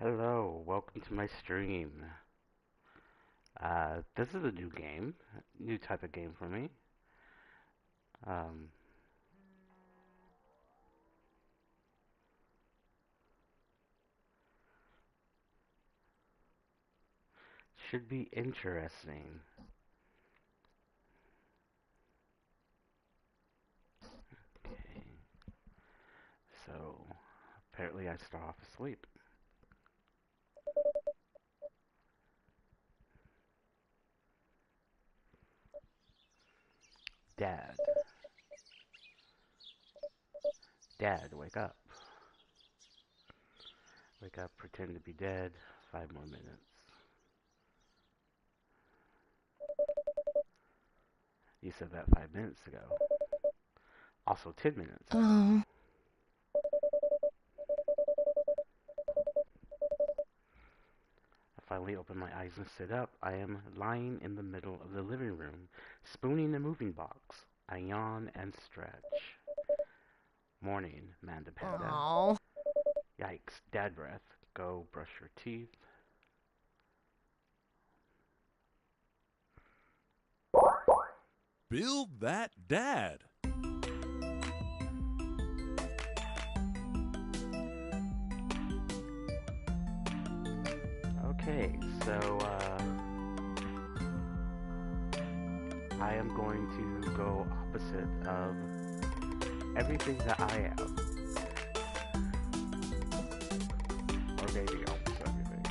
Hello, welcome to my stream. This is a new game, new type of game for me. Um, should be interesting. Okay, so apparently I start off asleep. Dad, Dad, wake up. Wake up, pretend to be dead. 5 more minutes. You said that 5 minutes ago. Also 10 minutes ago. Oh, I finally open my eyes and sit up. I am lying in the middle of the living room, spooning a moving box. I yawn and stretch. Morning, Manda Panda. oh. Yikes, dad breath. Go brush your teeth. Build that dad. Okay, so, I am going to go opposite of everything that I am. Or maybe almost everything.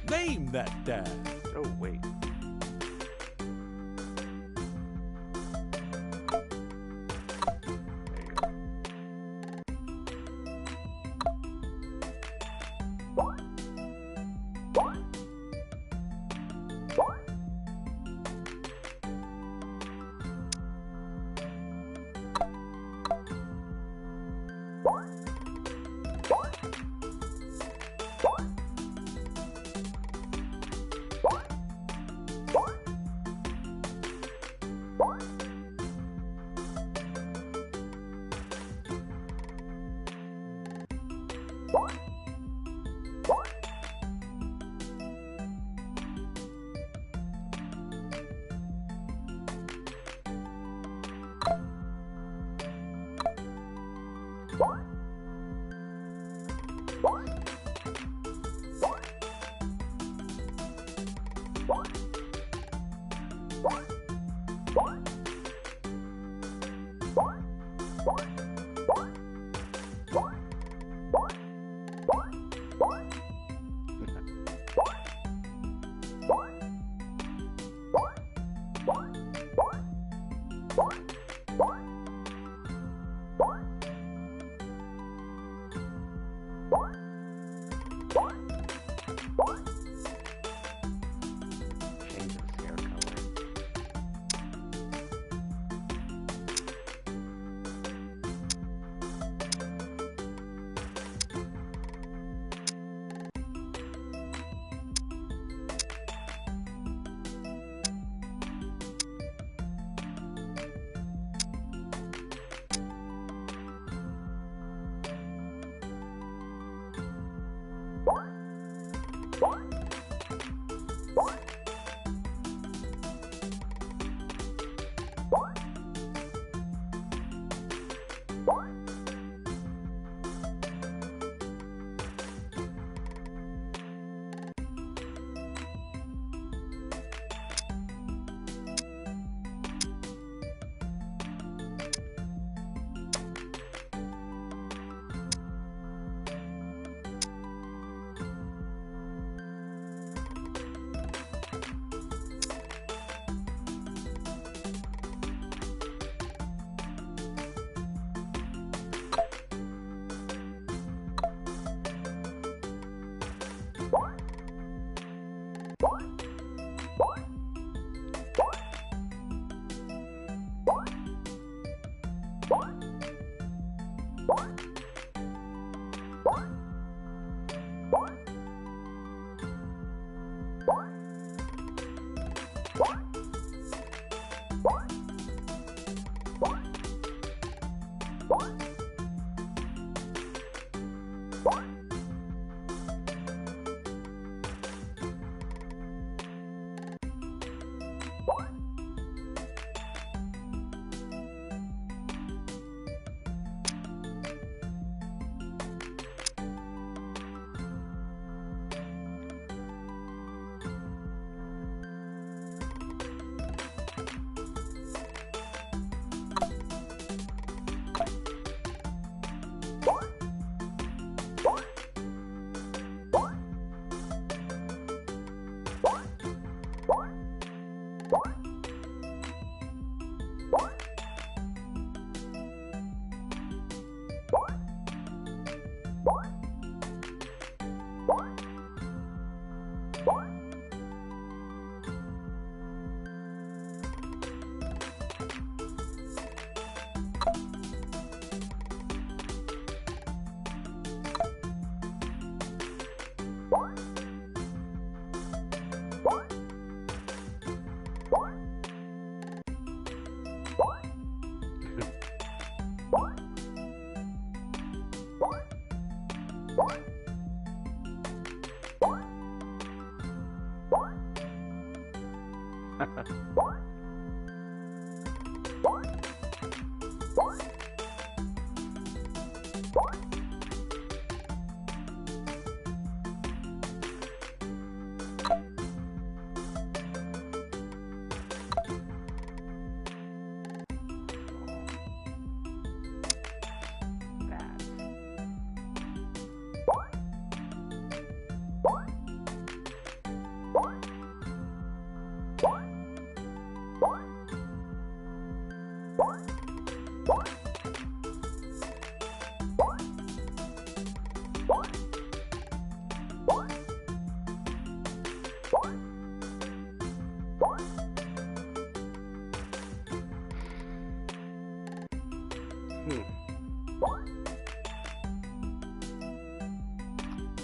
Name that dad. Oh, wait. There you go.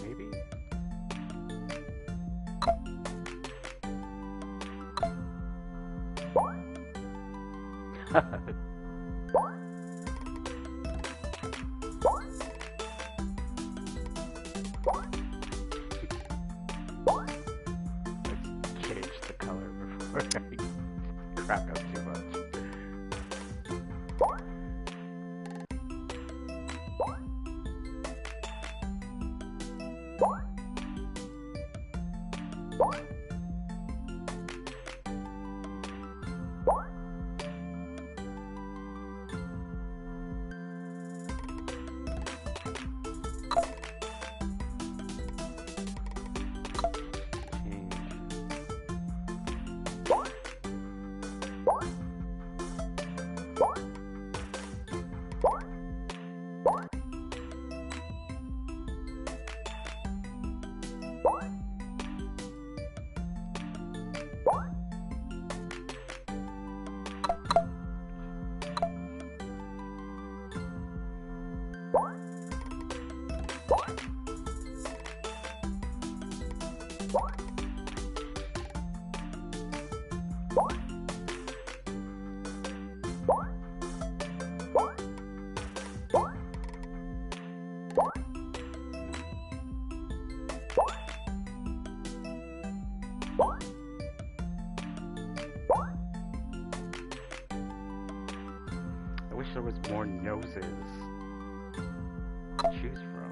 Maybe? Let's change the color before I crack up too much. I wish there was more noses to choose from.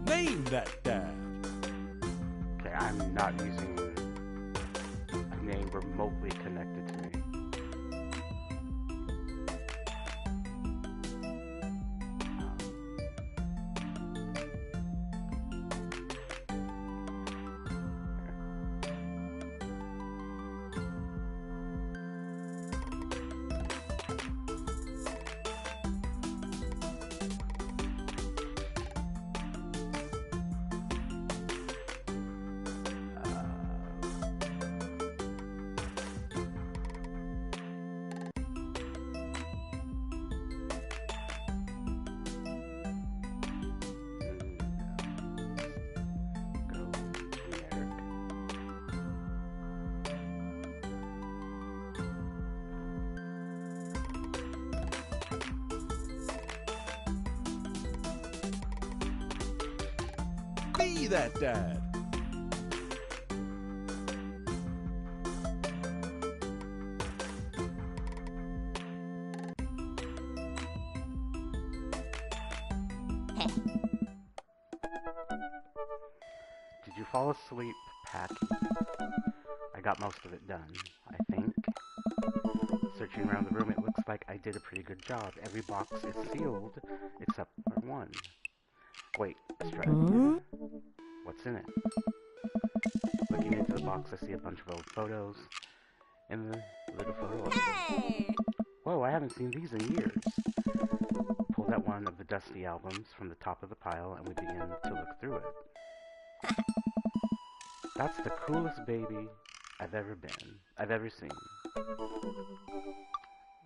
Name that dad. Okay, I'm not using a name remotely connected to me. Be that dad. Did you fall asleep packing? I got most of it done, I think. Searching around the room, it looks like I did a pretty good job. Every box is sealed, except for one. Wait, Stretch. What's in it? Looking into the box, I see a bunch of old photos. In the little photo album. Hey! Whoa, I haven't seen these in years. Pulled out one of the dusty albums from the top of the pile, and we begin to look through it. That's the coolest baby I've ever seen.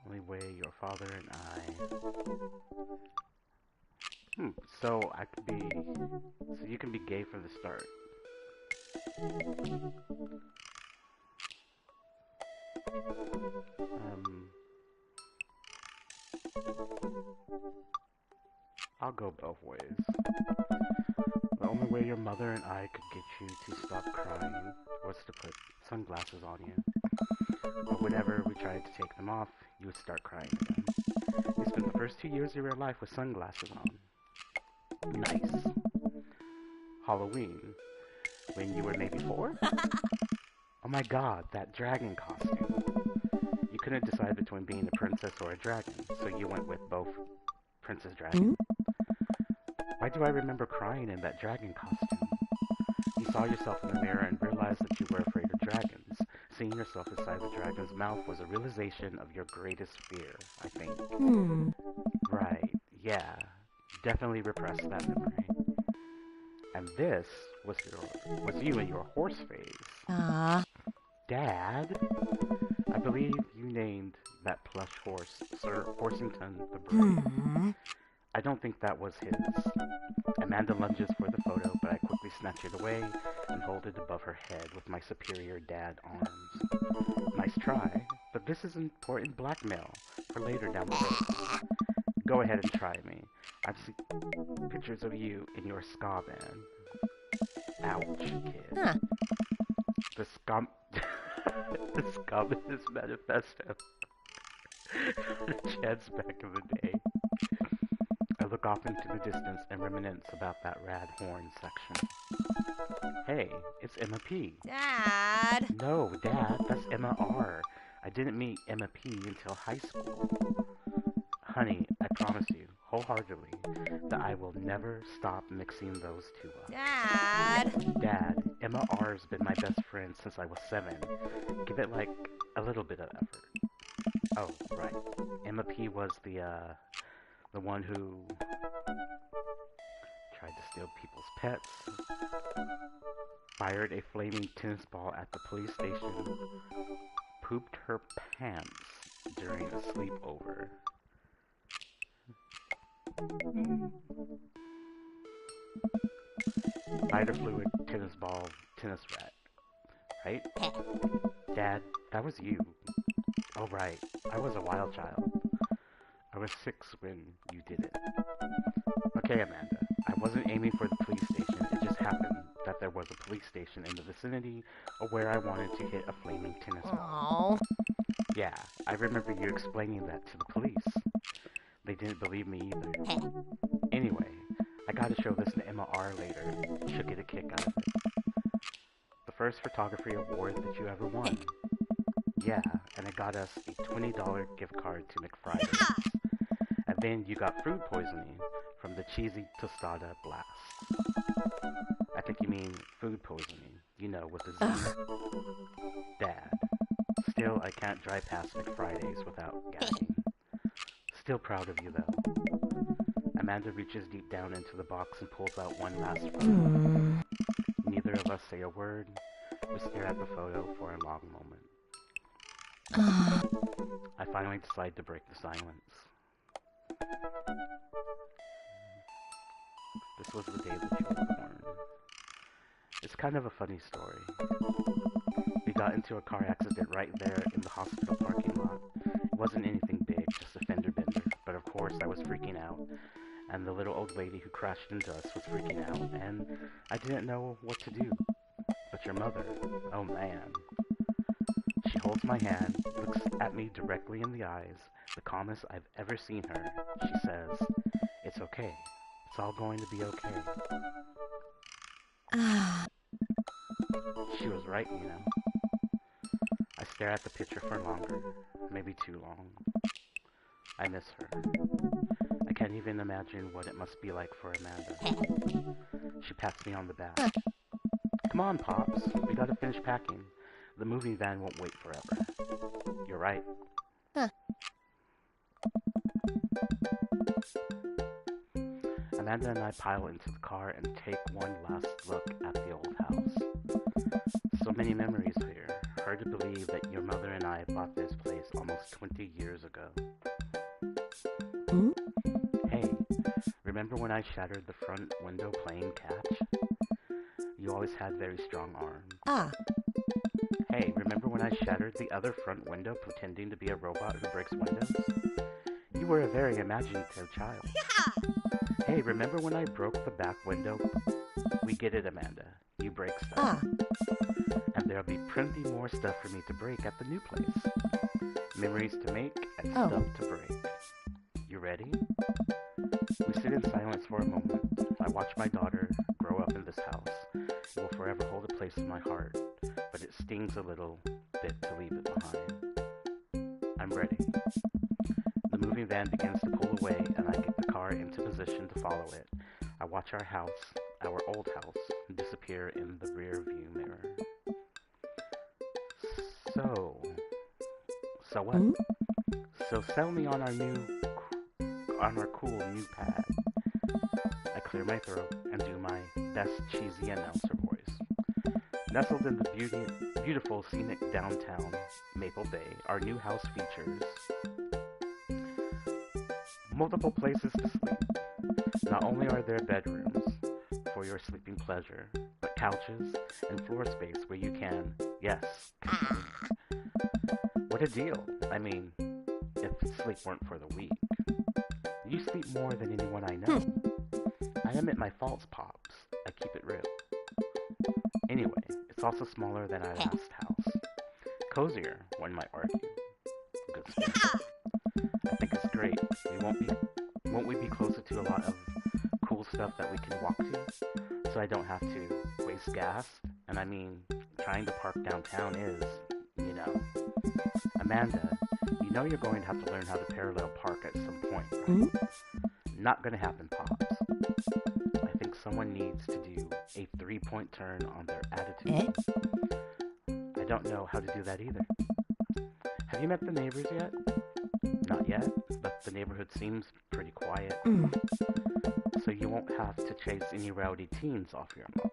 Only way your father and I... so I could be... So you can be gay from the start. I'll go both ways. The only way your mother and I could get you to stop crying was to put sunglasses on you. But whenever we tried to take them off, you would start crying again. You spent the first 2 years of your life with sunglasses on. Nice. Halloween. When you were maybe 4? Oh my god, that dragon costume. You couldn't decide between being a princess or a dragon, so you went with both Princess Dragon. Why do I remember crying in that dragon costume? You saw yourself in the mirror and realized that you were afraid of dragons. Seeing yourself inside the dragon's mouth was a realization of your greatest fear, I think. Right, yeah. Definitely repressed that memory. And this was you in your horse phase. Dad? I believe you named that plush horse Sir Horsington the Brave. I don't think that was his. Amanda lunges for the photo, but I quickly snatch it away and hold it above her head with my superior dad arms. Nice try, but this is important blackmail for later down the road. Go ahead and try me. I've seen pictures of you in your ska band. Ouch, kid. The scum... the Communist Manifesto. Chad's back in the day. I look off into the distance and reminisce about that rad horn section. Hey, it's Emma P. Dad! No, Dad, that's Emma R. I didn't meet Emma P until high school. Honey, I promise you, wholeheartedly, that I will never stop mixing those two up. Dad! Dad, Emma R's been my best friend since I was 7. Give it, like, a little bit of effort. Oh, right. Emma P was the one who tried to steal people's pets, fired a flaming tennis ball at the police station, pooped her pants during a sleepover. Lighter fluid, tennis ball, tennis rat. Right? Dad, that was you. Oh right, I was a wild child. I was 6 when you did it. Okay, Amanda, I wasn't aiming for the police station. It just happened that there was a police station in the vicinity of where I wanted to hit a flaming tennis ball. Aww. Yeah, I remember you explaining that to the police. They didn't believe me either. Anyway, I gotta show this to Emma R later. She'll get a kick out of it. The first photography award that you ever won. Yeah, and it got us a $20 gift card to McFridays. And then you got food poisoning from the cheesy tostada blast. I think you mean food poisoning, you know, with the Z. Dad. Still, I can't drive past McFridays without gagging. Still proud of you, though. Amanda reaches deep down into the box and pulls out one last photo. Neither of us say a word. We stare at the photo for a long moment. I finally decide to break the silence. This was the day that you were born. It's kind of a funny story. We got into a car accident right there in the hospital parking lot. It wasn't anything big, just a fender bender, but of course I was freaking out. And the little old lady who crashed into us was freaking out, and I didn't know what to do. But your mother, oh man. She holds my hand, looks at me directly in the eyes, the calmest I've ever seen her. She says, "It's okay. It's all going to be okay." She was right, you know. I stare at the picture for longer, maybe too long. I miss her. I can't even imagine what it must be like for Amanda. She pats me on the back. Come on, Pops. We gotta finish packing. The moving van won't wait forever. You're right. Amanda and I pile into the car and take one last look at the old house. So many memories here. Hard to believe that your mother and I bought this place almost 20 years ago. Hey, remember when I shattered the front window playing catch? You always had very strong arms. Hey, remember when I shattered the other front window pretending to be a robot who breaks windows? You were a very imaginative child. Hey, remember when I broke the back window? We get it, Amanda. You break stuff. Ah. And there'll be plenty more stuff for me to break at the new place. Memories to make and Oh. stuff to break. You ready? We sit in silence for a moment. I watch my daughter grow up in this house. It will forever hold a place in my heart, but it stings a little bit to leave it behind. I'm ready. The moving van begins to pull away, and I get the car into position to follow it. I watch our house, our old house, disappear in the rear view mirror. So what? So sell me on our cool new pad. I clear my throat and do my best cheesy announcer voice. Nestled in the beautiful scenic downtown Maple Bay, our new house features multiple places to sleep. Not only are there bedrooms for your sleeping pleasure, but couches and floor space where you can, yes, sleep. What a deal. I mean, if sleep weren't for the weak. You sleep more than anyone I know. I admit my faults, Pops. I keep it real. Anyway, it's also smaller than our last house. Cozier, one might argue. Good stuff. I think it's great. Won't we be closer to a lot of cool stuff that we can walk to? So I don't have to waste gas? And I mean, trying to park downtown is, you know. Amanda, you know you're going to have to learn how to parallel park at some point, right? Not gonna happen, Pops. I think someone needs to do a 3-point turn on their attitude. I don't know how to do that either. Have you met the neighbors yet? Not yet, but the neighborhood seems pretty quiet. So you won't have to chase any rowdy teens off your lawn.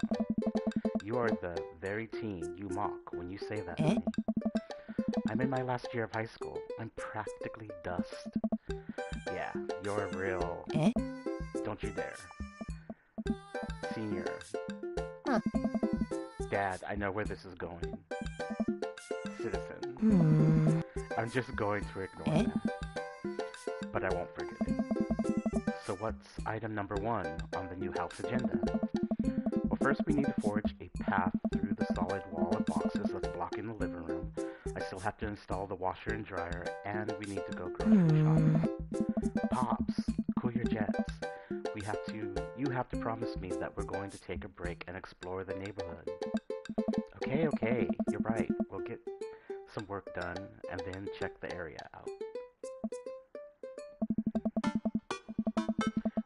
You are the very teen you mock when you say that to me. I'm in my last year of high school. I'm practically dust. Yeah, you're a real... Don't you dare. Senior. Dad, I know where this is going. Citizen. I'm just going to ignore that. But I won't forget it. So what's item number 1 on the new house agenda? Well, first we need to forge a path through the solid wall of boxes that's blocking the living room. I still have to install the washer and dryer, and we need to go grocery shopping. Pops, cool your jets. You have to promise me that we're going to take a break and explore the neighborhood. Okay, you're right. We'll get some work done and then check the area out.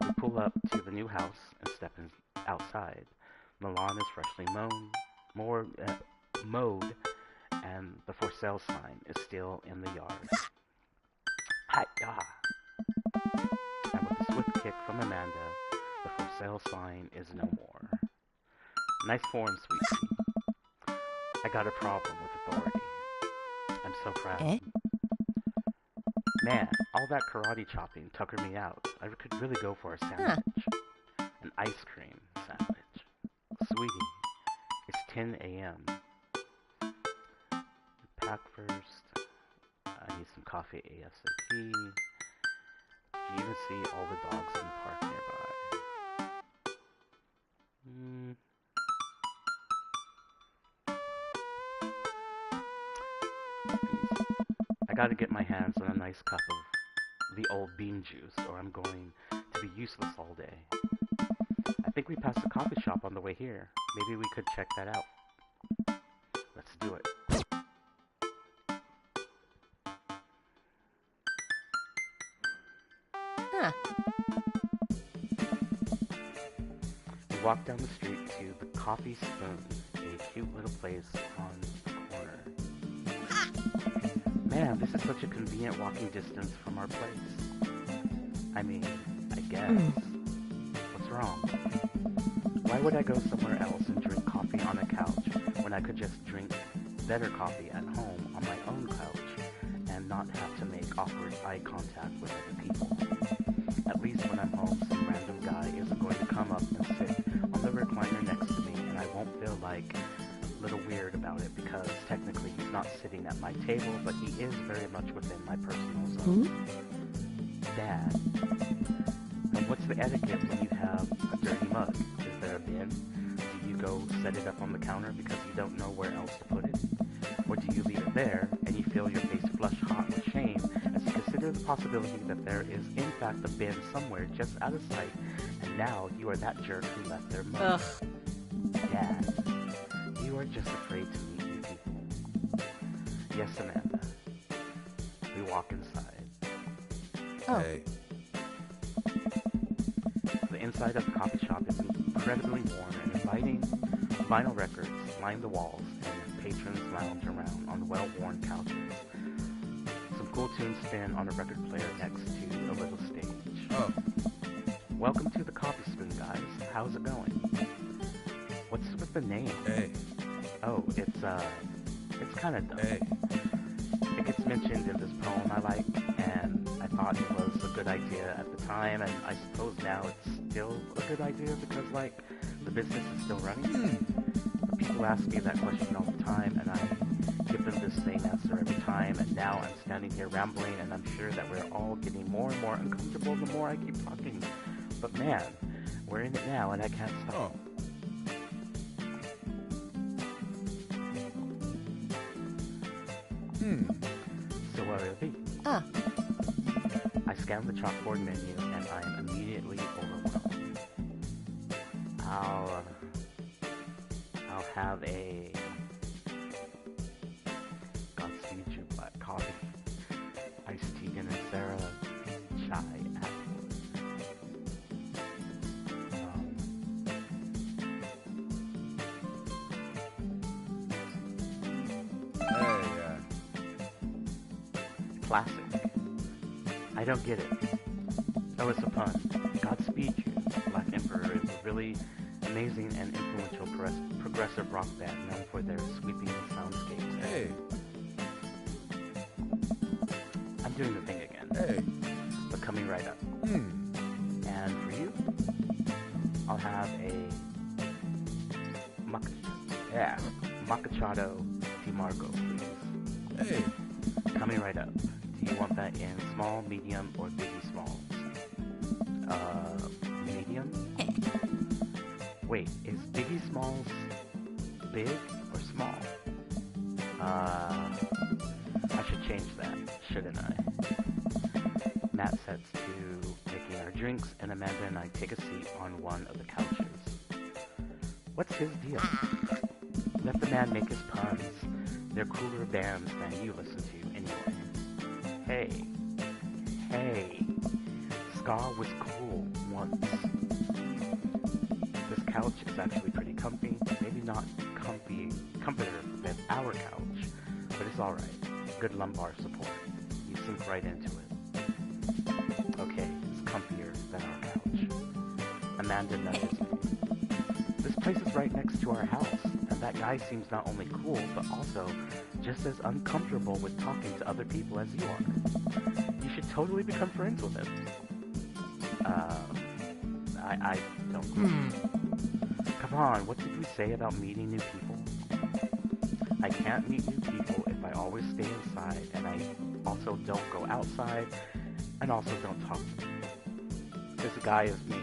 We pull up to the new house and step outside. The lawn is freshly mowed, and the for sale sign is still in the yard. Hi-ya! And with a swift kick from Amanda, the for sale sign is no more. Nice form, sweetie. I got a problem with authority. I'm so proud. Man, all that karate chopping tuckered me out. I could really go for a sandwich. An ice cream sandwich. Sweetie, it's 10 a.m. Pack first. I need some coffee ASAP. Do you even see all the dogs in the park nearby? I gotta get my hands on a nice cup of the old bean juice, or I'm going to be useless all day. I think we passed a coffee shop on the way here. Maybe we could check that out. Let's do it. We walk down the street to the Coffee Spoon, a cute little place on the corner. Man, this is such a convenient walking distance from our place. I mean, I guess. What's wrong? Why would I go somewhere else and drink coffee on a couch when I could just drink better coffee at home on my own couch and not have to make awkward eye contact with other people? At least when I'm home, some random guy isn't going to come up and sit on the recliner next to me, and I won't feel like a little weird about it because technically he's not sitting at my table, but he is very much within my personal zone. Dad, and what's the etiquette when you have a dirty mug? Is there a bin? Do you go set it up on the counter because you don't know where else to put it? Or do you leave it there and you feel your face flush hot with shame as you consider the possibility that there is in fact a bin somewhere just out of sight, and now you are that jerk who left their mug? Dad, you are just afraid to meet new people. Yes, Amanda. We walk inside. Oh. Hey. The inside of the coffee shop is incredibly warm and inviting. Vinyl records line the walls, and patrons lounge around on well-worn couches. Some cool tunes spin on a record player next to a little stage. Oh. Welcome to the Coffee Spoon, guys. How's it going? What's with the name? Hey. Oh, it's kind of dumb. Hey. It gets mentioned in this poem I like, and I thought it was a good idea at the time, and I suppose now it's still a good idea because, like, the business is still running. But people ask me that question all the time, and I give them the same answer every time, and now I'm standing here rambling, and I'm sure that we're all getting more and more uncomfortable the more I keep talking. But man, we're in it now, and I can't stop. Oh. So what will it be? I scan the chalkboard menu and I am immediately overwhelmed. I'll have a Godspeed you black coffee, iced tea and Sarah, chai afterwards. Hey, Classic. I don't get it. Oh, it's a pun. Godspeed You, Black Emperor is a really amazing and influential progressive rock band known for their sweeping soundscapes. Hey. I'm doing the thing again, Hey. but coming right up. And for you, I'll have a macchiato di Marco, please. Hey. Coming right up. Do you want that in small, medium, or biggie smalls? Medium? Wait, is biggie smalls big or small? I should change that, shouldn't I? Matt sets to making our drinks, and Amanda and I take a seat on one of the couches. What's his deal? Let the man make his puns. They're cooler bands than you listen to anyway. Hey, ska was cool once. This couch is actually pretty comfy. Maybe not comfier than our couch, but it's alright. Good lumbar support. You sink right into it. Okay, it's comfier than our couch. Amanda nudges me. This place is right next to our house, and that guy seems not only cool, but also just as uncomfortable with talking to other people as you are. You should totally become friends with him. I don't know. Come on, what did we say about meeting new people? I can't meet new people if I always stay inside, and I also don't go outside, and also don't talk to people. This guy is me.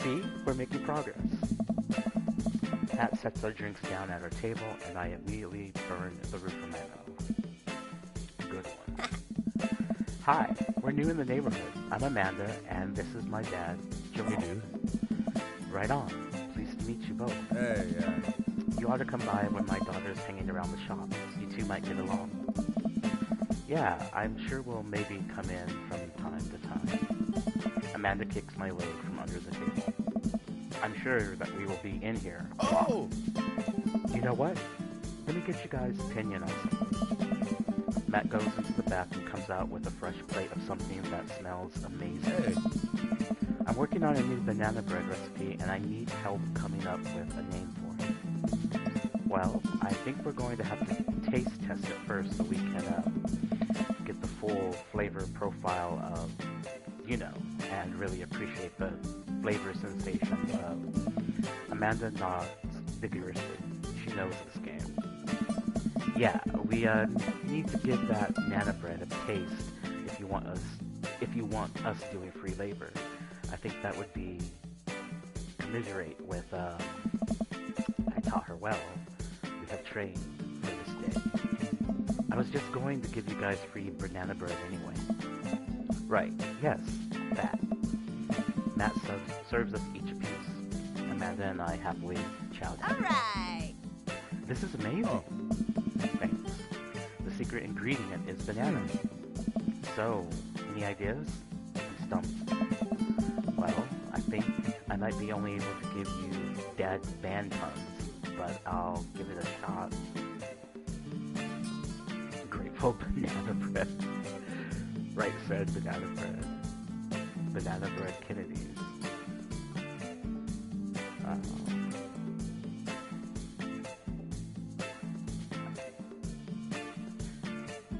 See? We're making progress. Pat sets our drinks down at our table, and I immediately burn the roof of my mouth. Good one. Hi, we're new in the neighborhood. I'm Amanda, and this is my dad, Joel. You do? Right on. Pleased to meet you both. Hey, You ought to come by when my daughter's hanging around the shop. You two might get along. Yeah, I'm sure we'll maybe come in from time to time. Amanda kicks my leg from under the table. I'm sure that we will be in here. Oh! You know what? Let me get you guys' opinion on something. Matt goes into the bath and comes out with a fresh plate of something that smells amazing. Hey. I'm working on a new banana bread recipe, and I need help coming up with a name for it. Well, I think we're going to have to taste test it first so we can get the full flavor profile of, and really appreciate the flavor sensations of. Amanda nods vigorously. She knows this game. Yeah, we need to give that banana bread a taste if you want us doing free labor. I think that would be commiserate with, I taught her well. We have trained for this day. I was just going to give you guys free banana bread anyway. Right, yes, that. Matt serves us each a piece. Amanda and I happily chow down. Alright! This is amazing. Oh. Thanks. The secret ingredient is banana. So, any ideas? I'm stumped. Well, I think I might be only able to give you Dad's band puns, but I'll give it a shot. Grateful banana bread. Right said banana bread. Banana bread Kennedys.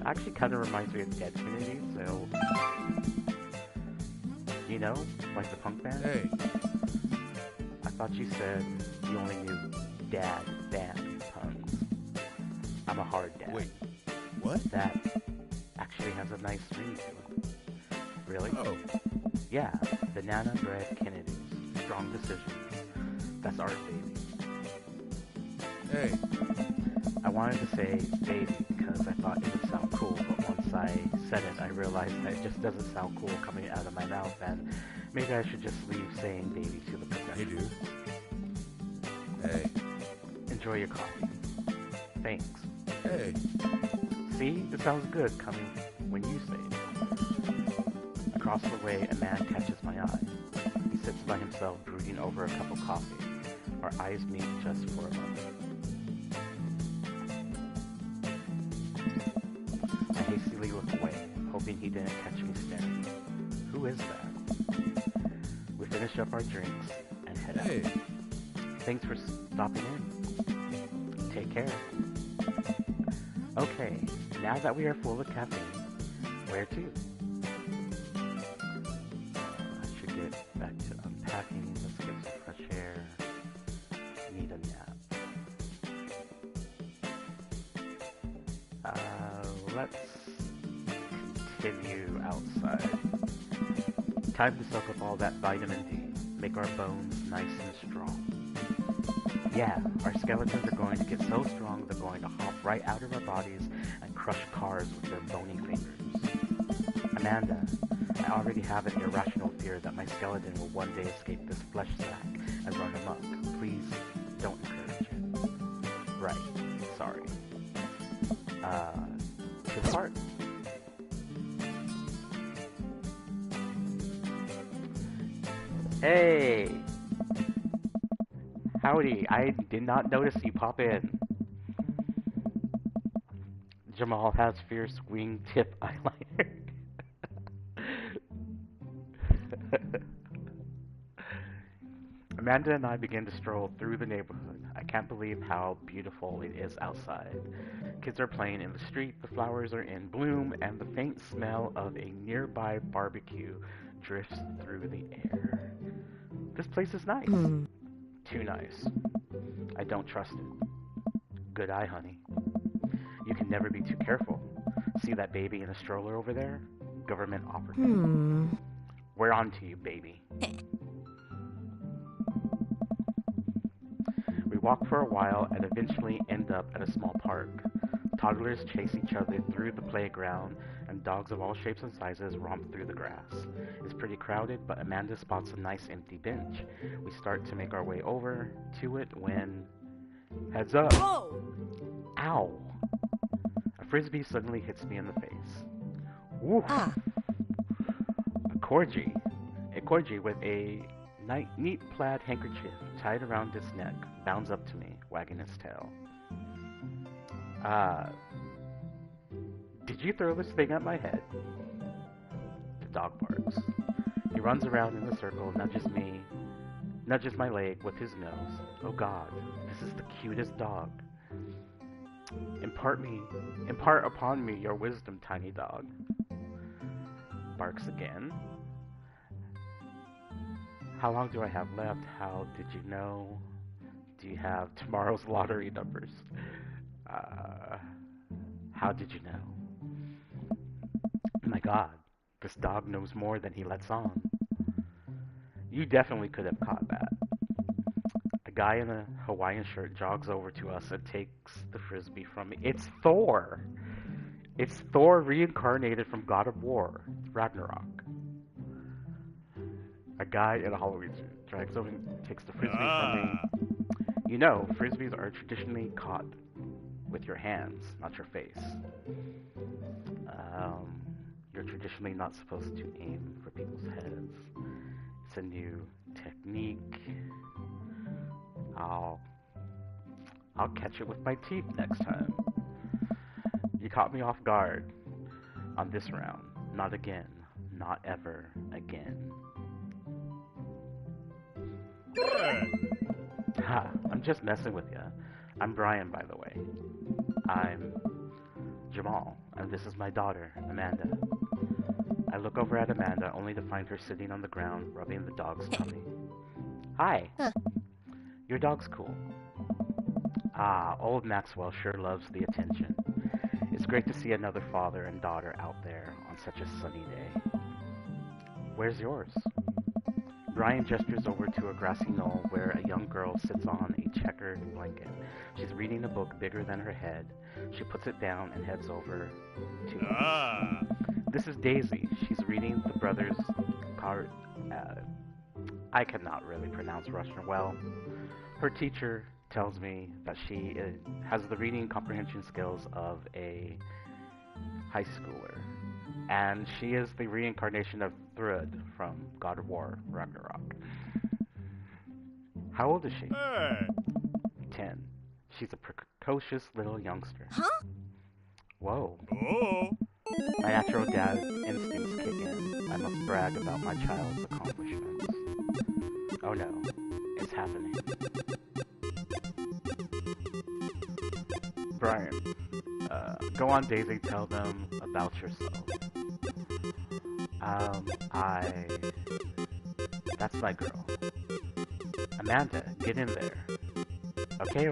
Actually kind of reminds me of Dead Kennedys, so... You know, like the punk band? Hey. I thought you said you only knew dad band puns. I'm a hard dad. Wait. What? That actually has a nice ring to it. Really? Oh. Yeah, banana bread Kennedys. Strong decisions. That's art, baby. Hey. I wanted to say baby because I thought it would sound cool, but once I said it, I realized that it just doesn't sound cool coming out of my mouth, and maybe I should just leave saying baby to the Hey, professionals. dude. Hey. Enjoy your coffee. Thanks. Hey. See, it sounds good coming when you say it. Across the way, a man catches my eye. He sits by himself, brooding over a cup of coffee. Our eyes meet just for a moment. I hastily look away, hoping he didn't catch me staring. Who is that? We finish up our drinks and head Hey. out. Thanks for stopping in. Take care. Okay, now that we are full of caffeine, where to? I should get back to unpacking. Let's get some fresh air. Need a nap. Let's continue outside. Time to soak up all that vitamin D. Make our bones nice and strong. Yeah, our skeletons are going to get so strong they're going to hop right out of our bodies and crush cars with their bony fingers. Amanda, I already have an irrational fear that my skeleton will one day escape this flesh sack and run amok. Please don't encourage it. Right, sorry. To the park. Hey! Howdy, I did not notice you pop in. Jamal has fierce wingtip eyeliner. Amanda and I begin to stroll through the neighborhood. I can't believe how beautiful it is outside. Kids are playing in the street, the flowers are in bloom, and the faint smell of a nearby barbecue drifts through the air. This place is nice. Too nice. I don't trust it. Good eye, honey. You can never be too careful. See that baby in a stroller over there? Government operative. We're on to you, baby. We walk for a while and eventually end up at a small park. Toddlers chase each other through the playground, and dogs of all shapes and sizes romp through the grass. It's pretty crowded, but Amanda spots a nice empty bench. We start to make our way over to it when... Heads up! Whoa! Ow! A frisbee suddenly hits me in the face. Woof! A corgi. A corgi with a neat plaid handkerchief tied around its neck bounds up to me, wagging its tail. Did you throw this thing at my head? The dog barks. He runs around in a circle, nudges my leg with his nose. Oh God, this is the cutest dog. Impart upon me your wisdom, tiny dog. Barks again. How long do I have left? How did you know? Do you have tomorrow's lottery numbers? How did you know? My God, this dog knows more than he lets on. You definitely could have caught that. guy in a Hawaiian shirt jogs over to us and takes the frisbee from me. It's Thor! It's Thor reincarnated from God of War, Ragnarok. A guy in a Halloween suit drags over and takes the frisbee from me. You know, frisbees are traditionally caught with your hands, not your face. You're traditionally not supposed to aim for people's heads. It's a new technique. I'll catch it with my teeth next time. You caught me off guard on this round. Not again. Not ever again. Ha, I'm just messing with ya. I'm Brian, by the way. I'm Jamal, and this is my daughter, Amanda. I look over at Amanda, only to find her sitting on the ground, rubbing the dog's tummy. Hi. Huh. Your dog's cool. Ah, old Maxwell sure loves the attention. It's great to see another father and daughter out there on such a sunny day. Where's yours? Brian gestures over to a grassy knoll where a young girl sits on a checkered blanket. She's reading a book bigger than her head. She puts it down and heads over to us. This is Daisy. She's reading the brothers' card. I cannot really pronounce Russian well. Her teacher tells me that she has the reading comprehension skills of a high schooler. And she is the reincarnation of Thrud from God of War, Ragnarok. How old is she? 10. She's a precocious little youngster. Huh? Whoa. My natural dad instincts kick in. I must brag about my child's accomplishments. Oh no, it's happening. Brian, go on, Daisy, tell them about yourself. That's my girl. Amanda, get in there. Okay.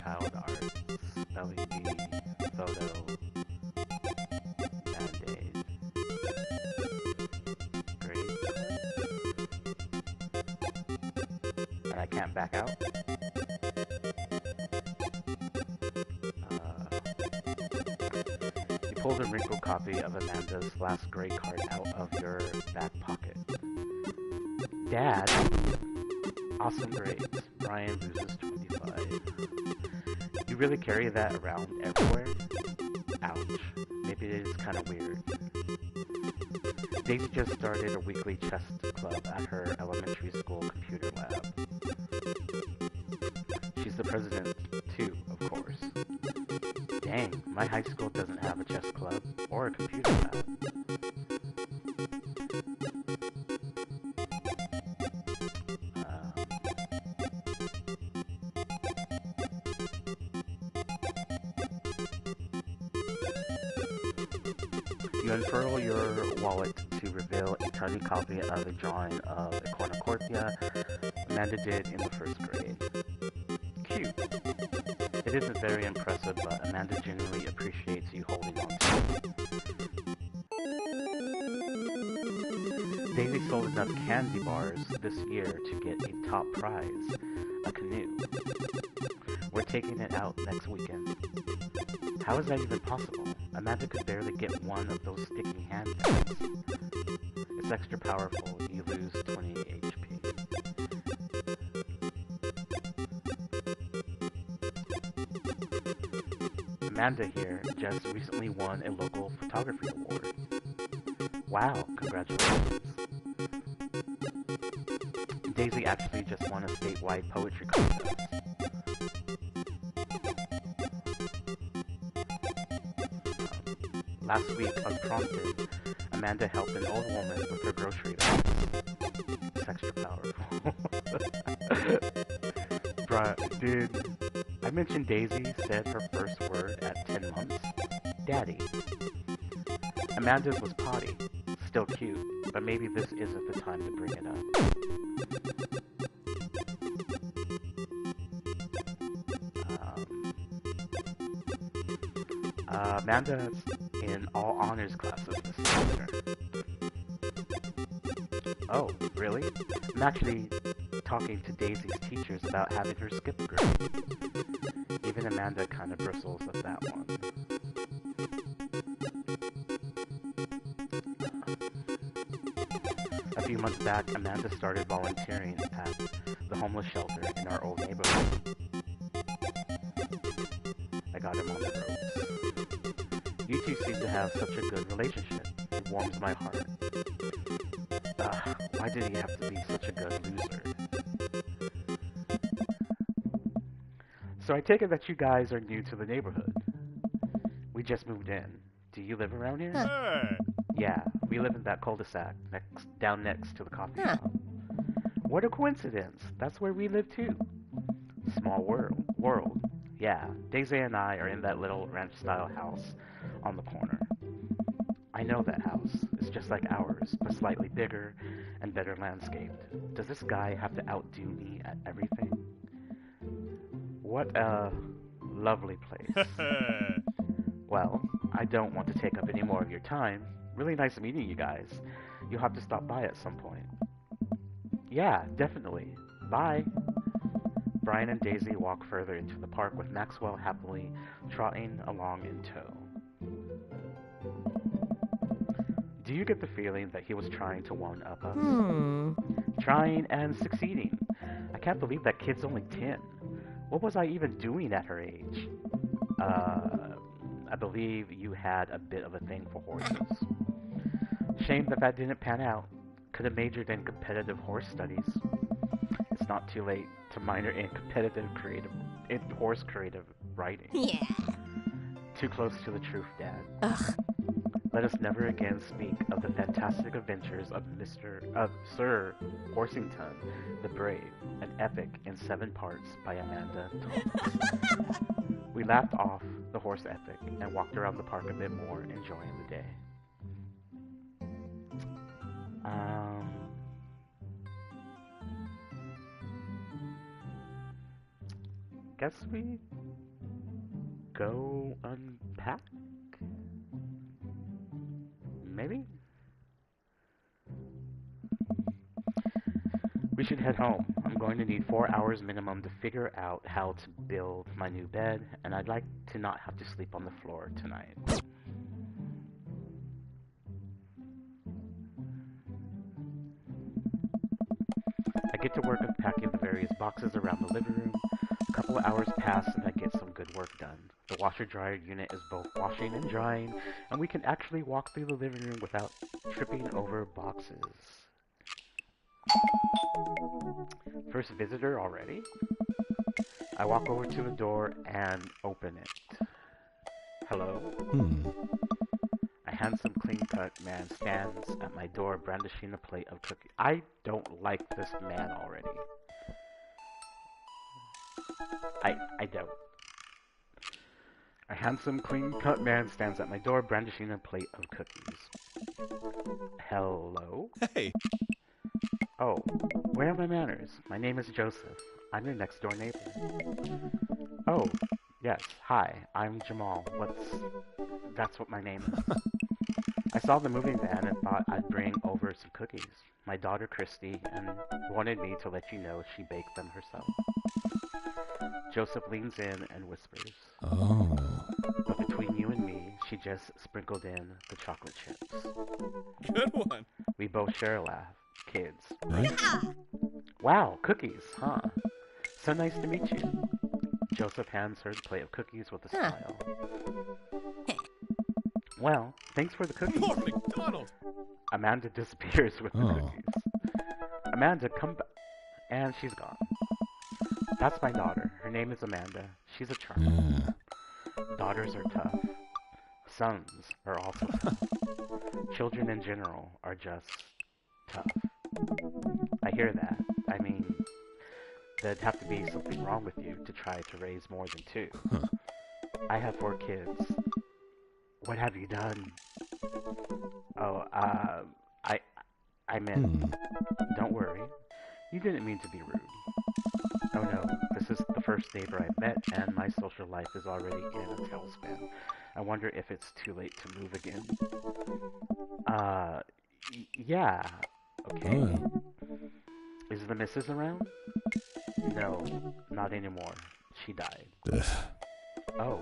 Child art, spelling bee, photo, band-aid. Great. And I can't back out? You pull the wrinkled copy of Amanda's last grade card out of your back pocket. Dad? Awesome grades. Brian loses 25. You really carry that around everywhere? Ouch. Maybe it is kind of weird. Daisy just started a weekly chess club at her elementary school computer lab. She's the president, too, of course. Dang, my high school doesn't have a chess club or a computer lab. You unfurl your wallet to reveal a tiny copy of a drawing of a cornucopia Amanda did in the first grade. Cute. It isn't very impressive, but Amanda genuinely appreciates you holding on to it. Daisy sold enough candy bars this year to get a top prize, a canoe. We're taking it out next weekend. How is that even possible? Amanda could barely get one of those sticky handbags. It's extra powerful. You lose 20 HP. Amanda here just recently won a local photography award. Wow, congratulations. Daisy actually just won a statewide poetry contest. Last week, unprompted, Amanda helped an old woman with her grocery bag. It's extra powerful. Bruh, dude, I mentioned Daisy said her first word at 10 months. Daddy. Amanda's was potty. Still cute, but maybe this isn't the time to bring it up. Amanda's in all honors classes this semester. Oh, really? I'm actually talking to Daisy's teachers about having her skip a grade. Even Amanda kind of bristles at that one. A few months back, Amanda started volunteering at the homeless shelter in our old neighborhood. I got him on the ropes. You two seem to have such a good relationship. It warms my heart. Why did he have to be such a good loser? So I take it that you guys are new to the neighborhood. We just moved in. Do you live around here? Hey. Yeah, we live in that cul-de-sac, down next to the coffee shop. What a coincidence. That's where we live too. Small world. Yeah, Daisy and I are in that little ranch-style house on the corner. I know that house. It's just like ours, but slightly bigger and better landscaped. Does this guy have to outdo me at everything? What a lovely place. Well, I don't want to take up any more of your time. Really nice meeting you guys. You'll have to stop by at some point. Yeah, definitely. Bye. Brian and Daisy walk further into the park with Maxwell happily trotting along in tow. Do you get the feeling that he was trying to one-up us? Trying and succeeding. I can't believe that kid's only 10. What was I even doing at her age? I believe you had a bit of a thing for horses. Shame that didn't pan out. Could have majored in competitive horse studies. It's not too late to minor in horse creative writing. Yeah. Too close to the truth, Dad. Ugh. Let us never again speak of the fantastic adventures of Sir Horsington the Brave, an epic in 7 parts by Amanda Thomas. We laughed off the horse epic and walked around the park a bit more, enjoying the day. Guess we go unpack? Maybe? We should head home. I'm going to need 4 hours minimum to figure out how to build my new bed, and I'd like to not have to sleep on the floor tonight. I get to work unpacking the various boxes around the living room. A couple of hours pass and I get some good work done. The washer-dryer unit is both washing and drying, and we can actually walk through the living room without tripping over boxes. First visitor already? I walk over to the door and open it. Hello? A handsome, clean-cut man stands at my door brandishing a plate of cookies. I don't like this man already. I don't. A handsome, clean-cut man stands at my door brandishing a plate of cookies. Hello? Hey. Oh, where are my manners? My name is Joseph. I'm your next-door neighbor. Oh, yes. Hi, I'm Jamal. That's what my name is. I saw the moving van and thought I'd bring over some cookies. My daughter Christy and wanted me to let you know she baked them herself. Joseph leans in and whispers. Oh. But between you and me, she just sprinkled in the chocolate chips. Good one. We both share a laugh. Kids. Right? Wow, cookies, huh? So nice to meet you. Joseph hands her the plate of cookies with a smile. Well, thanks for the cookies. More McDonald's. Amanda disappears with the cookies. Amanda, come back. And she's gone. That's my daughter. Her name is Amanda. She's a charm. Daughters are tough. Sons are also tough. Children in general are just tough. I hear that. I mean, there'd have to be something wrong with you to try to raise more than 2. I have 4 kids. What have you done? Oh, I meant, don't worry. You didn't mean to be rude. Oh no, this is the first neighbor I've met, and my social life is already in a tailspin. I wonder if it's too late to move again. Yeah. Okay. Oh. Is the missus around? No, not anymore. She died. Ugh. Oh,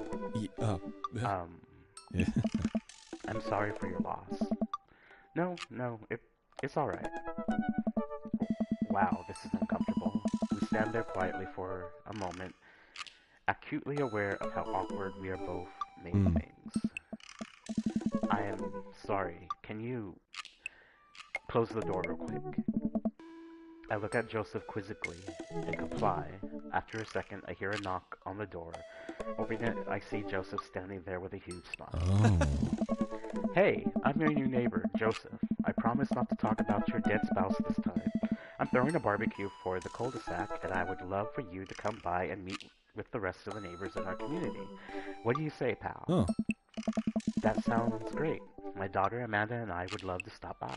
Yeah. Yeah. I'm sorry for your loss. No, it's alright. Wow, this is uncomfortable. We stand there quietly for a moment, acutely aware of how awkward we are both making Mm. things. I am sorry. Can you close the door real quick? I look at Joseph quizzically and comply. After a second, I hear a knock on the door. Opening it, I see Joseph standing there with a huge smile. Oh. Hey, I'm your new neighbor, Joseph. I promise not to talk about your dead spouse this time. I'm throwing a barbecue for the cul-de-sac, and I would love for you to come by and meet with the rest of the neighbors in our community. What do you say, pal? Oh. That sounds great. My daughter Amanda and I would love to stop by.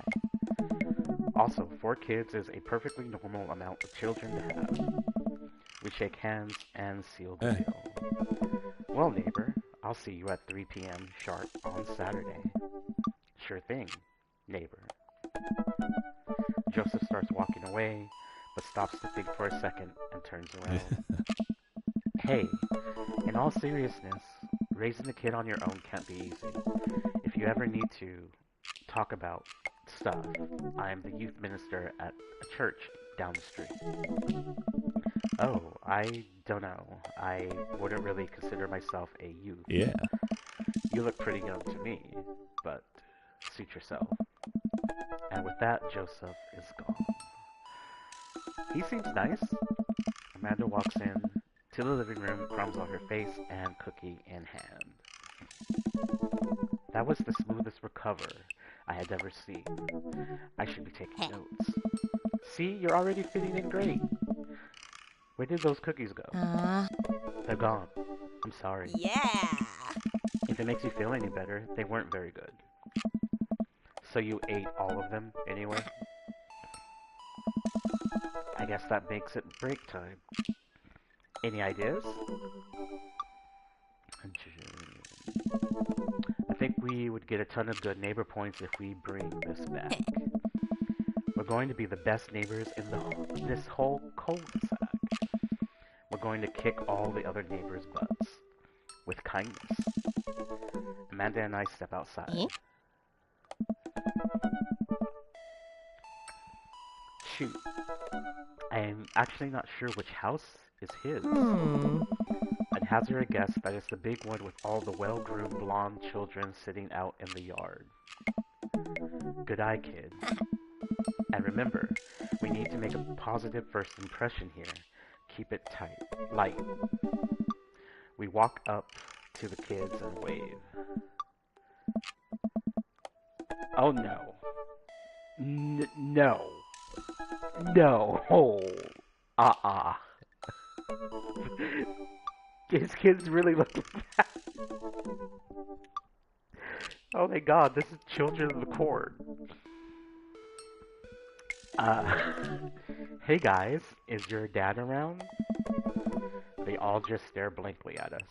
Also, 4 kids is a perfectly normal amount of children to have. We shake hands and seal the Hey. deal. Well, neighbor, I'll see you at 3 p.m. sharp on Saturday. Sure thing, neighbor. Joseph starts walking away, but stops to think for a second and turns around. Hey, in all seriousness, raising a kid on your own can't be easy. If you ever need to talk about stuff, I am the youth minister at a church down the street. Oh, I don't know. I wouldn't really consider myself a youth. Yeah. You look pretty young to me, but suit yourself. And with that, Joseph is gone. He seems nice. Amanda walks in to the living room, crumbs on her face, and cookie in hand. That was the smoothest recover I had ever seen. I should be taking notes. See, you're already fitting in great. Where did those cookies go? They're gone. I'm sorry. Yeah. If it makes you feel any better, they weren't very good. So you ate all of them anyway? I guess that makes it break time. Any ideas? I think we would get a ton of good neighbor points if we bring this back. We're going to be the best neighbors in this whole cul-de-sac. We're going to kick all the other neighbors' butts. With kindness. Amanda and I step outside. Shoot. I'm actually not sure which house is his. I'd hazard a guess that it's the big one with all the well-groomed blonde children sitting out in the yard. Good eye, kid. And remember, we need to make a positive first impression here. Keep it tight. Light. We walk up to the kids and wave. Oh no. No. No. Oh. His kids really look like that. Oh my god, this is Children of the Corn. Hey guys, is your dad around? They all just stare blankly at us.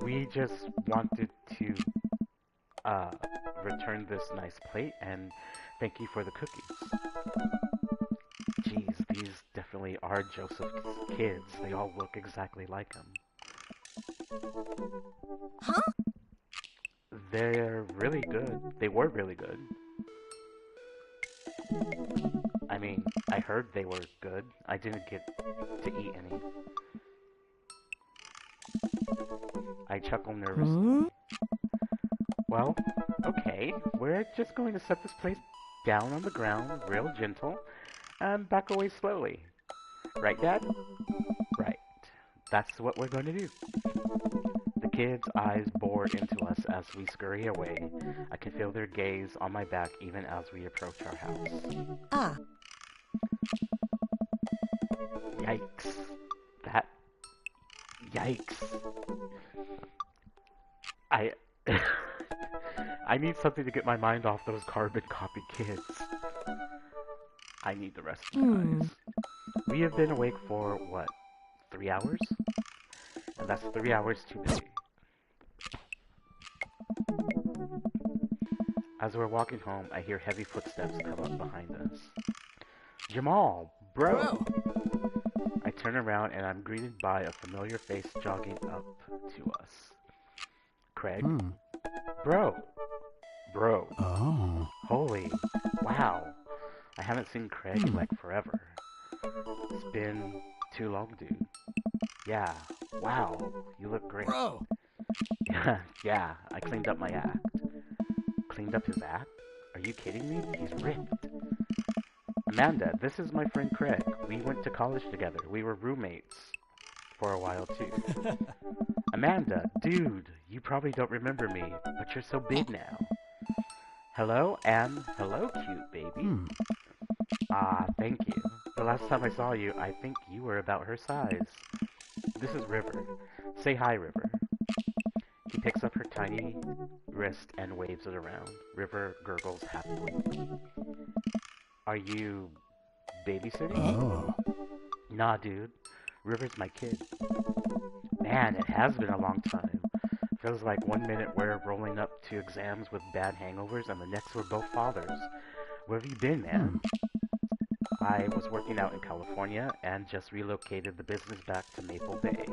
We just wanted to, return this nice plate and thank you for the cookies. Jeez, these definitely are Joseph's kids. They all look exactly like him. Huh? They're really good. They were really good. I mean, I heard they were good. I didn't get to eat any. I chuckle nervously. Well, okay. We're just going to set this place down on the ground, real gentle, and back away slowly. Right, Dad? Right. That's what we're going to do. The kids' eyes bore into us as we scurry away. I can feel their gaze on my back even as we approach our house. Yikes. Yikes. I need something to get my mind off those carbon copy kids. I need the rest of the guys. We have been awake for, what, 3 hours? And that's 3 hours too many. As we're walking home, I hear heavy footsteps come up behind us. Jamal, bro! I turn around and I'm greeted by a familiar face jogging up to us. Craig? Bro! Bro! Oh. Holy, wow. I haven't seen Craig in like forever. It's been too long, dude. Yeah, wow, you look great. Bro! Yeah, I cleaned up my act. Cleaned up his act? Are you kidding me? He's ripped. Amanda, this is my friend Craig. We went to college together. We were roommates for a while too. Amanda, dude, you probably don't remember me, but you're so big now. Hello, and hello, cute baby. Ah, thank you. The last time I saw you, I think you were about her size. This is River. Say hi, River. He picks up her tiny wrist and waves it around. River gurgles happily. Are you babysitting? Oh. Nah, dude. River's my kid. Man, it has been a long time. Feels like 1 minute we're rolling up to exams with bad hangovers and the next we're both fathers. Where have you been, man? I was working out in California and just relocated the business back to Maple Bay.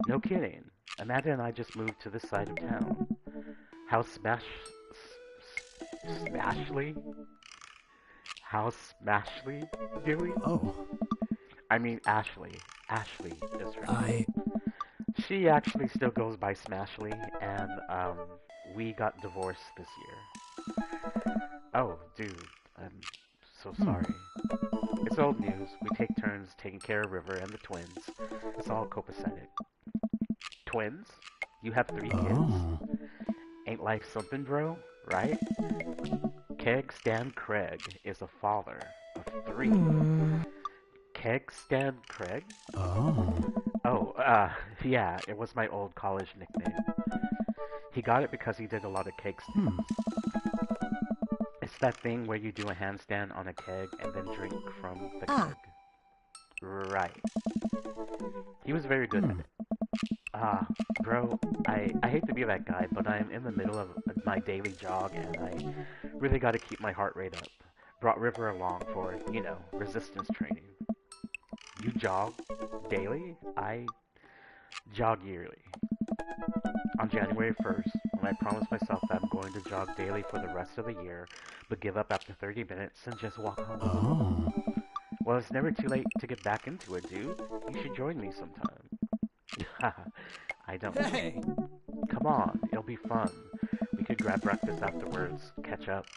No kidding. Amanda and I just moved to this side of town. How's Smashly? How's Smashly doing? Oh. I mean Ashley. Ashley is her name. I... She actually still goes by Smashly, and we got divorced this year. Oh, dude, I'm so sorry. It's old news. We take turns taking care of River and the twins. It's all copacetic. Twins? You have 3 kids? Oh. Ain't life something, bro? Right? Keg Stan Craig is a father of 3. Keg Stan Craig? Oh. Oh, yeah, it was my old college nickname. He got it because he did a lot of keg stands. It's that thing where you do a handstand on a keg and then drink from the keg. Right. He was very good at it. Bro, I hate to be that guy, but I'm in the middle of my daily jog and I really gotta keep my heart rate up. Brought River along for, you know, resistance training. You jog daily? I jog yearly. On January 1st, when I promised myself that I'm going to jog daily for the rest of the year, but give up after 30 minutes and just walk home. Oh. Well, it's never too late to get back into it, dude. You should join me sometime. I don't know. Come on, it'll be fun. We could grab breakfast afterwards, catch up.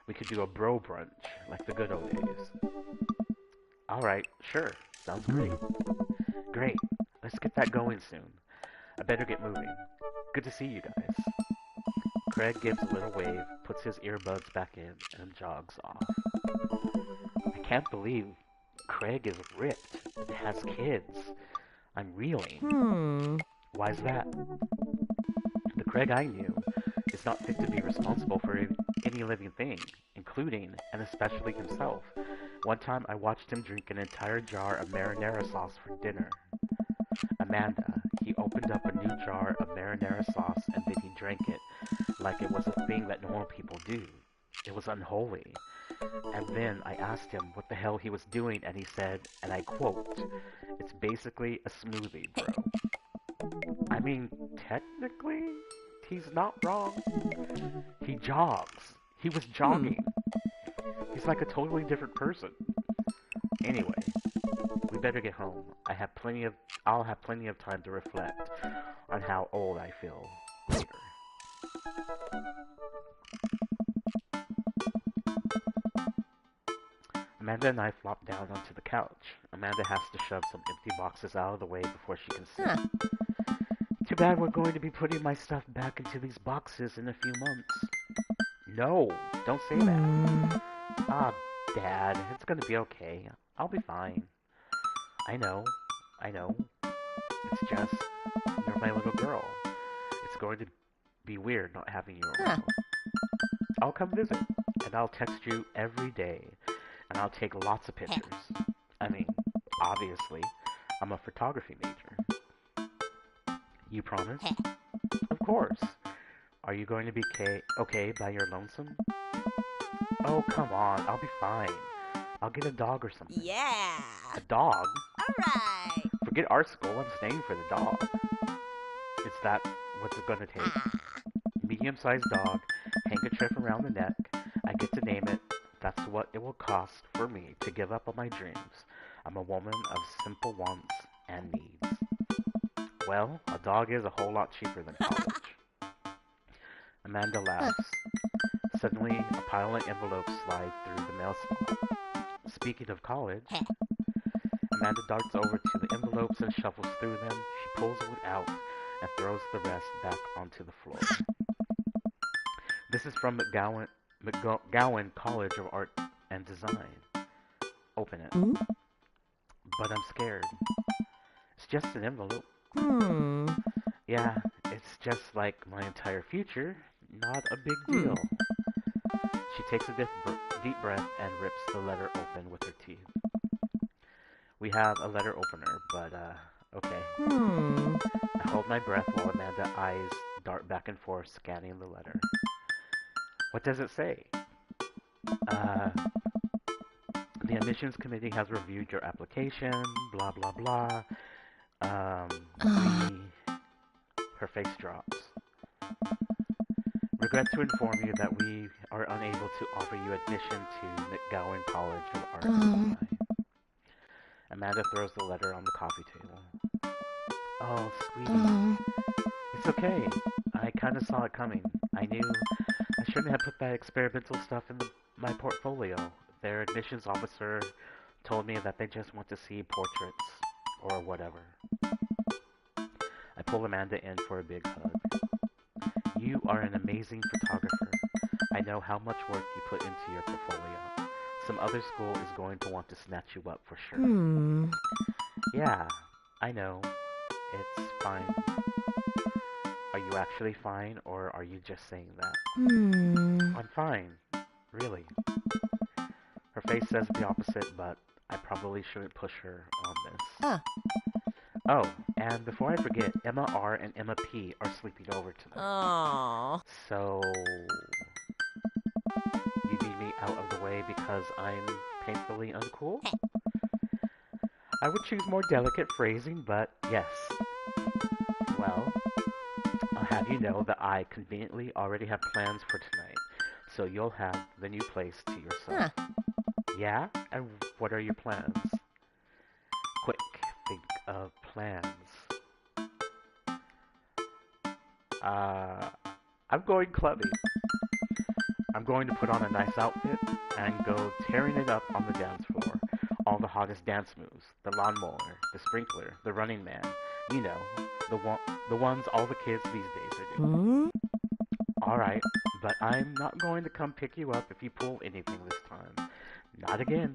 We could do a bro brunch, like the good old days. Alright, sure. Sounds great. Great. Let's get that going soon. I better get moving. Good to see you guys. Craig gives a little wave, puts his earbuds back in, and jogs off. I can't believe Craig is ripped and has kids. I'm reeling. Why's that? The Craig I knew is not fit to be responsible for any living thing, including and especially himself. One time I watched him drink an entire jar of marinara sauce for dinner. Amanda, he opened up a new jar of marinara sauce and then he drank it like it was a thing that normal people do. It was unholy. And then I asked him what the hell he was doing and he said, and I quote, "It's basically a smoothie, bro." I mean, technically, he's not wrong. He jogs. He was jogging. He's like a totally different person. Anyway, we better get home. I'll have plenty of time to reflect on how old I feel later. Amanda and I flop down onto the couch. Amanda has to shove some empty boxes out of the way before she can sit. Too bad we're going to be putting my stuff back into these boxes in a few months. No, don't say that. Ah, Dad, it's gonna be okay. I'll be fine. I know. It's just, you're my little girl. It's going to be weird not having you around. I'll come visit, and I'll text you every day, and I'll take lots of pictures. I mean, obviously, I'm a photography major. You promise? Of course. Are you going to be okay by your lonesome? Oh, come on. I'll be fine. I'll get a dog or something. Yeah. A dog? Alright. Forget our school. I'm staying for the dog. Is that what's it gonna take? Medium-sized dog, handkerchief around the neck. I get to name it. That's what it will cost for me to give up on my dreams. I'm a woman of simple wants and needs. Well, a dog is a whole lot cheaper than college. Amanda laughs. Suddenly, a pile of envelopes slide through the mail slot. Speaking of college, Amanda darts over to the envelopes and shuffles through them. She pulls one out and throws the rest back onto the floor. This is from McGowan College of Art and Design. Open it. But I'm scared. It's just an envelope. Yeah, it's just like my entire future. Not a big deal. She takes a deep breath and rips the letter open with her teeth. We have a letter opener, but, okay. I hold my breath while Amanda's eyes dart back and forth, scanning the letter. What does it say? The admissions committee has reviewed your application, blah, blah, blah. Her face drops. Regret to inform you that we are unable to offer you admission to McGowan College of Art and Design. Amanda throws the letter on the coffee table. Oh, sweetie. It's okay. I kind of saw it coming. I knew I shouldn't have put that experimental stuff in my portfolio. Their admissions officer told me that they just want to see portraits or whatever. I pull Amanda in for a big hug. You are an amazing photographer. I know how much work you put into your portfolio. Some other school is going to want to snatch you up for sure. Yeah, I know. It's fine. Are you actually fine, or are you just saying that? I'm fine. Really. Her face says the opposite, but I probably shouldn't push her on this. Oh, and before I forget, Emma R and Emma P are sleeping over tonight. Aww. So, you need me out of the way because I'm painfully uncool? I would choose more delicate phrasing, but yes. Well, I'll have you know that I conveniently already have plans for tonight, so you'll have the new place to yourself. Yeah? And what are your plans? Quick, think of plans. I'm going clubbing. I'm going to put on a nice outfit and go tearing it up on the dance floor. All the hottest dance moves. The lawnmower, the sprinkler, the running man. You know, the ones all the kids these days are doing. Alright, but I'm not going to come pick you up if you pull anything this time. Not again.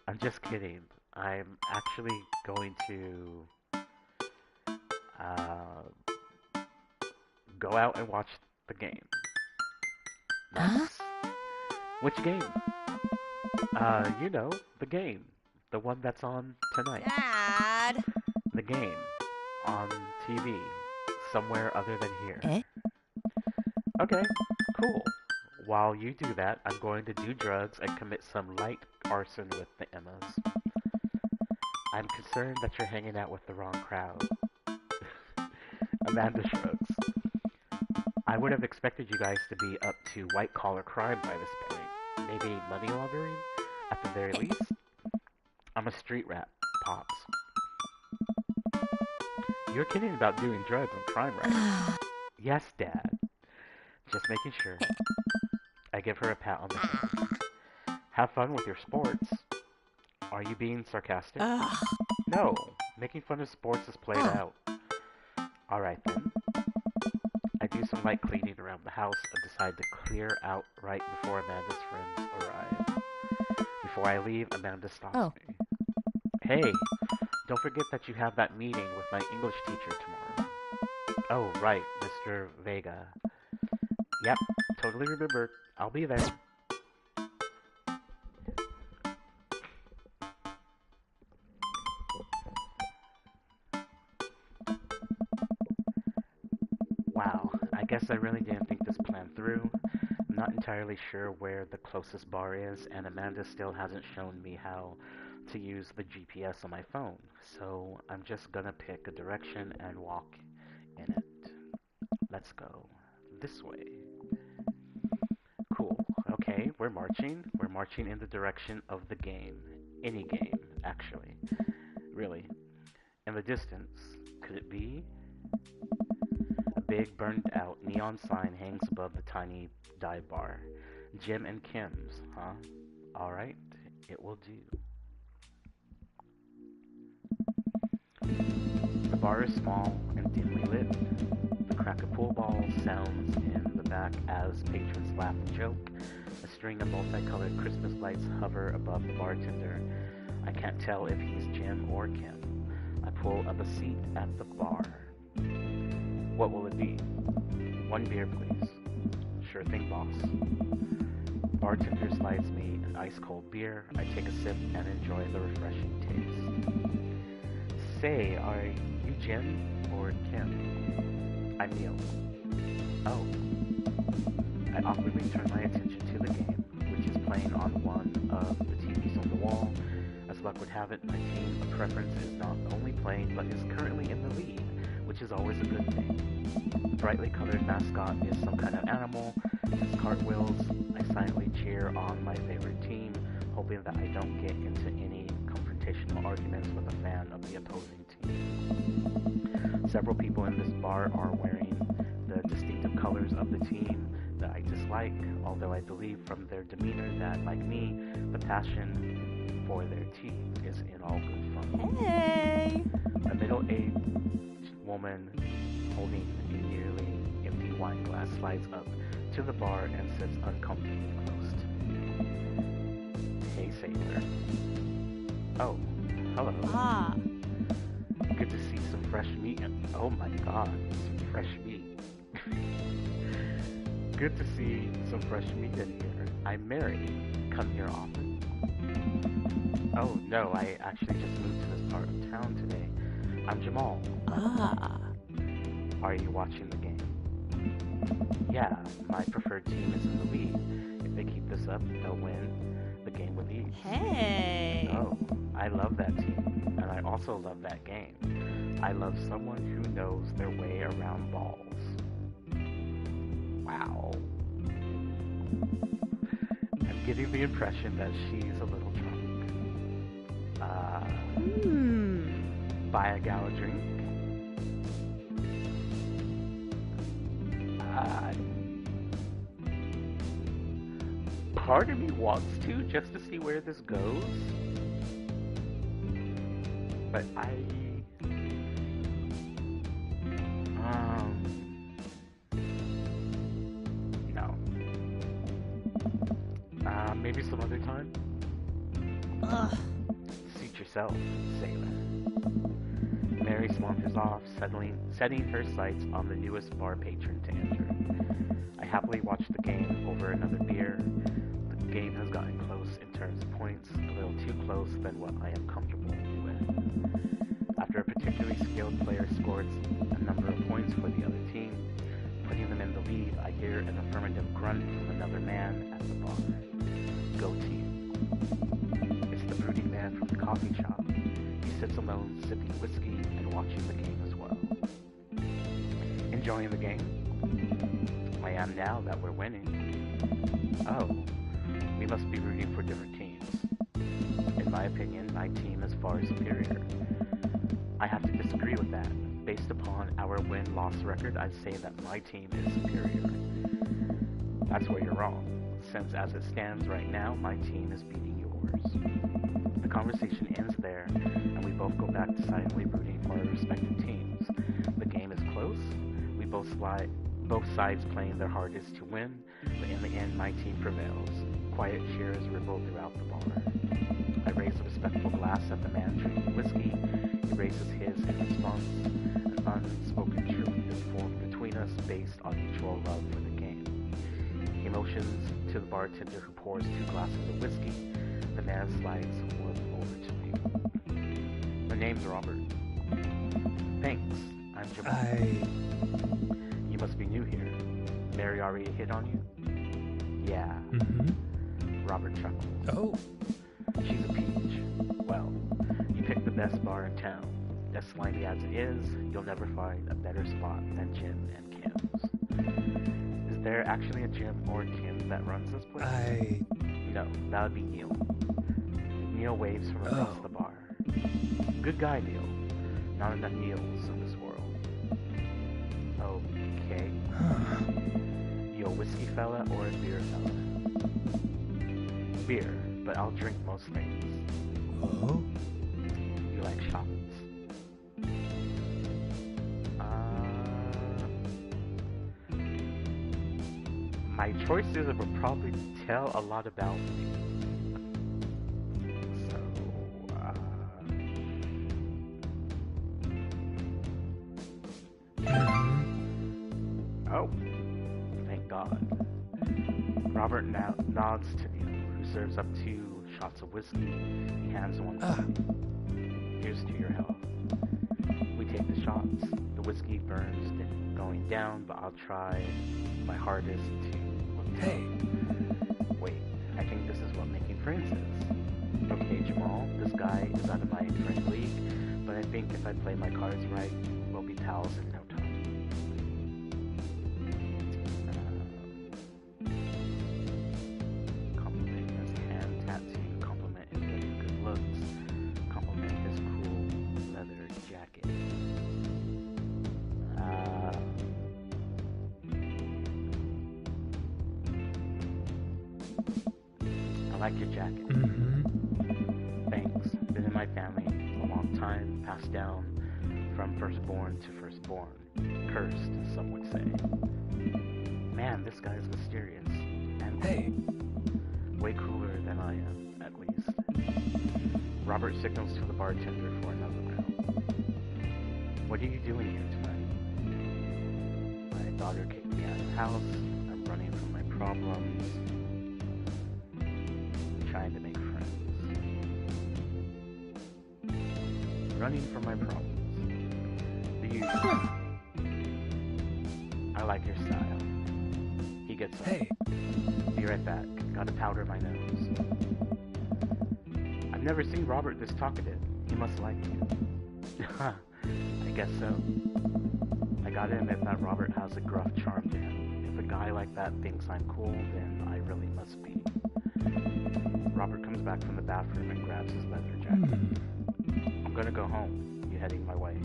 I'm just kidding. I'm actually going to go out and watch the game. Nice. Which game? You know, the game. The one that's on tonight. Dad. The game. On TV. Somewhere other than here. Okay, cool. While you do that, I'm going to do drugs and commit some light arson with the Emmas. I'm concerned that you're hanging out with the wrong crowd. Amanda shrugs. I would have expected you guys to be up to white-collar crime by this point. Maybe money laundering, at the very least? I'm a street rat, Pops. You're kidding about doing drugs and crime, right? Yes, Dad. Just making sure. I give her a pat on the head. Have fun with your sports. Are you being sarcastic? No, making fun of sports is played out. Alright then. I do some light cleaning around the house and decide to clear out right before Amanda's friends arrive. Before I leave, Amanda stops me. Hey, don't forget that you have that meeting with my English teacher tomorrow. Oh, right, Mr. Vega. Yep, totally remembered. I'll be there. Wow, I guess I really didn't think this plan through. I'm not entirely sure where the closest bar is, and Amanda still hasn't shown me how to use the GPS on my phone, so I'm just gonna pick a direction and walk in it. Let's go this way. Cool. Okay, we're marching. We're marching in the direction of the game. Any game, actually. Really. In the distance, could it be? A big burned out neon sign hangs above the tiny dive bar. Jim and Kim's, huh? Alright, it will do. The bar is small and dimly lit. The crack of pool balls sounds in the back as patrons laugh and joke. A string of multicolored Christmas lights hover above the bartender. I can't tell if he's Jim or Kim. I pull up a seat at the bar. What will it be? One beer, please. Sure thing, boss. Bartender slides me an ice-cold beer. I take a sip and enjoy the refreshing taste. Say, are you Jim or Kim? I'm Neil. Oh. I awkwardly turn my attention to the game, which is playing on one of the TVs on the wall. As luck would have it, my team of preference is not only playing, but is currently in the lead, which is always a good thing. The brightly colored mascot is some kind of animal. Does cartwheels. I silently cheer on my favorite team, hoping that I don't get into any confrontational arguments with a fan of the opposing team. Several people in this bar are wearing the distinctive colors of the team that I dislike, although I believe from their demeanor that, like me, the passion for their team is in all good fun. Hey! A middle-aged woman holding a nearly empty wine glass slides up to the bar and sits uncomfortably close to me. Hey, sailor. Oh, hello. Ah. Good to see some fresh meat. Oh my god, some fresh meat. Good to see some fresh meat in here. I'm Mary. Come here often? Oh, no, I actually just moved to this part of town today. I'm Jamal. Ah. Are you watching the game? Yeah, my preferred team is in the lead. If they keep this up, they'll win the game with ease. Hey! Oh, I love that team, and I also love that game. I love someone who knows their way around balls. Wow. I'm getting the impression that she's a little drunk. Buy a gal a drink? Part of me wants to, just to see where this goes. But no. Maybe some other time? Ugh. Suit yourself, sailor. Mary saunters off, setting her sights on the newest bar patron to enter. I happily watch the game over another beer. The game has gotten close in terms of points, a little too close than what I am comfortable with. After a particularly skilled player scores a number of points for the other team, putting them in the lead, I hear an affirmative grunt from another man at the bar. Go team. It's the brooding man from the coffee shop. He sits alone, sipping whiskey and watching the game as well. Enjoying the game? I am now that we're winning. Oh, we must be rooting for different teams. In my opinion, my team is far superior. I have to disagree with that. Based upon our win-loss record, I'd say that my team is superior. That's where you're wrong, since as it stands right now, my team is beating yours. The conversation ends there, and we both go back to silently rooting for our respective teams. The game is close. We both sides playing their hardest to win, but in the end, my team prevails. Quiet cheers ripple throughout the bar. I raise a respectful glass at the man drinking whiskey. He raises his in response. An unspoken truth is formed between us based on mutual love for the game. He motions to the bartender who pours 2 glasses of whiskey. The man slides one over to me. My name's Robert. Thanks. I'm Jamal. You must be new here. Mary already hit on you? Yeah. Robert chuckled. Oh. She's a peach. Well, you picked the best bar in town. As slimy as it is, you'll never find a better spot than Jim and Kim's. Is there actually a Jim or Kim that runs this place? No, that would be Neil. Neil waves from across the bar. Good guy, Neil. Not enough Neils in this world. Okay. You a whiskey fella or a beer fella? Beer, but I'll drink most things. Oh? You like shots? My choices would probably tell a lot about me. So, oh, thank God. Robert now nods to Neil, who serves up 2 shots of whiskey. He hands one to me. Here's to your health. We take the shots. The whiskey burns going down, but I'll try my hardest to look Hey. Wait, I think this is what making friends is. Okay, Jamal, this guy is out of my friend league, but I think if I play my cards right, we'll be pals in no time. Compliment his hand tattoo, compliment his really good looks, compliment his cool leather jacket. I like your jacket. Thanks. Been in my family a long time, passed down from firstborn to firstborn. Cursed, some would say. Man, this guy is mysterious. And way cooler than I am, at least. Robert signals to the bartender for another round. What are you doing here tonight? My daughter kicked me out of the house. I'm running from my problems. Trying to make friends. Running from my problems. The usual. I like your style. He gets up. Be right back. Gotta powder my nose. I've never seen Robert this talkative. He must like you. I guess so. I gotta admit that Robert has a gruff charm to him. If a guy like that thinks I'm cool, then I really must be. Robert comes back from the bathroom and grabs his leather jacket. I'm gonna go home. You heading my way?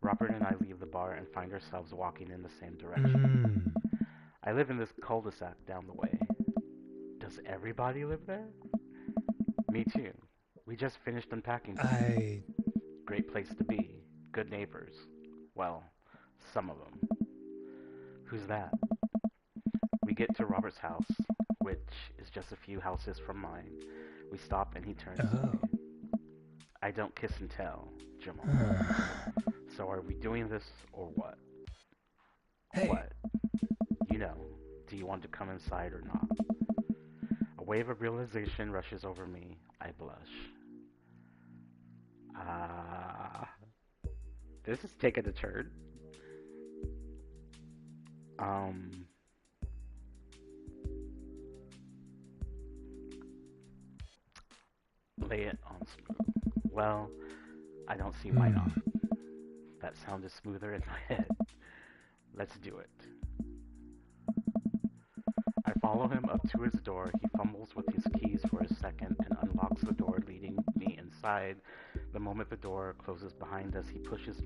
Robert and I leave the bar and find ourselves walking in the same direction. I live in this cul-de-sac down the way. Does everybody live there? Me too. We just finished unpacking. Great place to be. Good neighbors. Well, some of them. Who's that? We get to Robert's house, which is just a few houses from mine. We stop and he turns to me. I don't kiss and tell, Jamal. So are we doing this or what? What? You know, do you want to come inside or not? A wave of realization rushes over me. I blush. This is taking a turn. Lay it on smooth. Well, I don't see why not. That sound is smoother in my head. Let's do it. I follow him up to his door. He fumbles with his keys for a second and unlocks the door, leading me inside. The moment the door closes behind us, he pushes...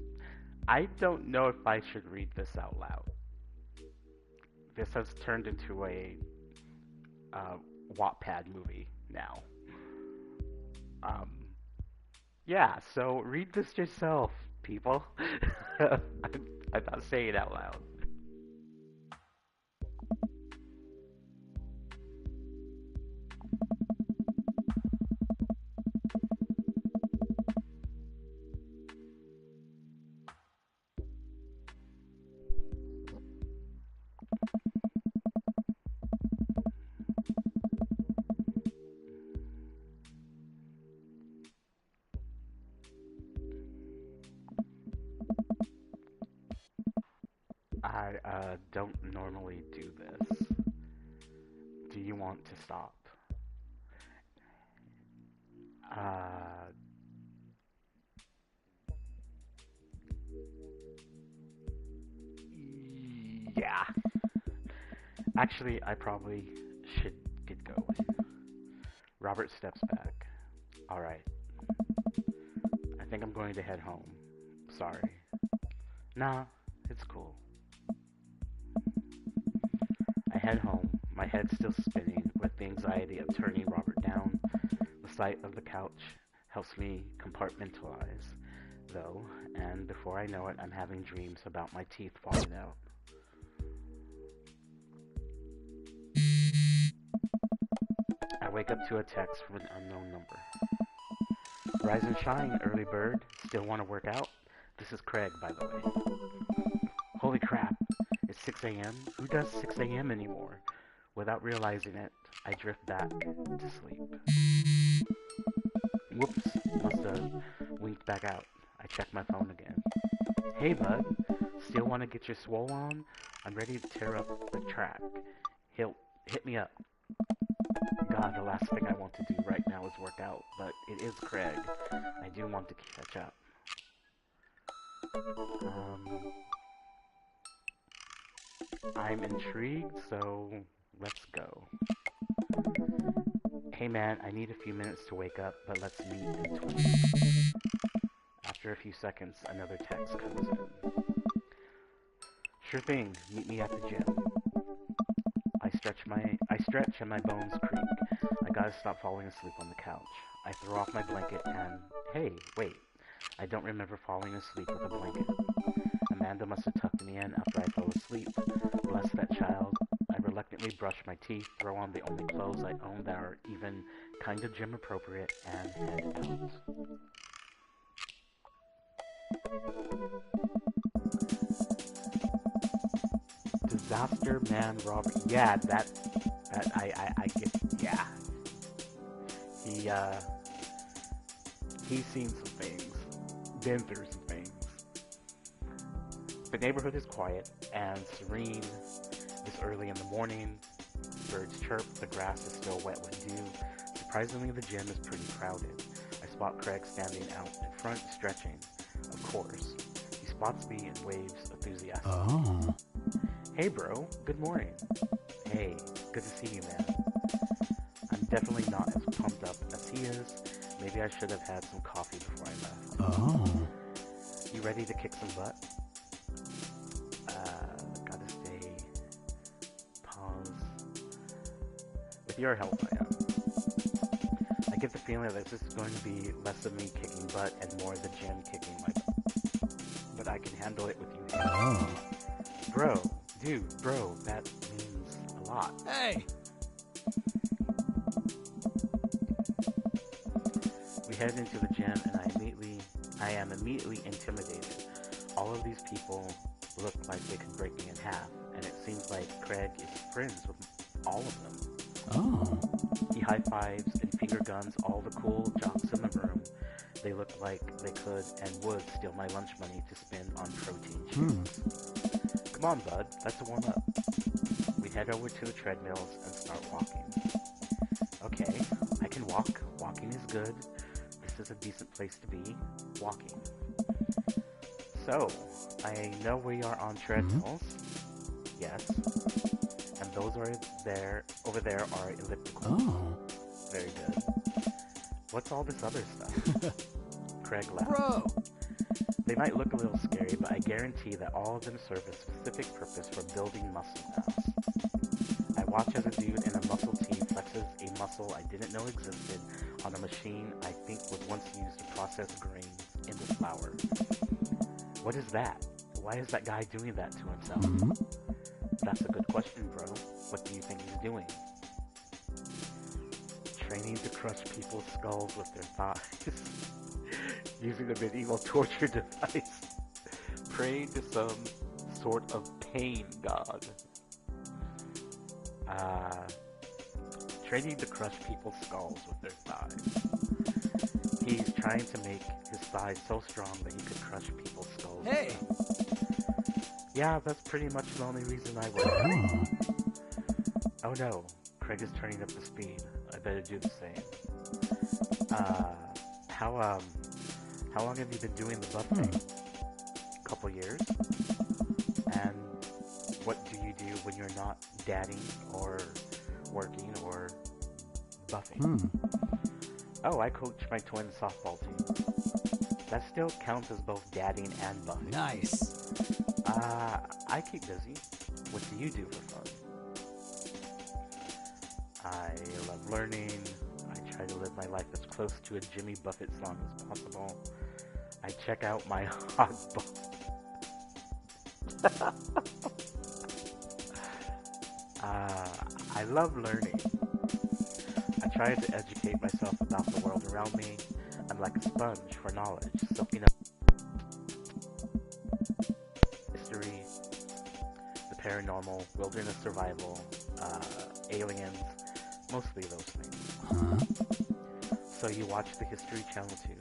I don't know if I should read this out loud. This has turned into a Wattpad movie now. Yeah, so read this yourself, people. I'm not saying it out loud. don't normally do this. Do you want to stop? Yeah. Actually, I probably should get going. Robert steps back. Alright. I think I'm going to head home. Sorry. Nah, it's cool. I head home, my head still spinning with the anxiety of turning Robert down. The sight of the couch helps me compartmentalize, though, and before I know it, I'm having dreams about my teeth falling out. I wake up to a text from an unknown number. Rise and shine, early bird. Still want to work out? This is Craig, by the way. Holy crap, it's 6 a.m.? Who does 6 a.m. anymore? Without realizing it, I drift back to sleep. Whoops, must have winked back out. I check my phone again. Hey bud, still want to get your swole on? I'm ready to tear up the track. Hit me up. God, the last thing I want to do right now is work out, but it is Craig. I do want to catch up. I'm intrigued, so let's go. Hey man, I need a few minutes to wake up, but let's meet in 20. After a few seconds, another text comes in. Sure thing, meet me at the gym. I stretch and my bones creak. I gotta stop falling asleep on the couch. I throw off my blanket and, hey, wait, I don't remember falling asleep with a blanket. Amanda must have tucked me in after I fell asleep. Bless that child. I reluctantly brush my teeth, throw on the only clothes I own that are even kind of gym appropriate, and head out. Disaster Man Robert. Yeah, I get, yeah. He's seen some things, been through some things. The neighborhood is quiet and serene. It's early in the morning. Birds chirp, the grass is still wet with dew. Surprisingly, the gym is pretty crowded. I spot Craig standing out in front, stretching. Of course. He spots me and waves enthusiastically. Oh. Hey bro, good morning. Hey, good to see you, man. I'm definitely not as pumped up as he is. Maybe I should have had some coffee before I left. Oh. You ready to kick some butt? Gotta stay. Pause. With your help, I am. I get the feeling that this is going to be less of me kicking butt and more the gym kicking my butt. But I can handle it with you. Oh. Bro, dude, bro, that means a lot. Hey! We head into the gym and I am immediately intimidated. All of these people look like they could break me in half, and it seems like Craig is friends with all of them. Oh. He high-fives and finger guns all the cool jocks in the room. They look like they could and would steal my lunch money to spend on protein shakes. Come on, bud, let's warm up. We head over to the treadmills and start walking. Okay, I can walk. Walking is good. This is a decent place to be. Walking. So, I know we are on treadmills. Yes. And those are over there are ellipticals. Oh. Very good. What's all this other stuff? Craig laughed. Bro! They might look a little scary, but I guarantee that all of them serve a specific purpose for building muscle mass. I watch as a dude in a muscle team flexes a muscle I didn't know existed on a machine I think was once used to process grains into flour. What is that? Why is that guy doing that to himself? Mm-hmm. That's a good question, bro. What do you think he's doing? Training to crush people's skulls with their thighs. Using a medieval torture device. Praying to some sort of pain god. Training to crush people's skulls with their thighs. He's trying to make his thighs so strong that he could crush people's skulls. Hey! Yeah, that's pretty much the only reason I work. Oh. Oh no, Craig is turning up the speed. I better do the same. How, how long have you been doing the buff thing? Couple years? And what do you do when you're not dadding or working or buffing? Oh, I coach my twin softball team. That still counts as both dadding and buffing. Nice. I keep busy. What do you do for fun? I love learning. I try to live my life as close to a Jimmy Buffett song as possible. I check out my hot I love learning. I try to educate myself about the world around me. I'm like a sponge for knowledge, soaking up history, the paranormal, wilderness survival, aliens, mostly those things. So you watch the History Channel too?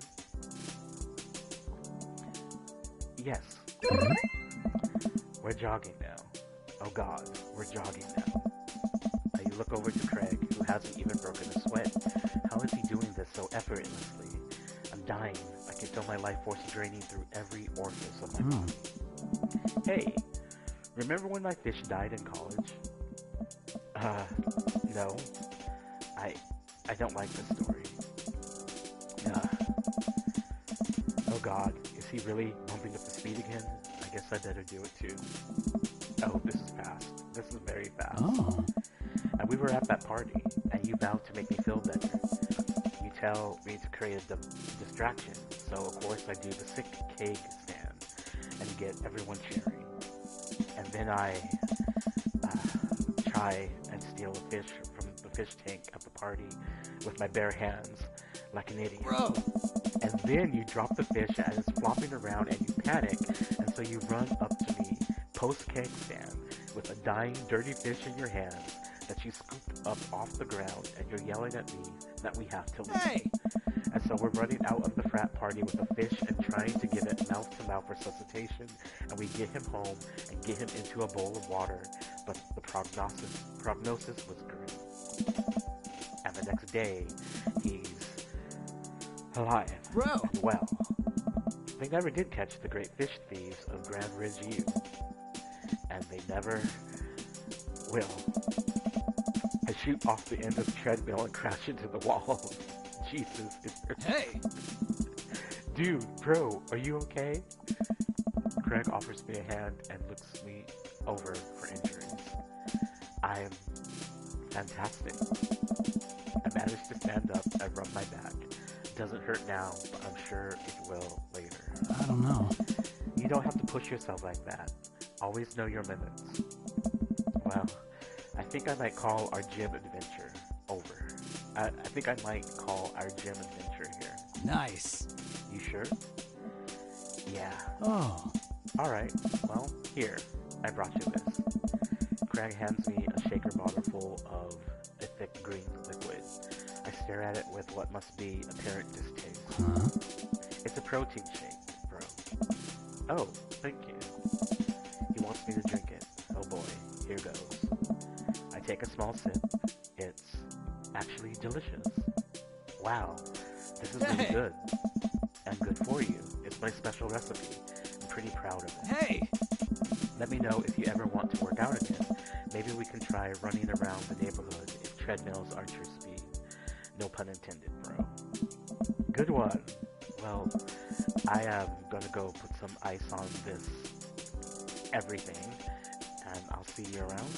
Yes. We're jogging now. Oh god, we're jogging now. You look over to Craig, who hasn't even broken a sweat. How is he doing this so effortlessly? I'm dying. I can feel my life force draining through every orifice of my body. Hey, remember when my fish died in college? No. I don't like this story. Oh god, is he really bumping up the speed again? I guess I better do it too. Oh, this is fast. This is very fast. Oh. And we were at that party, and you vowed to make me feel better. You tell me to create a distraction, so of course I do the sick keg stand and get everyone cheering. And then I try and steal a fish from the fish tank at the party with my bare hands, like an idiot. Bro! And then you drop the fish and it's flopping around and you panic, and so you run up to me, post-keg stand, with a dying, dirty fish in your hands that you scooped up off the ground, and you're yelling at me that we have to leave. Hey! And so we're running out of the frat party with the fish and trying to give it mouth-to-mouth resuscitation, and we get him home and get him into a bowl of water, but the prognosis was grim. And the next day, he's alive. Bro! And well. They never did catch the great fish thieves of Grand Ridge U. And they never will. I shoot off the end of the treadmill and crash into the wall. Jesus. Hey! Dude, bro, are you okay? Craig offers me a hand and looks me over for injuries. I am fantastic. I managed to stand up and rub my back. It doesn't hurt now, but I'm sure it will later. I don't know. You don't have to push yourself like that. Always know your limits. Well, I think I might call our gym adventure over. I think I might call our gym adventure here. Nice. You sure? Yeah. Oh. Alright, well, here. I brought you this. Craig hands me a shaker bottle full of a thick green liquid. I stare at it with what must be apparent distaste. It's a protein shake, bro. Oh, thank you. He wants me to drink it. Oh boy, here goes. I take a small sip. It's actually delicious. Wow, this is really good. And good for you. It's my special recipe. I'm pretty proud of it. Hey! Let me know if you ever want to work out again. Maybe we can try running around the neighborhood if treadmills aren't your speed. No pun intended, bro. Good one. Well, I am gonna go put some ice on this everything, and I'll see you around.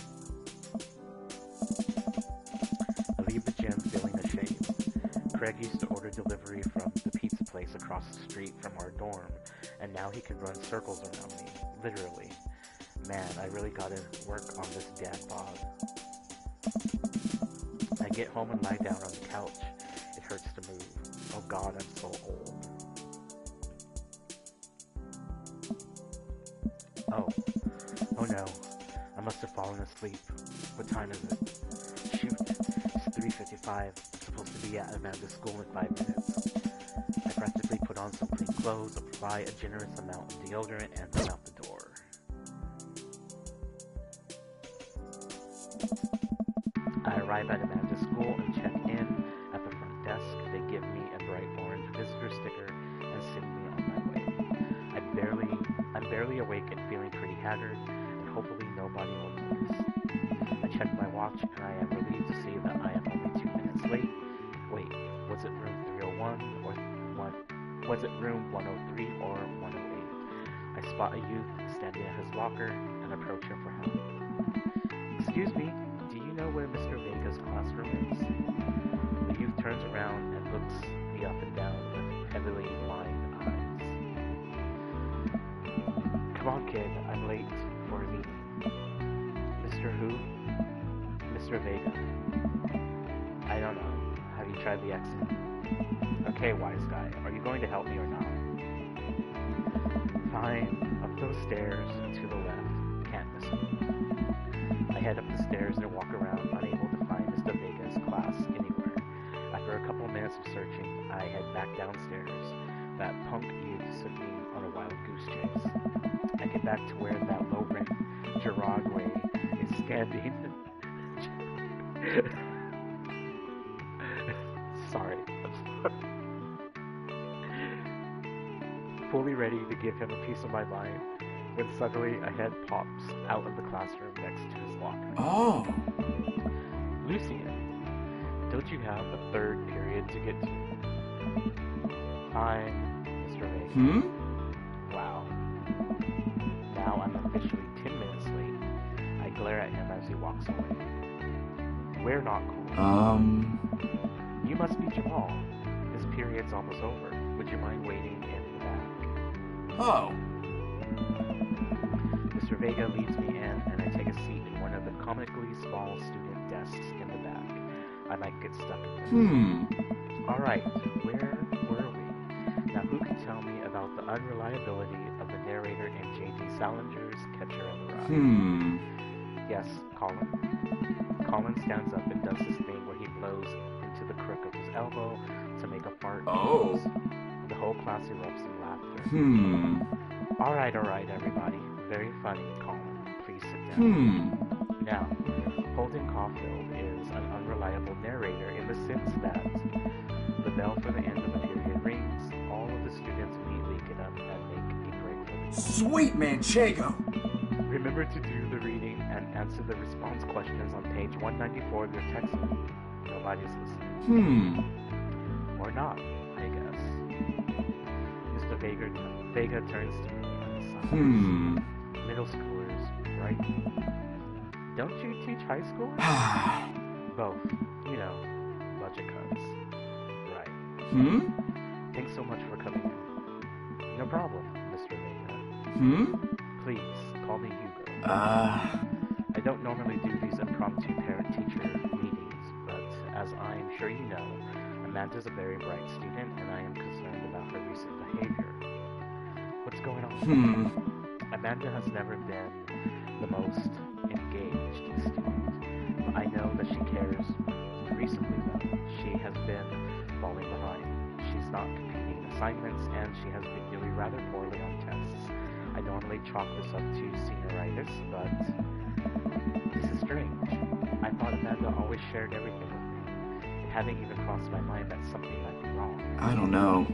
I leave the gym feeling ashamed. Craig used to order delivery from the pizza place across the street from our dorm, and now he can run circles around me, literally. Man, I really gotta work on this dad bod. I get home and lie down on the couch. It hurts to move. Oh god, I'm so old. Oh no. I must have fallen asleep. What time is it? Shoot, it's 3:55. I'm supposed to be at Amanda's school in 5 minutes. I practically put on some clean clothes, apply a generous amount of deodorant, and run out the door. school and check in at the front desk. They give me a bright orange visitor sticker and send me on my way. I'm barely awake and feeling pretty haggard, and hopefully nobody will notice. I check my watch and I am relieved to see that I am only 2 minutes late. Wait, was it room 301 or what? Was it room 103 or 108? I spot a youth standing at his locker and approach him for help. Excuse me, do you know where Mr. Vega's classroom is? The youth turns around and looks me up and down with heavily lined eyes. Come on, kid, I'm late for a meeting. Mr. Who? Mr. Vega. I don't know. Have you tried the exit? Okay, wise guy, are you going to help me or not? Fine, up those stairs and to the left. Can't miss him. I head up the stairs and walk around, unable to find Mr. Vega's class anywhere. After a couple minutes of searching, I head back downstairs. That punk youth sent me on a wild goose chase. I get back to where that low-rent Gerard Way is standing. Sorry, I'm sorry. Fully ready to give him a piece of my mind, when suddenly a head pops out of the classroom next to his locker. Oh. Lucian, don't you have a third period to get to? I'm Mr. Vega. Wow. Now I'm officially 10 minutes late. I glare at him as he walks away. We're not cool. You must be Jamal. This period's almost over. Would you mind waiting in the back? Oh. Mr. Vega leads me in, and I take a seat in one of the comically small student desks in the back. I might get stuck in this. Alright, where were we? Now who can tell me about the unreliability of the narrator in J.D. Salinger's Catcher in the Rye? Yes, Colin. Colin stands up and does this thing where he blows into the crook of his elbow to make a fart noise. The whole class erupts in laughter. Alright, everybody. Very funny, Colin. Please sit down. Now, Holden Caulfield is an unreliable narrator in the sense that the bell for the end of the period rings, all of the students immediately get up and make a break for the Sweet Manchego. Remember to do the reading and answer the response questions on page 194 of your textbook. Nobody's listening. Or not, I guess. Mr. Vega turns to me and sighs. Middle schoolers, right? Don't you teach high school? Both. You know, budget cuts. Right. Thanks so much for coming in. No problem, Mr. Vega. Please, call me Hugo. I don't normally do these impromptu parent-teacher meetings, but as I'm sure you know, Amanda's a very bright student, and I am concerned about her recent behavior. What's going on? Amanda has never been the most engaged student. I know that she cares. Recently, though, she has been falling behind. She's not completing assignments, and she has been doing rather poorly on tests. I normally chalk this up to senioritis, but this is strange. I thought Amanda always shared everything with me. It hadn't even crossed my mind that something might be wrong. I don't know.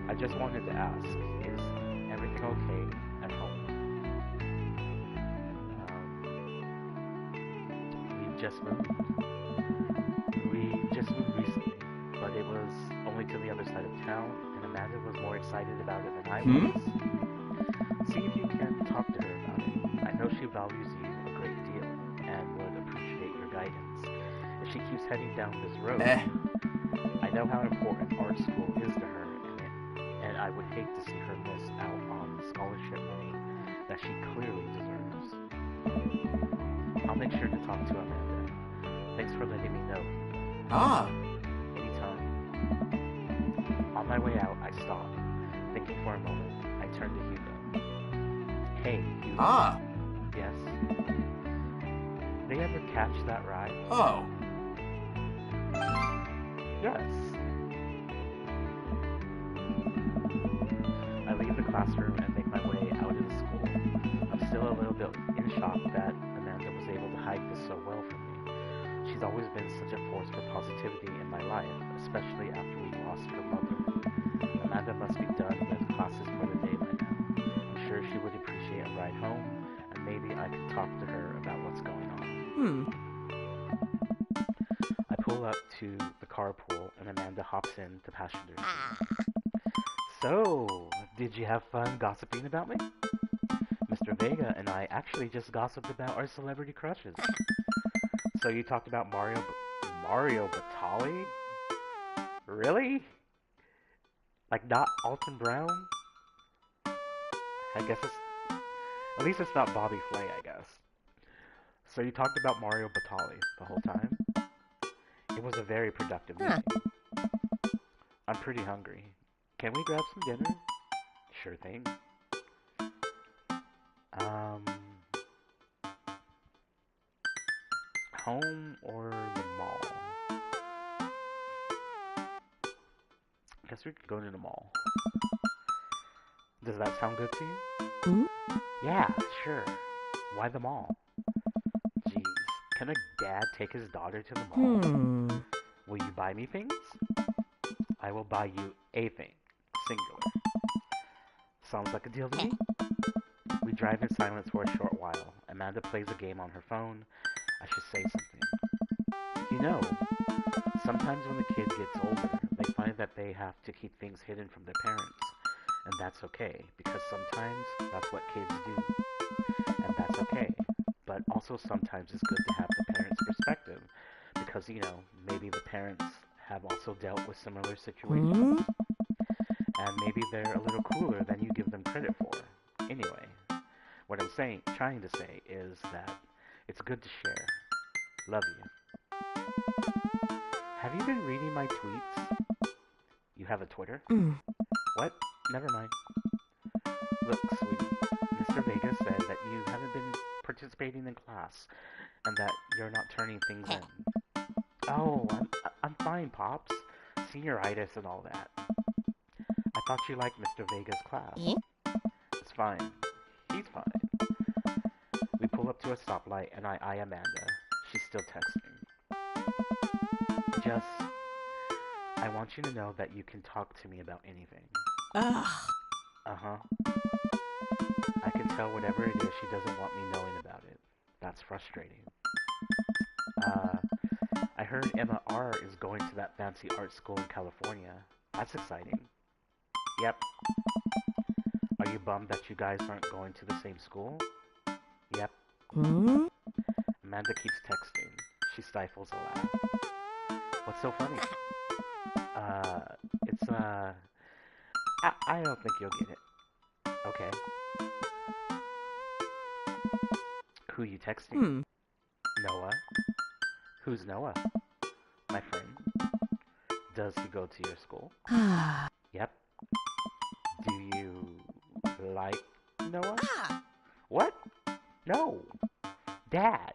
I just wanted to ask, is everything okay at home? We just moved recently, but it was only to the other side of town, and Amanda was more excited about it than I was. See if you can talk to her about it. I know she values you a great deal, and would appreciate your guidance. If she keeps heading down this road, I know how important art school is to her, and I would hate to see her miss out on scholarship money that she clearly deserves. I'll make sure to talk to Amanda. Thanks for letting me know. Anytime. On my way out, I stop. Thinking for a moment, I turn to Hugo. Hey, Hugo. Yes? They ever catch that ride? Yes. I leave the classroom and make my way out of the school. I'm still a little bit in shock that Amanda was able to hide this so well from me. She's always been such a positivity in my life, especially after we lost her mother. Amanda must be done with classes for the day by now. I'm sure she would appreciate a ride home, and maybe I could talk to her about what's going on. I pull up to the carpool, and Amanda hops in the passenger seat. So, did you have fun gossiping about me? Mr. Vega and I actually just gossiped about our celebrity crushes. So you talked about Mario Batali? Really? Like not Alton Brown? I guess at least it's not Bobby Flay, I guess. So you talked about Mario Batali the whole time? It was a very productive meeting. I'm pretty hungry. Can we grab some dinner? Sure thing. Home or the mall? Guess we could go to the mall. Does that sound good to you? Yeah, sure. Why the mall? Jeez, can a dad take his daughter to the mall? Will you buy me things? I will buy you a thing. Singular. Sounds like a deal to me. We drive in silence for a short while. Amanda plays a game on her phone. I should say something. You know, sometimes when a kid gets older, they find that they have to keep things hidden from their parents. And that's okay, because sometimes that's what kids do. And that's okay. But also sometimes it's good to have the parents' perspective, because, you know, maybe the parents have also dealt with similar situations. And maybe they're a little cooler than you give them credit for. Anyway, what I'm trying to say is that it's good to share. Love you. Have you been reading my tweets? You have a Twitter? What? Never mind. Look, sweetie, Mr. Vega said that you haven't been participating in class and that you're not turning things in. Oh, I'm fine, Pops. Senioritis and all that. I thought you liked Mr. Vega's class. It's fine. He's fine. We pull up to a stoplight and I eye Amanda. She's still texting. I want you to know that you can talk to me about anything. Uh-huh. I can tell whatever it is she doesn't want me knowing about it. That's frustrating. I heard Emma R. is going to that fancy art school in California. That's exciting. Yep. Are you bummed that you guys aren't going to the same school? Yep. Amanda keeps texting. She stifles a laugh. What's so funny? I don't think you'll get it. Okay. Who you texting? Noah. Who's Noah? My friend. Does he go to your school? Yep. Do you like Noah? What? No. Dad.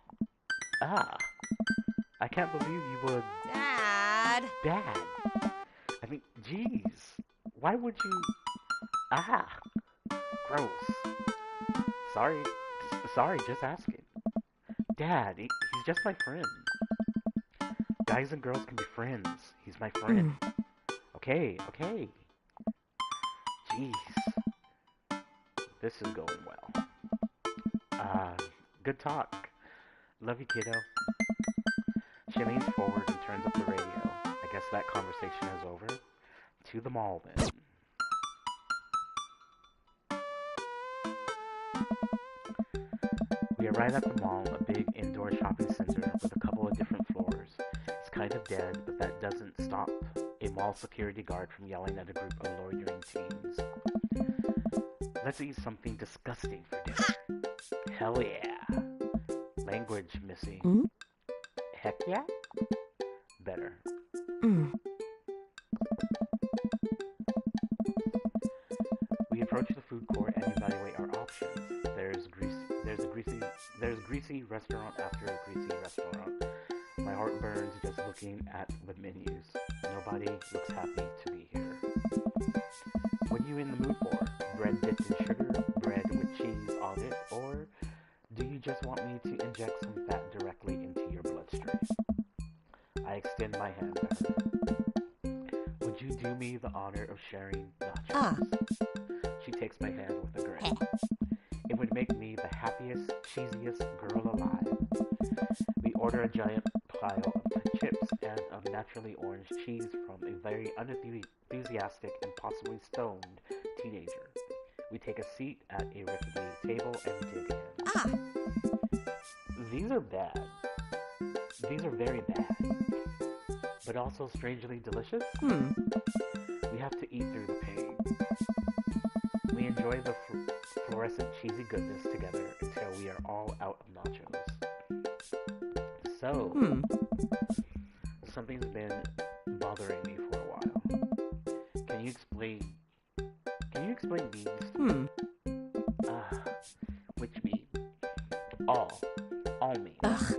I can't believe you would... Dad. I mean, jeez. Why would you... Gross. Sorry, just asking. Dad, he's just my friend. Guys and girls can be friends. He's my friend. Okay. Jeez. This is going well. Good talk. Love you, kiddo. She leans forward and turns up the radio. I guess that conversation is over. To the mall, then. We arrive at the mall, a big indoor shopping center with a couple of different floors. It's kind of dead, but that doesn't stop a mall security guard from yelling at a group of loitering teens. Let's eat something disgusting for dinner. Hell yeah. Language, Missy. Heck yeah? Better. We approach the food court and evaluate our options. There's greasy restaurant after a greasy restaurant. My heart burns just looking at the menus. Nobody looks happy to be here. What are you in the mood for? Bread dipped in sugar, bread with cheese on it, or do you just want me to inject some fat directly into your bloodstream? I extend my hand to her. Would you do me the honor of sharing nachos? She takes my hand with a grin. It would make me the happiest, cheesiest girl alive. We order a giant pile of chips and of naturally orange cheese from a very unenthusiastic and possibly stoned teenager. We take a seat at a rickety table and dig in. These are bad. These are very bad. But also strangely delicious. We have to eat through the pain. We enjoy the fluorescent cheesy goodness together until we are all out of nachos. So, something's been bothering me for a while. Can you explain memes to me? Which meme? All memes.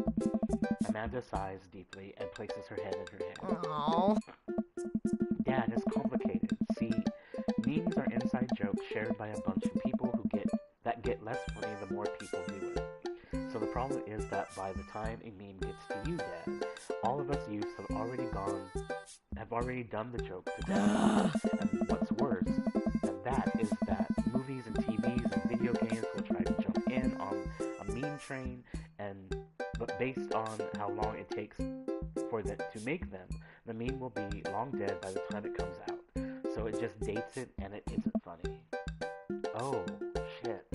Amanda sighs deeply and places her head in her hands. Oh. Dad, it's complicated. See, memes are inside jokes shared by a bunch of people that get less funny the more people do it. So the problem is that by the time a meme gets to you, Dad, all of us youths have already done the joke to death. And what's worse than that is that movies and TVs and video games will try to jump in on a meme train, but based on how long it takes for them to make them, the meme will be long dead by the time it comes out. So it just dates it and it isn't funny. Oh, shit.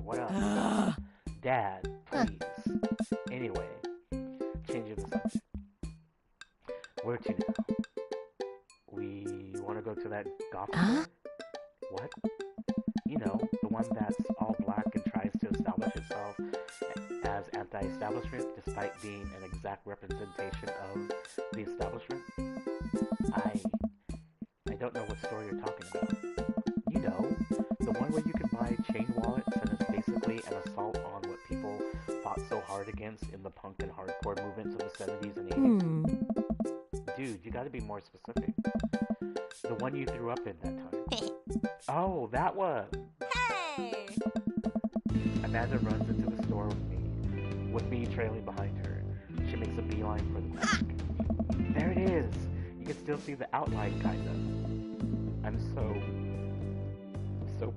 What else? Dad, please. Anyway, changing the subject. Where to now? We want to go to that goth store? What? You know, the one that's all black and tries to establish itself as anti-establishment despite being an exact representation of the establishment? I don't know what store you're talking about. You know, the one where you can buy chain wallets and it's basically an assault on what people fought so hard against in the punk and hardcore movements of the 70s and 80s. Dude, you gotta be more specific. The one you threw up in that time. Oh, that one! Hey! Amanda runs into the store with me trailing behind her. She makes a beeline for the back. There it is! You can still see the outline, kinda. I'm so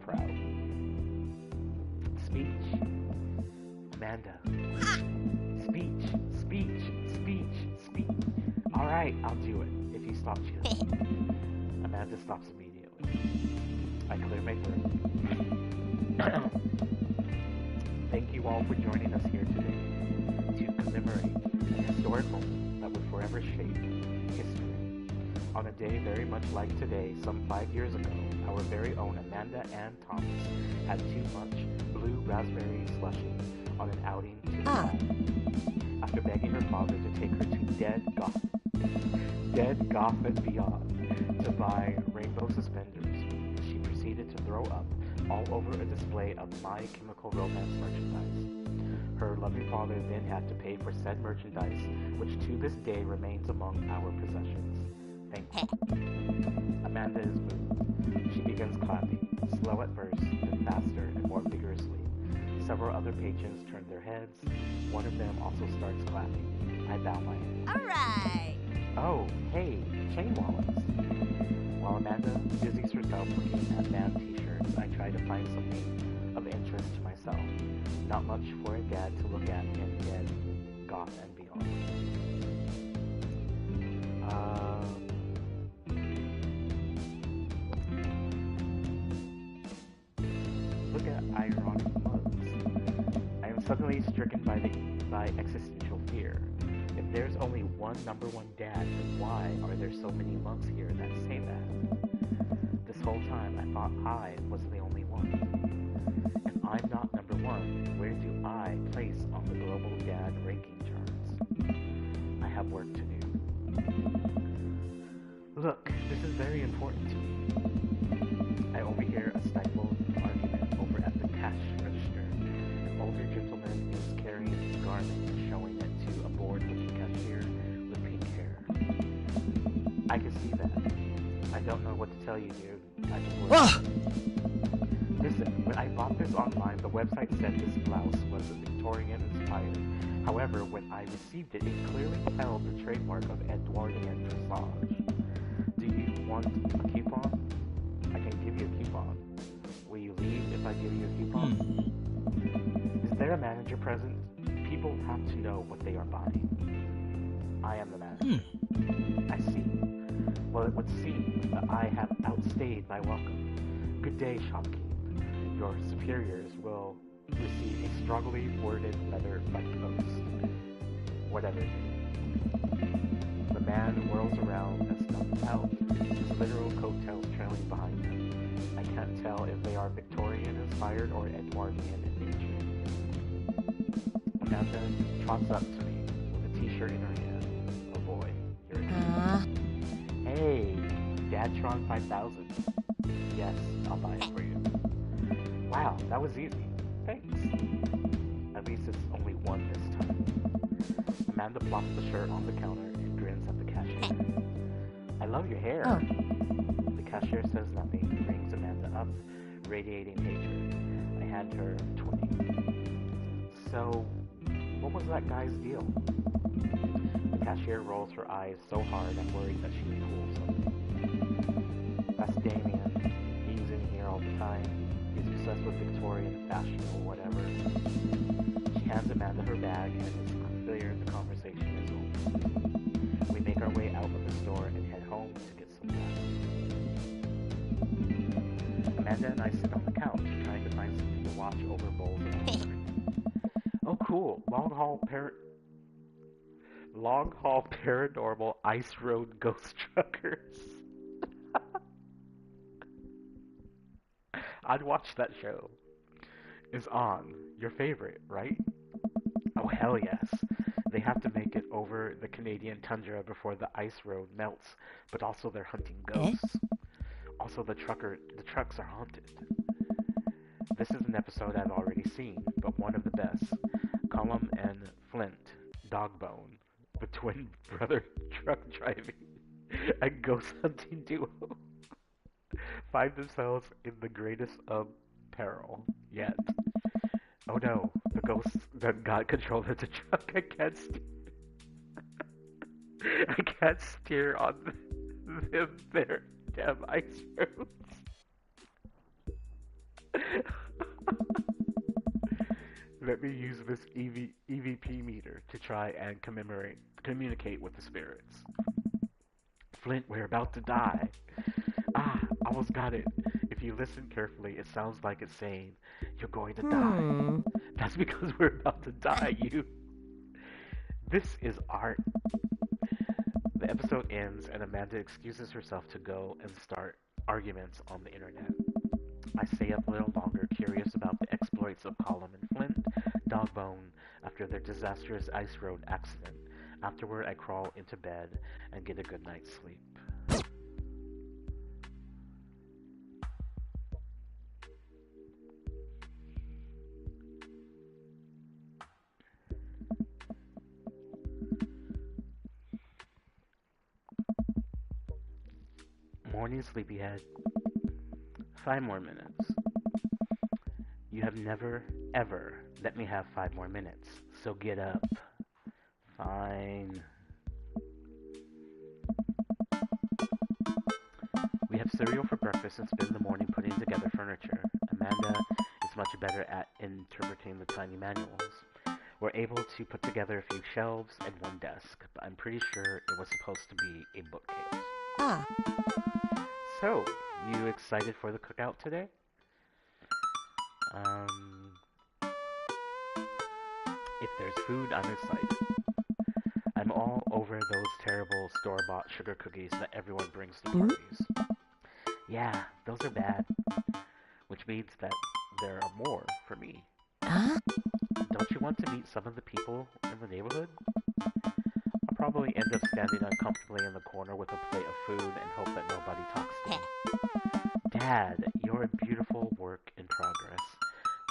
proud. Speech. Amanda. Speech. Alright, I'll do it, if you stop cheering. Amanda stops immediately. I clear my throat. Thank you all for joining us here today to commemorate a historic moment that will forever shape history. On a day very much like today, some 5 years ago, our very own Amanda Ann Thomas had too much blue raspberry slushy on an outing to the lab. After begging her father to take her to Dead Goth and Beyond to buy rainbow suspenders, she proceeded to throw up all over a display of My Chemical Romance merchandise. Her loving father then had to pay for said merchandise, which to this day remains among our possessions. Thank you. Amanda is moved. She begins clapping, slow at first, then faster and more vigorously. Several other patrons turn their heads. One of them also starts clapping. I bow my head. Alright! Oh, hey, chain wallets. While Amanda busies herself looking at band t-shirts, I try to find something of interest to myself. Not much for a dad to look at in Dead, Goth, and Beyond. Look at ironic mugs. I am suddenly stricken by existential fear. If there's only one number one dad, then why are there so many mugs here that say that? This whole time I thought I was the only one. If I'm not number one, where do I place on the global dad ranking charts? I have work to do. Look, this is very important to me. I overhear a stifled argument over at the cash register. An older gentleman is carrying his garment and showing it to a bored-looking cashier with pink hair. I can see that. I don't know what to tell you, dude. I just Listen, When I bought this online, the website said this blouse was Victorian inspired. However, when I received it, it clearly held the trademark of Edwardian dressage. Do you want a coupon? I can give you a coupon. Will you leave if I give you a coupon? Is there a manager present? People have to know what they are buying. I am the manager. I see. Well, it would seem that I have outstayed my welcome. Good day, shopkeep. Your superiors will receive a strongly worded letter by post. Whatever it is. The man whirls around and stumbles out, his literal coattails trailing behind him. I can't tell if they are Victorian-inspired or Edwardian in nature. Amanda trots up to me with a t-shirt in her hand. Oh boy, here it is. Hey, Dadtron 5000. Yes, I'll buy it for you. Wow, that was easy. Thanks. At least it's only one this time. Amanda plops the shirt on the counter and grins at the cashier. I love your hair. Oh. The cashier says nothing and rings Amanda up, radiating hatred. I hand her 20. So, what was that guy's deal? The cashier rolls her eyes so hard I'm worried that she pulls something. That's Damien. He's in here all the time. He's obsessed with Victorian fashion or whatever. She hands Amanda her bag and it's clear the conversation is over. We make our way out of the store and head home to get some rest. Amanda and I sit on the couch trying to find something to watch over bowls of ice cream. Oh cool, long haul paranormal ice road ghost truckers. I'd watch that show. Is on. Your favorite, right? Oh hell yes. They have to make it over the Canadian tundra before the ice road melts, but also they're hunting ghosts. Also the trucks are haunted. This is an episode I've already seen, but one of the best. Cullum and Flint, Dogbone, the twin brother truck driving and ghost hunting duo, find themselves in the greatest of peril yet. Oh no, the ghosts done got control of the truck. I can't steer on their damn ice roads. Let me use this EVP meter to try and communicate with the spirits. Flint, we're about to die. Ah, almost got it. If you listen carefully, it sounds like it's saying, you're going to die. That's because we're about to die, you. This is art. The episode ends and Amanda excuses herself to go and start arguments on the internet. I stay up a little longer, curious about the exploits of Cullum and Flint, Dogbone, after their disastrous ice road accident. Afterward, I crawl into bed and get a good night's sleep. Morning, sleepyhead. 5 more minutes. You have never, ever let me have 5 more minutes, so get up. Fine. We have cereal for breakfast and spend the morning putting together furniture. Amanda is much better at interpreting the tiny manuals. We're able to put together a few shelves and one desk, but I'm pretty sure it was supposed to be a bookcase. Ah. So, you excited for the cookout today? If there's food, I'm excited. I'm all over those terrible store-bought sugar cookies that everyone brings to parties. Yeah, those are bad. Which means that there are more for me. Huh? Don't you want to meet some of the people in the neighborhood? I'll probably end up standing uncomfortably in the corner with a plate of food and hope that nobody talks to me. Dad, you're a beautiful work in progress.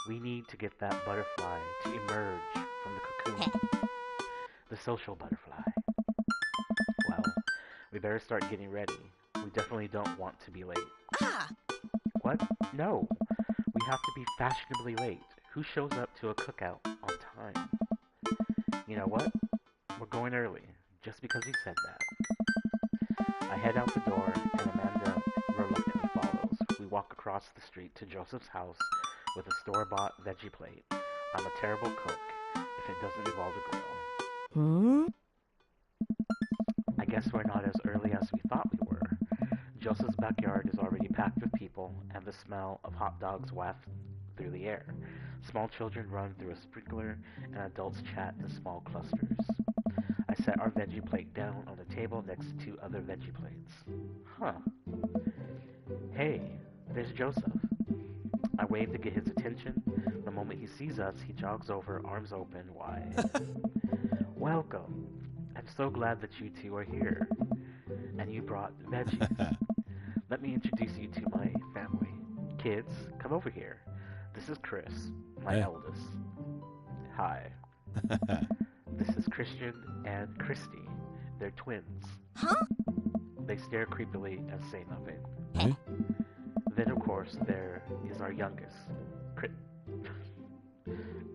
We need to get that butterfly to emerge from the cocoon. The social butterfly. Well, we better start getting ready. We definitely don't want to be late. Ah. What? No. We You have to be fashionably late. Who shows up to a cookout on time? You know what? We're going early, just because you said that. I head out the door, and Amanda reluctantly follows. We walk across the street to Joseph's house with a store-bought veggie plate. I'm a terrible cook if it doesn't involve a grill. Huh? I guess we're not as early as we thought we were. Joseph's backyard is already packed with people, and the smell of hot dogs wafts through the air. Small children run through a sprinkler, and adults chat in small clusters. I set our veggie plate down on the table next to two other veggie plates. Huh. Hey, there's Joseph. I wave to get his attention. The moment he sees us, he jogs over, arms open wide. Welcome. I'm so glad that you two are here. And you brought veggies. Let me introduce you to my family. Kids, come over here. This is Chris, my eldest. Hi. This is Christian and Christy. They're twins. Huh? They stare creepily and say nothing. Huh? Then, of course, there is our youngest.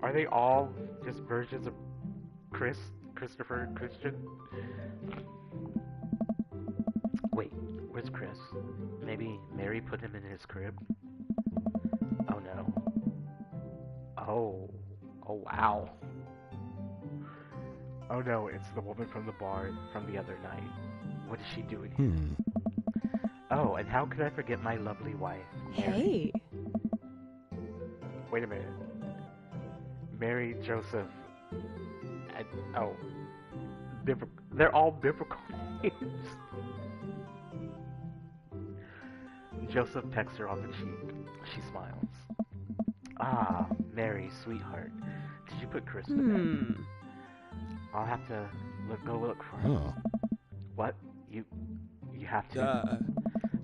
Are they all just versions of Christopher, Christian? Wait, where's Chris? Maybe Mary put him in his crib? Oh no. Oh wow. Oh no, it's the woman from the bar from the other night. What is she doing here? Oh, and how could I forget my lovely wife, Mary? Hey. Wait a minute. Mary, Joseph, and, they're all biblical names. Joseph pecks her on the cheek. She smiles. Ah, Mary, sweetheart. Did you put Chris to bed? I'll have to go look for him. Oh. What? You have to?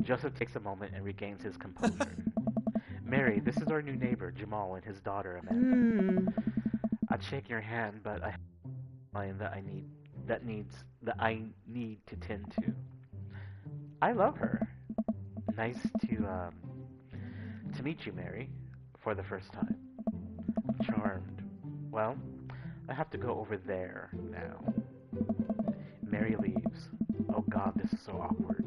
Joseph takes a moment and regains his composure. Mary, this is our new neighbor, Jamal, and his daughter, Amanda. I'd shake your hand, but I have a line that I need to tend to. I love her. Nice to meet you, Mary, for the first time. Charmed. Well, I have to go over there now. Mary leaves. Oh God, this is so awkward.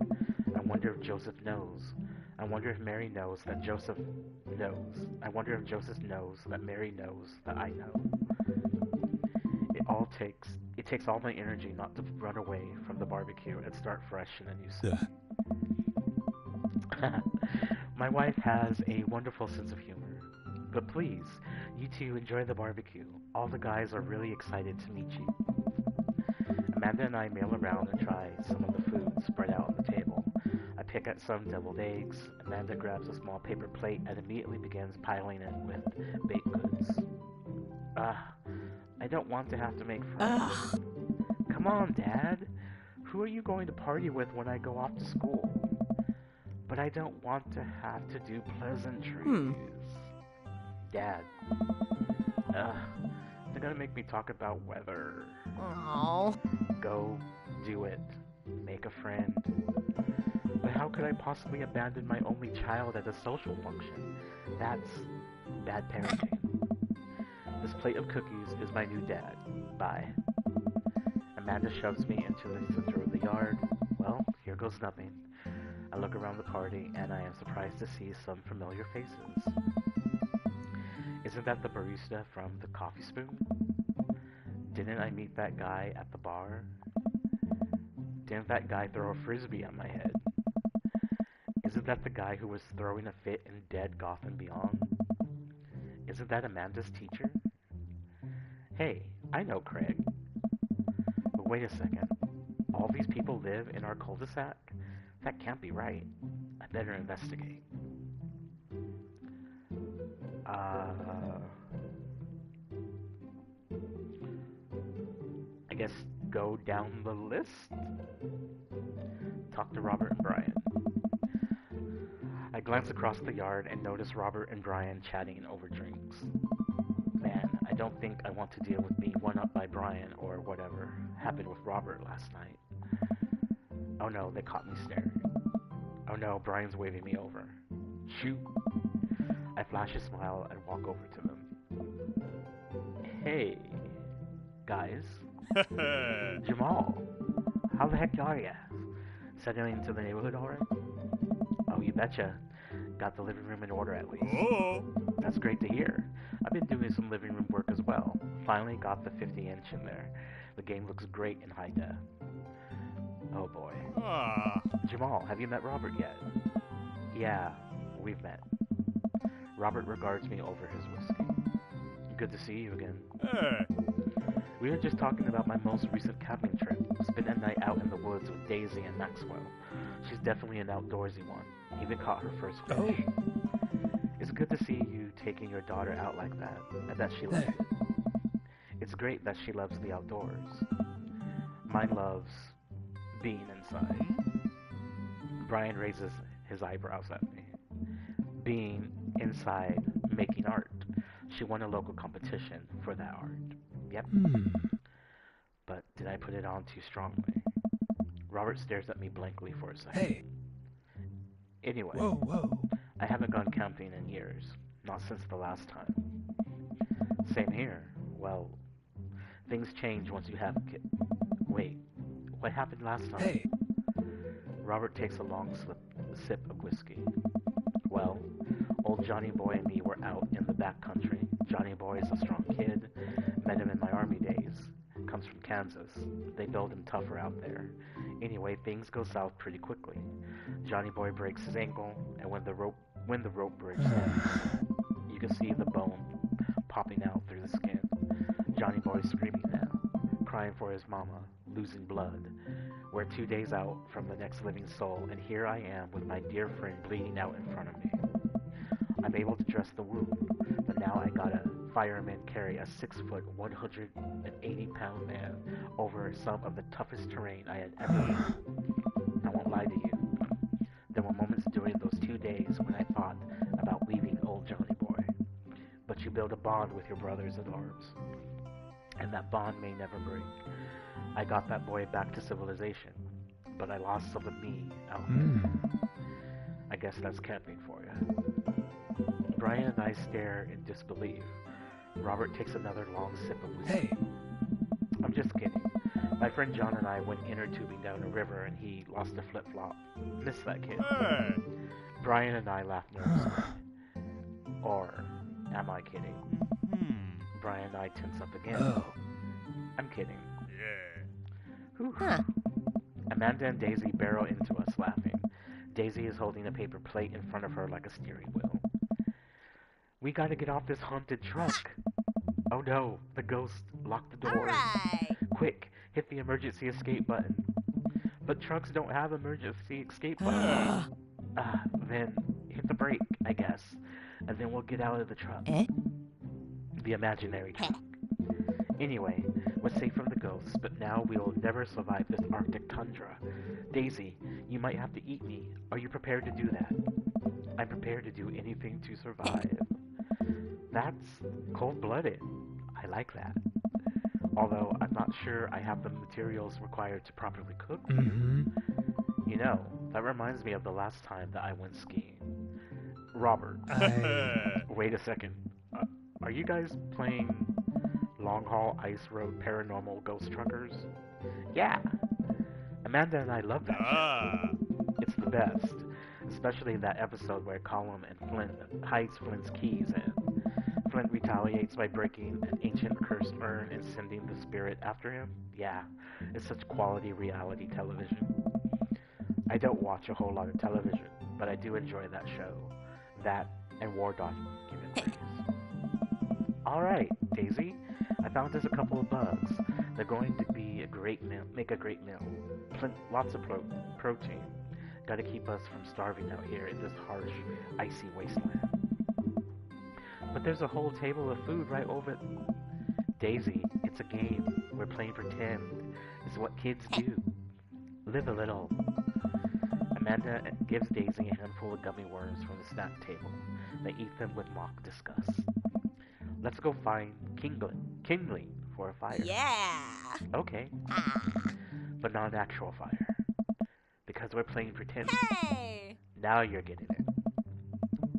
I wonder if Joseph knows. I wonder if Mary knows that Joseph knows. I wonder if Joseph knows that Mary knows that I know. It takes all my energy not to run away from the barbecue and start fresh in a new city. My wife has a wonderful sense of humor. But please, you two enjoy the barbecue. All the guys are really excited to meet you. Amanda and I mail around and try some of the food spread out on the table. I pick at some deviled eggs. Amanda grabs a small paper plate and immediately begins piling it with baked goods. I don't want to have to make friends. Come on, Dad. Who are you going to party with when I go off to school? But I don't want to have to do pleasantries. Dad. They're gonna make me talk about weather. Oh. Go do it. Make a friend. But how could I possibly abandon my only child at a social function? That's bad parenting. This plate of cookies is my new dad. Bye. Amanda shoves me into the center of the yard. Well, here goes nothing. I look around the party and I am surprised to see some familiar faces. Isn't that the barista from the Coffee Spoon? Didn't I meet that guy at the bar? Didn't that guy throw a frisbee at my head? Isn't that the guy who was throwing a fit in Dead Gotham Beyond? Isn't that Amanda's teacher? Hey, I know Craig. But wait a second. All these people live in our cul-de-sac? That can't be right. I better investigate. I guess go down the list? Talk to Robert and Brian. I glance across the yard and notice Robert and Brian chatting over drinks. Man, I don't think I want to deal with being one-up by Brian or whatever happened with Robert last night. Oh no, they caught me staring. Oh no, Brian's waving me over. Shoot. I flash a smile and walk over to them. Hey, guys. Jamal, how the heck are ya? Settling into the neighborhood alright? Oh, you betcha. Got the living room in order at least. Oh. That's great to hear. I've been doing some living room work as well. Finally got the 50-inch in there. The game looks great in high def. Oh boy. Ah. Jamal, have you met Robert yet? Yeah, we've met. Robert regards me over his whiskey. Good to see you again. Hey. We were just talking about my most recent camping trip. Spent a night out in the woods with Daisy and Maxwell. She's definitely an outdoorsy one. Even caught her first fish. Oh. It's good to see you taking your daughter out like that. I bet she loves it. It's great that she loves the outdoors. Mine loves being inside. Brian raises his eyebrows at me. Being inside, making art. She won a local competition for that art. Yep. But did I put it on too strongly? Robert stares at me blankly for a second. Hey. Anyway, Whoa. I haven't gone camping in years. Not since the last time. Same here. Well, things change once you have Wait, what happened last time? Hey. Robert takes a long sip of whiskey. Well, old Johnny Boy and me were out in the back country. Johnny Boy is a strong kid. Met him in my army days. Comes from Kansas. They build him tougher out there. Anyway, things go south pretty quickly. Johnny Boy breaks his ankle, and when the rope bridge ends, you can see the bone popping out through the skin. Johnny Boy's screaming now, crying for his mama, losing blood. We're 2 days out from the next living soul, and here I am with my dear friend bleeding out in front of me. I'm able to dress the wound, but now I gotta fireman carry a 6-foot, 180-pound man over some of the toughest terrain I had ever seen. I won't lie to you. There were moments during those 2 days when I thought about leaving old Johnny Boy. But you build a bond with your brothers in arms, and that bond may never break. I got that boy back to civilization, but I lost some of me out there. I guess that's camping for you. Brian and I stare in disbelief. Robert takes another long sip of whiskey. Hey. I'm just kidding. My friend John and I went inner tubing down a river and he lost a flip-flop. Miss that kid. Hey. Brian and I laughed nervously. Or am I kidding? Brian and I tense up again. Oh. I'm kidding. Yeah. Whew. Huh. Amanda and Daisy barrel into us laughing. Daisy is holding a paper plate in front of her like a steering wheel. We gotta get off this haunted truck. Oh no, the ghost locked the doors. Alright. Quick, hit the emergency escape button. But trucks don't have emergency escape buttons. Then hit the brake, I guess. And then we'll get out of the truck. Eh? The imaginary truck. Anyway, we're safe from the ghosts, but now we'll never survive this Arctic tundra. Daisy, you might have to eat me. Are you prepared to do that? I'm prepared to do anything to survive. That's cold-blooded. I like that. Although I'm not sure I have the materials required to properly cook. You know, that reminds me of the last time that I went skiing. Robert, wait a second. Are you guys playing Long Haul Ice Road Paranormal Ghost Truckers? Yeah. Amanda and I love that show. It's the best. Especially that episode where Colum and Flint hides Flint's keys and Flint retaliates by breaking an ancient cursed urn and sending the spirit after him. Yeah, it's such quality reality television. I don't watch a whole lot of television, but I do enjoy that show. That and war documentaries. Alright, Daisy, I found us a couple of bugs. They're going to be a great meal, make a great meal. Lots of protein. Gotta keep us from starving out here in this harsh, icy wasteland. But there's a whole table of food right over... Daisy, it's a game. We're playing pretend. It's what kids do. Live a little. Amanda gives Daisy a handful of gummy worms from the snack table. They eat them with mock disgust. Let's go find kindling for a fire. Yeah. Okay, but not an actual fire. Because we're playing pretend. Hey. Now you're getting it.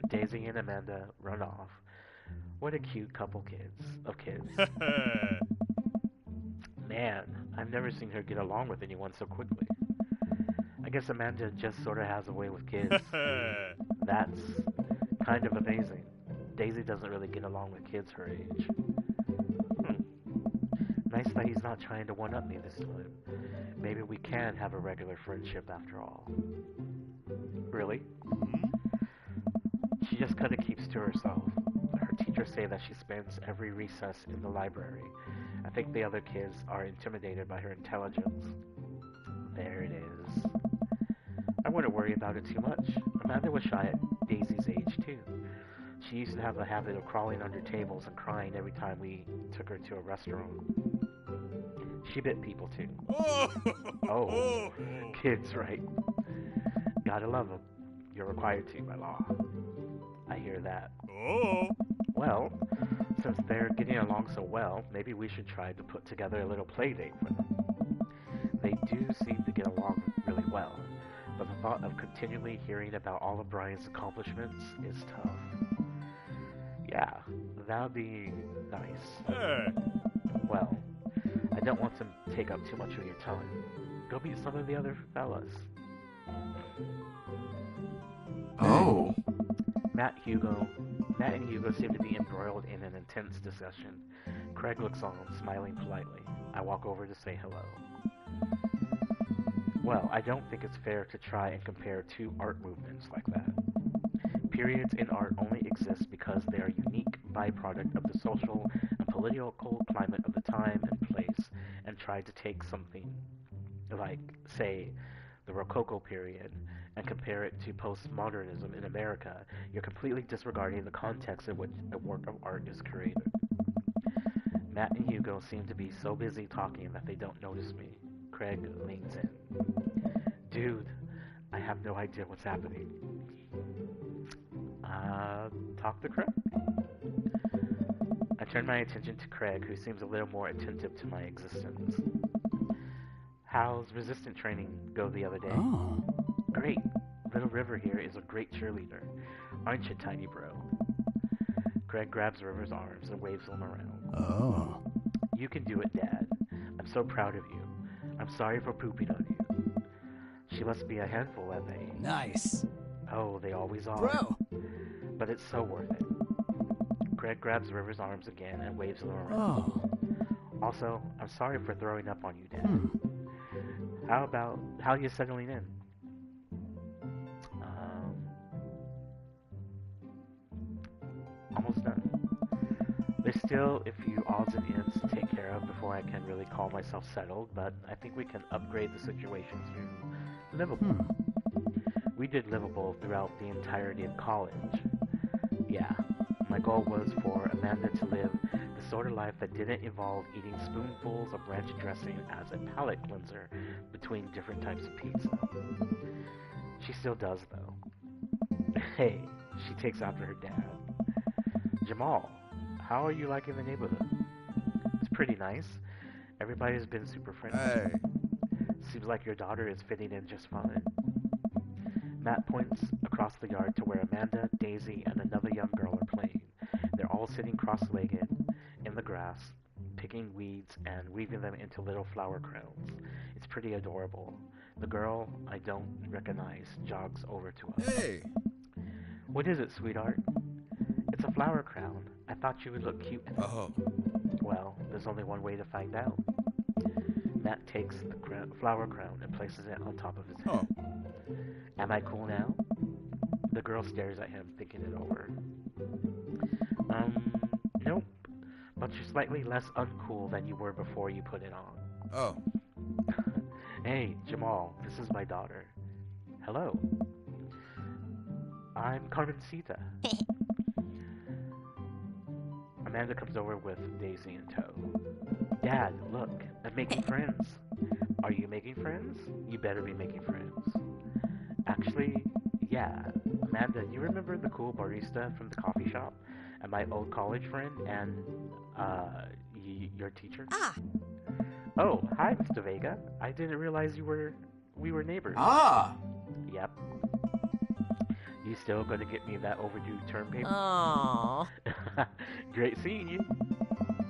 Daisy and Amanda run off. What a cute couple of kids. Man, I've never seen her get along with anyone so quickly. I guess Amanda just sort of has a way with kids. That's kind of amazing. Daisy doesn't really get along with kids her age. Nice that he's not trying to one-up me this time. Maybe we can have a regular friendship after all. Really? She just kind of keeps to herself. Her teachers say that she spends every recess in the library. I think the other kids are intimidated by her intelligence. There it is. I wouldn't worry about it too much. Amanda was shy at Daisy's age, too. She used to have a habit of crawling under tables and crying every time we took her to a restaurant. She bit people, too. Oh, kids, right? Gotta love them. You're required to by law. I hear that. Well, since they're getting along so well, maybe we should try to put together a little play date for them. They do seem to get along really well, but the thought of continually hearing about all of Brian's accomplishments is tough. Yeah, that would be nice. Well, I don't want to take up too much of your time. Go meet some of the other fellas. Oh. Matt and Hugo seem to be embroiled in an intense discussion. Craig looks on, smiling politely. I walk over to say hello. Well, I don't think it's fair to try and compare two art movements like that. Periods in art only exist because they are unique byproduct of the social and political climate of the time and place, and try to take something like, say, the Rococo period, and compare it to postmodernism in America. You're completely disregarding the context in which a work of art is created. Matt and Hugo seem to be so busy talking that they don't notice me. Craig leans in. Dude, I have no idea what's happening. Talk to Craig? I turn my attention to Craig, who seems a little more attentive to my existence. How's resistant training go the other day? Oh. Great. Little River here is a great cheerleader. Aren't you, tiny bro? Craig grabs River's arms and waves them around. Oh. You can do it, Dad. I'm so proud of you. I'm sorry for pooping on you. She must be a handful, aren't they? Nice. Oh, they always are. Bro. But it's so worth it. Craig grabs River's arms again and waves them around. Oh. Also, I'm sorry for throwing up on you, Dad. How are you settling in? Almost done. There's still a few odds and ends to take care of before I can really call myself settled, but I think we can upgrade the situation to livable. We did livable throughout the entirety of college. Yeah, my goal was for Amanda to live the sort of life that didn't involve eating spoonfuls of ranch dressing as a palate cleanser between different types of pizza. She still does, though. Hey, she takes after her dad. Jamal, how are you liking the neighborhood? It's pretty nice. Everybody's been super friendly. Hey. Seems like your daughter is fitting in just fine. Matt points across the yard to where Amanda, Daisy, and another young girl are playing. They're all sitting cross-legged in the grass, picking weeds and weaving them into little flower crowns. It's pretty adorable. The girl I don't recognize jogs over to us. Hey. What is it, sweetheart? It's a flower crown. I thought you would look cute in it. Oh. Well, there's only one way to find out. Matt takes the flower crown and places it on top of his head. Oh. Am I cool now? The girl stares at him, thinking it over. Nope. But you're slightly less uncool than you were before you put it on. Oh. Hey, Jamal, this is my daughter. Hello. I'm Carmencita. Amanda comes over with Daisy in tow. Dad, look, I'm making friends. Are you making friends? You better be making friends. Actually, yeah. Amanda, you remember the cool barista from the coffee shop? And my old college friend and, your teacher? Ah, Oh, hi, Mr. Vega. I didn't realize we were neighbors. Ah! Yep. You still gonna get me that overdue term paper? Aww. Great seeing you.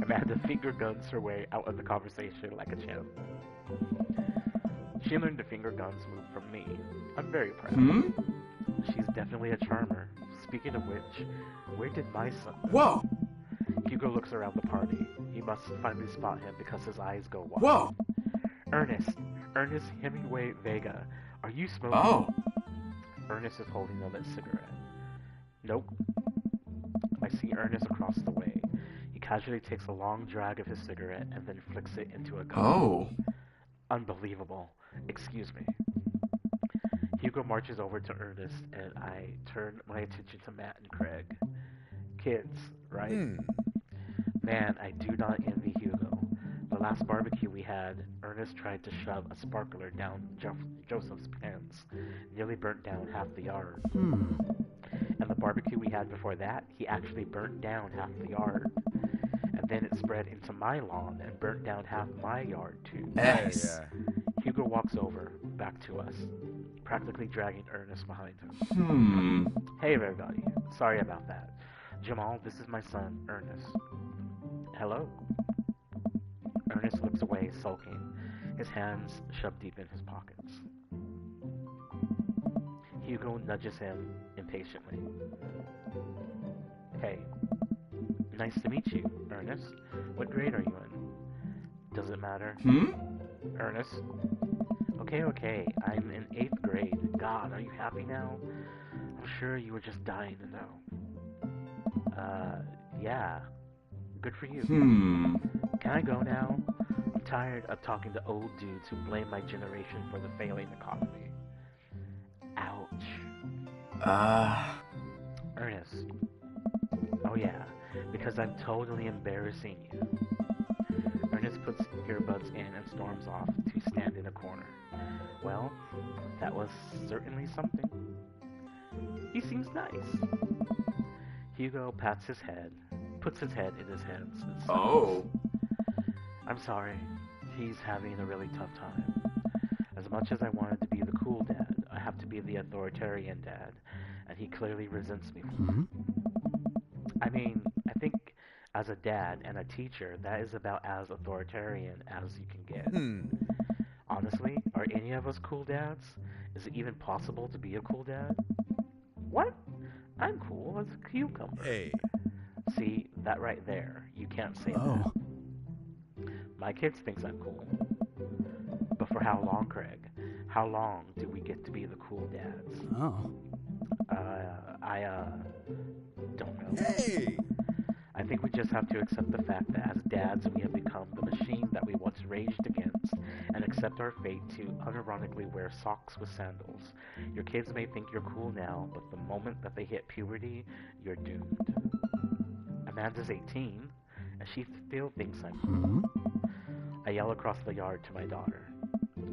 Amanda finger guns her way out of the conversation like a champ. She learned the finger guns move from me. I'm very proud. She's definitely a charmer. Speaking of which, where did my son go? Whoa! Hugo looks around the party. He must finally spot him because his eyes go wide. Whoa! Ernest Hemingway Vega, are you smoking? Oh! Ernest is holding a lit cigarette. Nope. I see Ernest across the way. He casually takes a long drag of his cigarette and then flicks it into a gum. Oh! Unbelievable. Excuse me. Hugo marches over to Ernest, and I turn my attention to Matt and Craig. Kids, right? Man, I do not envy Hugo. The last barbecue we had, Ernest tried to shove a sparkler down Joseph's pants. Nearly burnt down half the yard. And the barbecue we had before that, he actually burnt down half the yard. And then it spread into my lawn and burnt down half my yard too. Nice. Hugo walks over, back to us, practically dragging Ernest behind him. Hey everybody, sorry about that. Jamal, this is my son, Ernest. Hello? Ernest looks away, sulking, his hands shoved deep in his pockets. Hugo nudges him impatiently. Hey, nice to meet you, Ernest. What grade are you in? Does it matter? Ernest? Okay, I'm in 8th grade. God, are you happy now? I'm sure you were just dying to know. Yeah. Good for you. Can I go now? I'm tired of talking to old dudes who blame my generation for the failing economy. Ouch. Ernest. Oh yeah, because I'm totally embarrassing you. Ernest puts earbuds in and storms off to stand in a corner. Well, that was certainly something. He seems nice. Hugo pats his head, puts his head in his hands, and sighs. Oh. I'm sorry. He's having a really tough time. As much as I wanted to be the cool dad, I have to be the authoritarian dad, and he clearly resents me for it. I mean, I think as a dad and a teacher, that is about as authoritarian as you can get. Honestly, are any of us cool dads? Is it even possible to be a cool dad? What? I'm cool as a cucumber. Hey. See, that right there, you can't say that. My kids thinks I'm cool. But for how long, Craig? How long do we get to be the cool dads? I don't know. Hey! I think we just have to accept the fact that as dads we have become the machine that we once raged against and accept our fate to unironically wear socks with sandals. Your kids may think you're cool now, but the moment that they hit puberty, you're doomed. Amanda's 18, and she still thinks I'm cool. I yell across the yard to my daughter.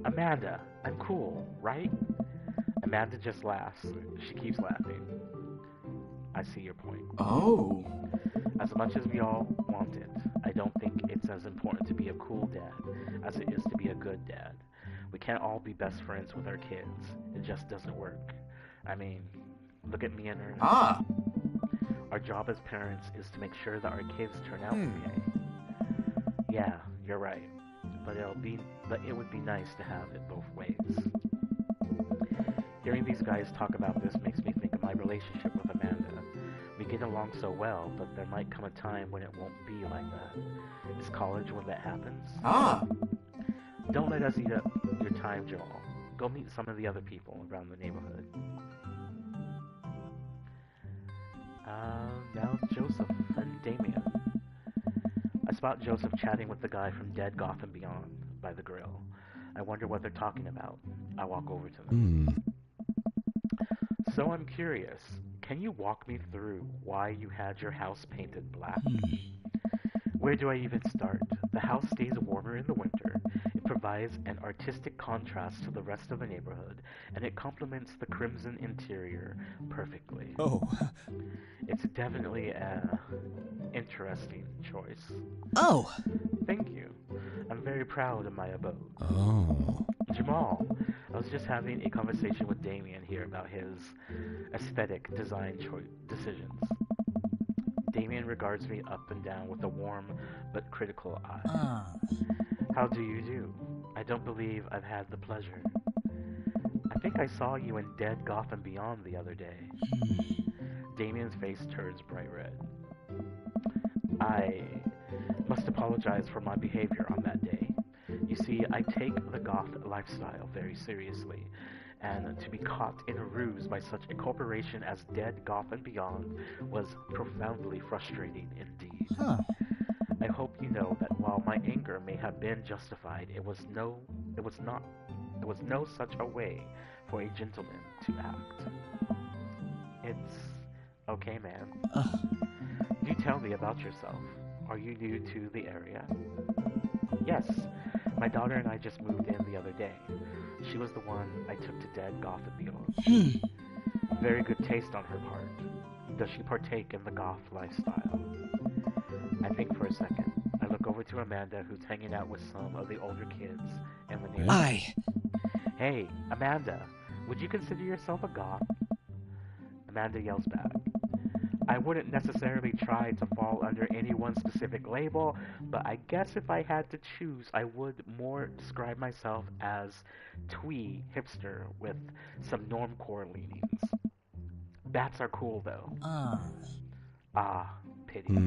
Amanda, I'm cool, right? Amanda just laughs. She keeps laughing. I see your point. Oh. As much as we all want it, I don't think it's as important to be a cool dad as it is to be a good dad. We can't all be best friends with our kids. It just doesn't work. I mean, look at me and Ernest. Our job as parents is to make sure that our kids turn out okay. Yeah, you're right. But it would be nice to have it both ways. Hearing these guys talk about this makes me think of my relationship with Amanda. We get along so well, but there might come a time when it won't be like that. Is college when that happens? Don't let us eat up your time, Joel. Go meet some of the other people around the neighborhood. Now Joseph and Damien. I spot Joseph chatting with the guy from Dead Gotham Beyond by the grill. I wonder what they're talking about. I walk over to them. So I'm curious, can you walk me through why you had your house painted black? Where do I even start? The house stays warmer in the winter. It provides an artistic contrast to the rest of the neighborhood, and it complements the crimson interior perfectly. Oh. It's definitely an interesting choice. Oh. Thank you. I'm very proud of my abode. Oh. Jamal, I was just having a conversation with Damien here about his aesthetic design decisions. Damien regards me up and down with a warm but critical eye. Ah. How do you do? I don't believe I've had the pleasure. I think I saw you in Dead Gotham Beyond the other day. Damien's face turns bright red. I must apologize for my behavior on that day. You see, I take the goth lifestyle very seriously, and to be caught in a ruse by such a corporation as Dead Gotham Beyond was profoundly frustrating indeed. Huh. I hope you know that while my anger may have been justified, it was no such a way for a gentleman to act. It's okay, man. Do tell me about yourself. Are you new to the area? Yes, my daughter and I just moved in the other day. She was the one I took to Dead Gotham Beyond. Very good taste on her part. Does she partake in the goth lifestyle? I think for a second. I look over to Amanda, who's hanging out with some of the older kids in the neighborhood. Hey, Amanda, would you consider yourself a goth? Amanda yells back. I wouldn't necessarily try to fall under any one specific label, but I guess if I had to choose, I would more describe myself as twee hipster with some normcore leanings. Bats are cool, though. Ah, pity.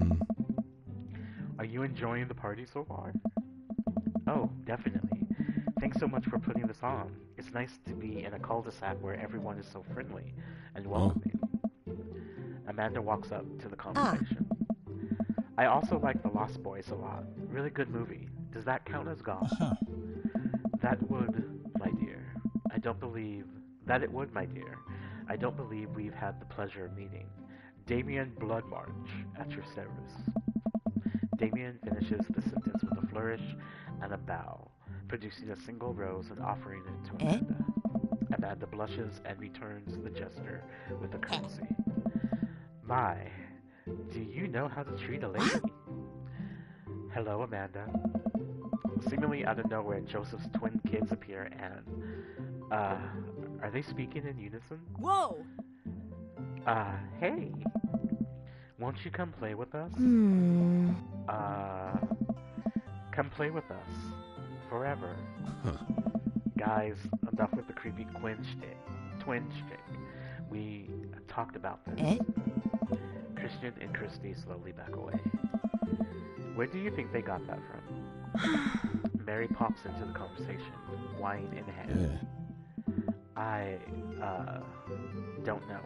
Are you enjoying the party so far? Oh, definitely. Thanks so much for putting this on. It's nice to be in a cul-de-sac where everyone is so friendly and welcoming. Amanda walks up to the conversation. I also like The Lost Boys a lot. Really good movie. Does that count as goth? That would, my dear. I don't believe... That it would, my dear. I don't believe we've had the pleasure of meeting. Damien Bloodmarch, at your service. Damien finishes the sentence with a flourish and a bow, producing a single rose and offering it to Amanda. Amanda blushes and returns the gesture with a curtsy. My, do you know how to treat a lady? Hello, Amanda. Seemingly out of nowhere, Joseph's twin kids appear and, are they speaking in unison? Whoa! Hey. Won't you come play with us? Come play with us. Forever. Guys, enough with the creepy twin shtick. We talked about this. Christian and Christy slowly back away. Where do you think they got that from? Mary pops into the conversation, wine in hand. I, don't know.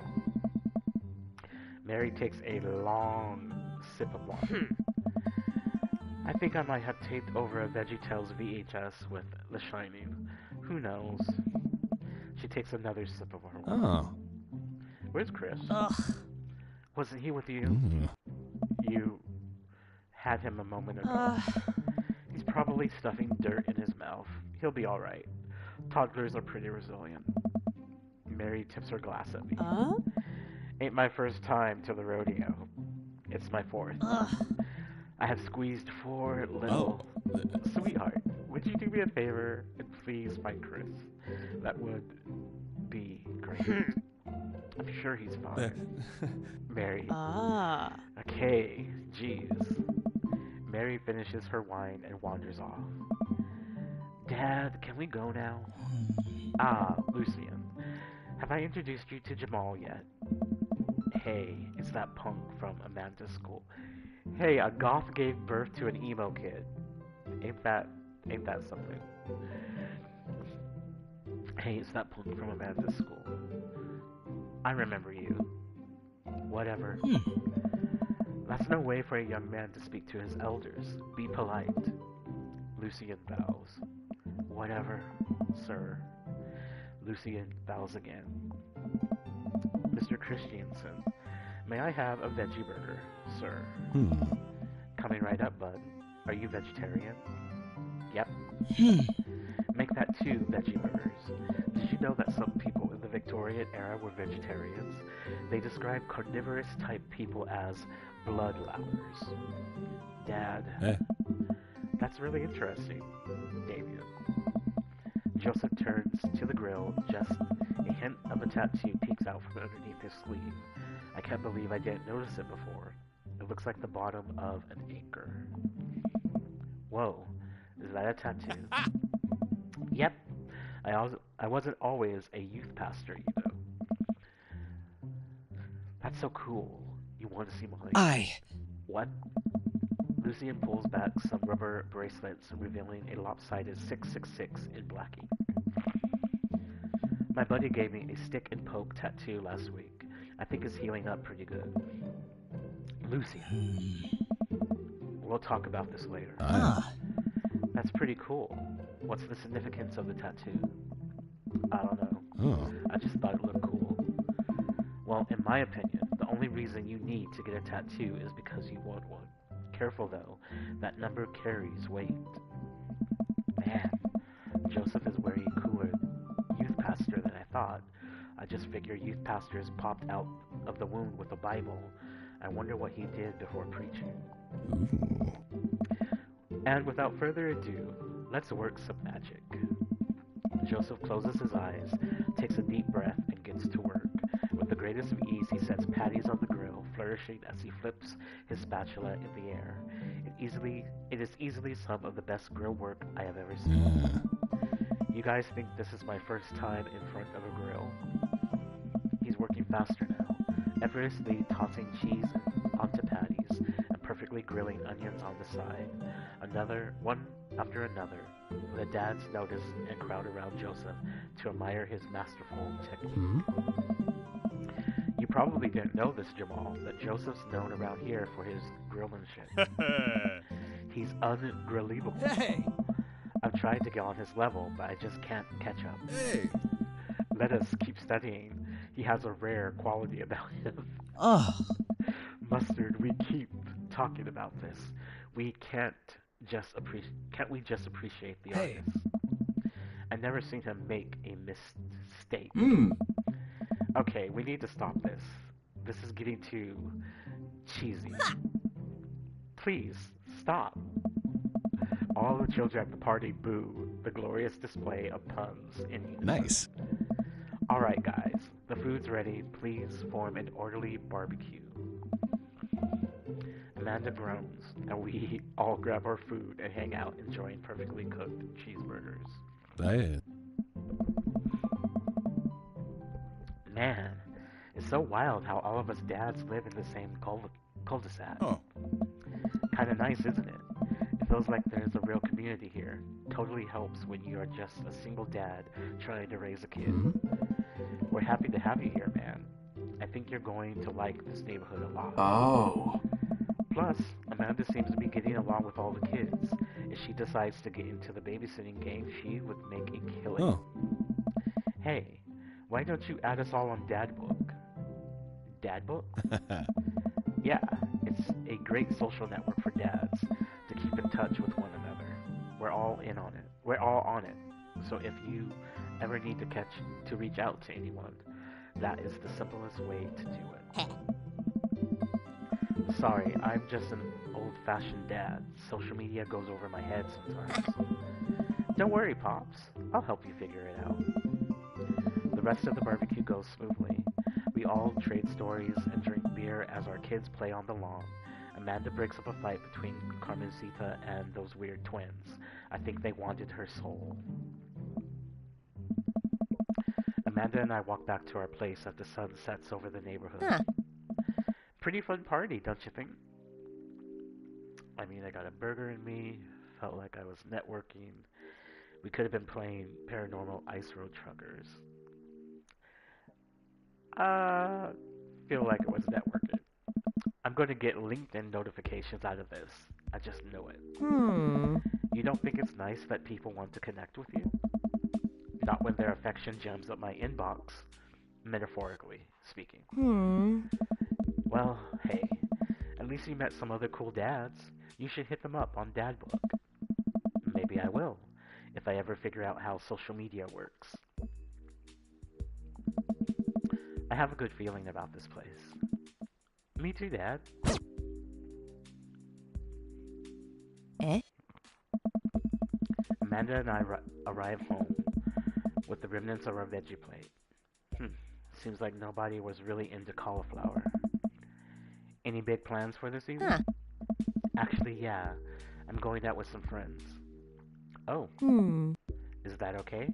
Mary takes a long sip of wine. I think I might have taped over a VeggieTales VHS with The Shining. Who knows? She takes another sip of her wine. Where's Chris? Wasn't he with you? You had him a moment ago. He's probably stuffing dirt in his mouth. He'll be alright. Toddlers are pretty resilient. Mary tips her glass at me. Ain't my first time to the rodeo. It's my fourth. I have squeezed 4 little... Sweetheart, would you do me a favor and please find Chris? That would be great. I'm sure he's fine. Mary. Okay, jeez. Mary finishes her wine and wanders off. Dad, can we go now? Lucian. Have I introduced you to Jamal yet? Hey, it's that punk from Amanda's school. Hey, a goth gave birth to an emo kid. Ain't that something? Hey, it's that punk from Amanda's school. I remember you. Whatever. That's no way for a young man to speak to his elders. Be polite. Lucian bows. Whatever, sir. Lucian bows again. Mr. Christiansen, may I have a veggie burger, sir? Coming right up, bud. Are you vegetarian? Yep. Make that 2 veggie burgers. Did you know that some people in the Victorian era were vegetarians? They describe carnivorous type people as bloodlappers. Dad. That's really interesting, Damien. Joseph turns to the grill. Just a hint of a tattoo peeks out from underneath his sleeve. I can't believe I didn't notice it before. It looks like the bottom of an anchor. Whoa, is that a tattoo? Yep. I wasn't always a youth pastor, you know. That's so cool. You want to see my... What? Lucian pulls back some rubber bracelets, revealing a lopsided 666 in black ink. My buddy gave me a stick and poke tattoo last week. I think it's healing up pretty good. Lucian. We'll talk about this later. That's pretty cool. What's the significance of the tattoo? I don't know. I just thought it looked cool. Well, in my opinion, the only reason you need to get a tattoo is because you want one. Careful though, that number carries weight. Man, Joseph is way cooler youth pastor than I thought. I just figure youth pastors popped out of the womb with a Bible. I wonder what he did before preaching. And without further ado, let's work some magic. Joseph closes his eyes, takes a deep breath, and gets to work. With the greatest of ease, he sets patties on the grill, flourishing as he flips his spatula in the air. It is easily some of the best grill work I have ever seen. You guys think this is my first time in front of a grill? He's working faster now, effortlessly tossing cheese onto patties and perfectly grilling onions on the side. One after another. The dads notice and crowd around Joseph to admire his masterful technique. You probably didn't know this, Jamal, but Joseph's known around here for his grillmanship. He's ungrillable. Hey! I've tried to get on his level, but I just can't catch up. Hey! Let us keep studying. He has a rare quality about him. Mustard, we keep talking about this. Can't we just appreciate the artist? I've never seen him make a mistake. Okay, we need to stop this. This is getting too cheesy. Please, stop. All the children at the party boo the glorious display of puns in unison. Nice. Alright guys, the food's ready. Please form an orderly barbecue. Amanda groans, and we all grab our food and hang out enjoying perfectly cooked cheeseburgers. Man, it's so wild how all of us dads live in the same cul-de-sac. Kinda nice, isn't it? It feels like there's a real community here. Totally helps when you are just a single dad trying to raise a kid. We're happy to have you here, man. I think you're going to like this neighborhood a lot. Plus, Amanda seems to be getting along with all the kids. If she decides to get into the babysitting game, she would make a killing. Hey, why don't you add us all on Dadbook? Dadbook? Yeah, it's a great social network for dads to keep in touch with one another. We're all in on it. We're all on it. So if you ever need to reach out to anyone, that is the simplest way to do it. Sorry, I'm just an old-fashioned dad. Social media goes over my head sometimes. Don't worry, Pops. I'll help you figure it out. The rest of the barbecue goes smoothly. We all trade stories and drink beer as our kids play on the lawn. Amanda breaks up a fight between Carmencita and those weird twins. I think they wanted her soul. Amanda and I walk back to our place as the sun sets over the neighborhood. Pretty fun party, don't you think? I mean, I got a burger in me, felt like I was networking. We could have been playing Paranormal Ice Road Truckers. Feel like it was networking. I'm going to get LinkedIn notifications out of this. I just know it. You don't think it's nice that people want to connect with you? Not when their affection jams up my inbox, metaphorically speaking. Well, hey, at least you met some other cool dads. You should hit them up on Dadbook. Maybe I will, if I ever figure out how social media works. I have a good feeling about this place. Me too, Dad. Amanda and I arrive home. with the remnants of our veggie plate. Hmm. Seems like nobody was really into cauliflower. Any big plans for this evening? Huh. Actually, yeah. I'm going out with some friends. Oh, Hmm. is that okay?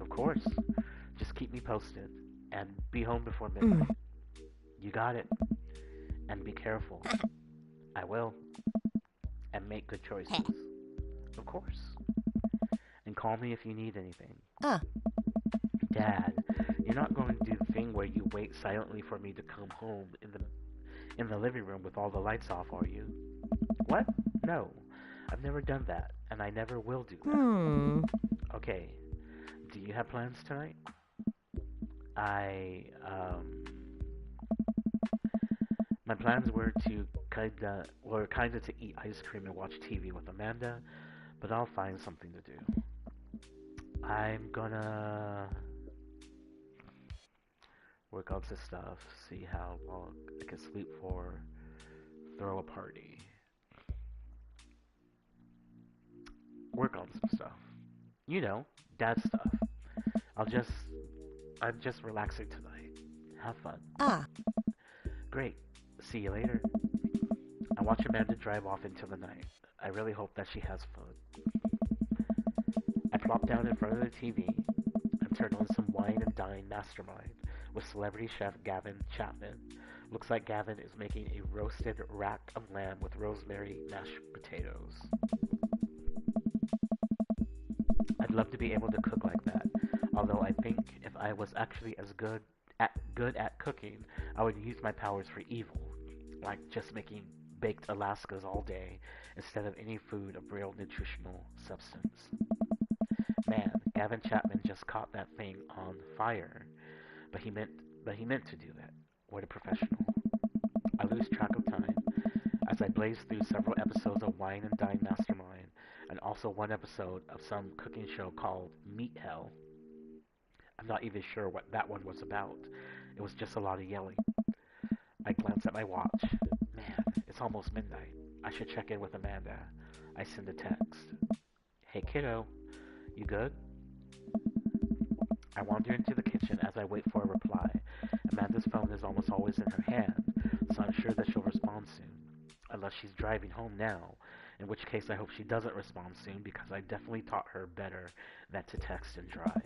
Of course. Just keep me posted. And be home before midnight. You got it. And be careful. I will. And make good choices. Of course. And call me if you need anything. Ah. Dad, you're not going to do the thing where you wait silently for me to come home in the living room with all the lights off, are you? What? No. I've never done that, and I never will do that. Okay. Do you have plans tonight? I my plans were kinda to eat ice cream and watch TV with Amanda, but I'll find something to do. I'm gonna work on some stuff, see how long I can sleep for, throw a party, work on some stuff. You know, dad stuff. I'll just, I'm just relaxing tonight. Have fun. Ah. Great. See you later. I watch Amanda drive off into the night. I really hope that she has fun. I plop down in front of the TV and turn on some Wine and Dine Mastermind with celebrity chef Gavin Chapman. Looks like Gavin is making a roasted rack of lamb with rosemary mashed potatoes. I'd love to be able to cook like that, although I think if I was actually as good at cooking, I would use my powers for evil, like just making baked Alaskas all day instead of any food of real nutritional substance. Man, Gavin Chapman just caught that thing on fire, but he meant to do that. What a professional. I lose track of time as I blaze through several episodes of Wine and Dine Mastermind and also one episode of some cooking show called Meat Hell. I'm not even sure what that one was about. It was just a lot of yelling. I glance at my watch. Man, it's almost midnight. I should check in with Amanda. I send a text. Hey kiddo, you good? I wander into the kitchen as I wait for a reply. Amanda's phone is almost always in her hand, so I'm sure that she'll respond soon. Unless she's driving home now, in which case I hope she doesn't respond soon because I definitely taught her better than to text and drive.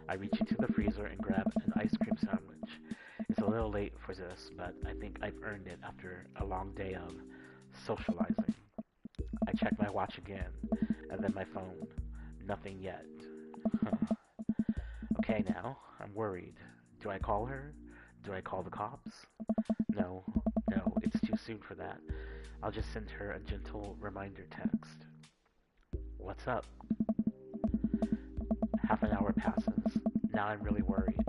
I reach into the freezer and grab an ice cream sandwich. It's a little late for this, but I think I've earned it after a long day of socializing. I check my watch again, and then my phone. Nothing yet. Huh. Okay now, I'm worried. Do I call her? Do I call the cops? No, no, it's too soon for that. I'll just send her a gentle reminder text. What's up? Half an hour passes. Now I'm really worried.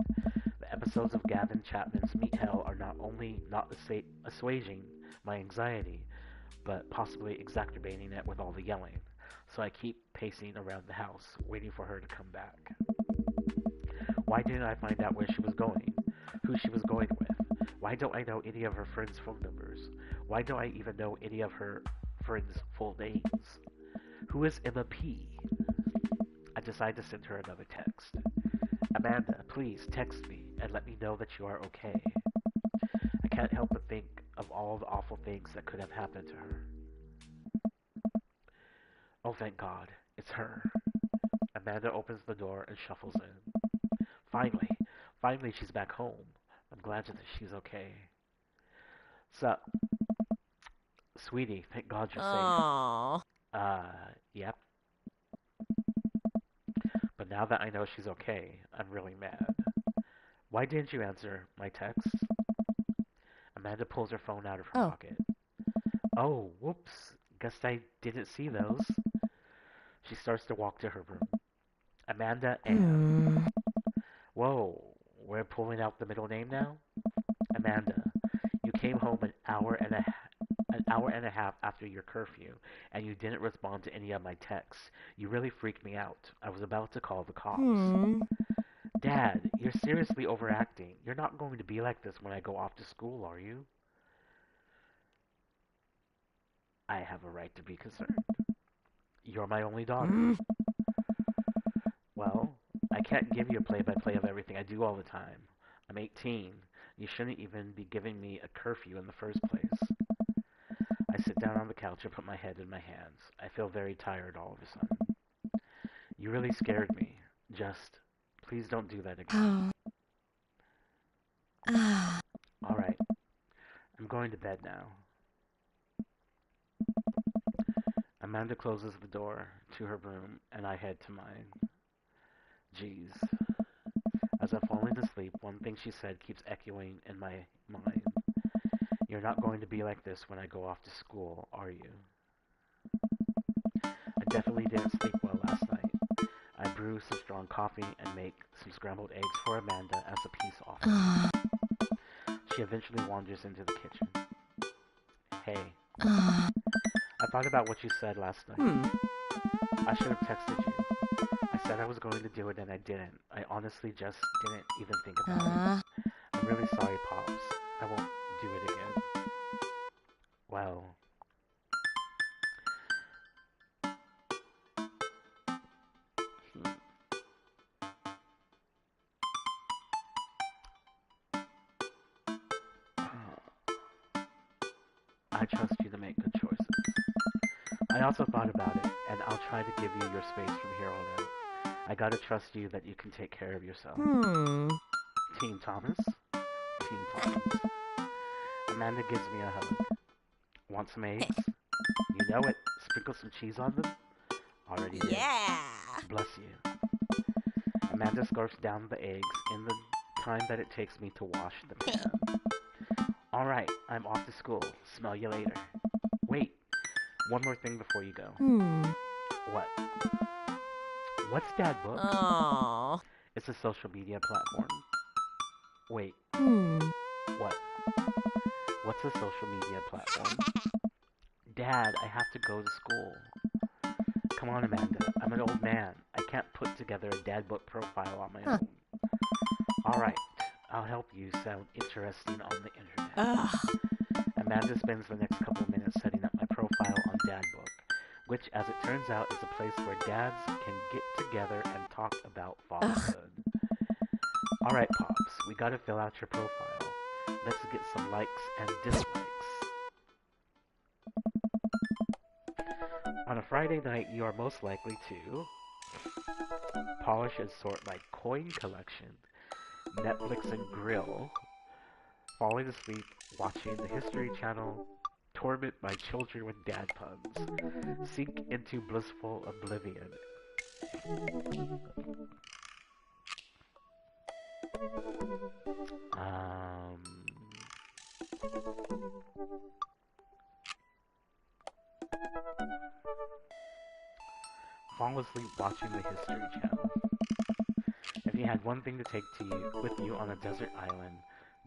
The episodes of Gavin Chapman's Meat Hell are not only not assuaging my anxiety, but possibly exacerbating it with all the yelling. So I keep pacing around the house, waiting for her to come back. Why didn't I find out where she was going? Who she was going with? Why don't I know any of her friends' phone numbers? Why don't I even know any of her friends' full names? Who is Emma P? I decide to send her another text. Amanda, please text me and let me know that you are okay. I can't help but think of all the awful things that could have happened to her. Oh, thank God, it's her. Amanda opens the door and shuffles in. Finally she's back home. I'm glad that she's okay. Sup? Sweetie, thank God you're Oh. safe. Yep. But now that I know she's okay, I'm really mad. Why didn't you answer my text? Amanda pulls her phone out of her pocket. Oh, whoops. Guess I didn't see those. She starts to walk to her room. Amanda Ann. Whoa, we're pulling out the middle name now? Amanda, you came home an hour and a half after your curfew, and you didn't respond to any of my texts. You really freaked me out. I was about to call the cops. Dad, you're seriously overacting. You're not going to be like this when I go off to school, are you? I have a right to be concerned. You're my only daughter. Well, can't give you a play-by-play of everything I do all the time. I'm 18. You shouldn't even be giving me a curfew in the first place. I sit down on the couch and put my head in my hands. I feel very tired all of a sudden. You really scared me. Just, please don't do that again. Alright, I'm going to bed now. Amanda closes the door to her room, and I head to mine. Jeez. As I fall into sleep, one thing she said keeps echoing in my mind. You're not going to be like this when I go off to school, are you? I definitely didn't sleep well last night. I brew some strong coffee and make some scrambled eggs for Amanda as a peace offering. She eventually wanders into the kitchen. Hey. I thought about what you said last night. I should have texted you. I said I was going to do it and I didn't. I honestly just didn't even think about it. I'm really sorry, Pops. I won't do it again. Well. I trust you to make good choices. I also thought about it, and I'll try to give you your space from here on out. I gotta trust you that you can take care of yourself. Team Thomas. Team Thomas. Amanda gives me a hug. Want some eggs? You know it. Sprinkle some cheese on them? Already did. Yeah. Bless you. Amanda scarfs down the eggs in the time that it takes me to wash the pan. Alright, I'm off to school. Smell you later. Wait, one more thing before you go. What? What's Dadbook? Oh. It's a social media platform. Wait. What? What's a social media platform? Dad, I have to go to school. Come on, Amanda. I'm an old man. I can't put together a Dadbook profile on my own. Alright, I'll help you sound interesting on the internet. Amanda spends the next couple minutes setting up my profile on Dadbook, which, as it turns out, is a place where dads can get together and talk about fatherhood. Alright, Pops, we gotta fill out your profile. Let's get some likes and dislikes. On a Friday night, you are most likely to polish and sort my coin collection, Netflix and grill, falling asleep watching the History Channel, torment my children with dad puns, sink into blissful oblivion. Fall asleep watching the History Channel. If you had one thing to take with you on a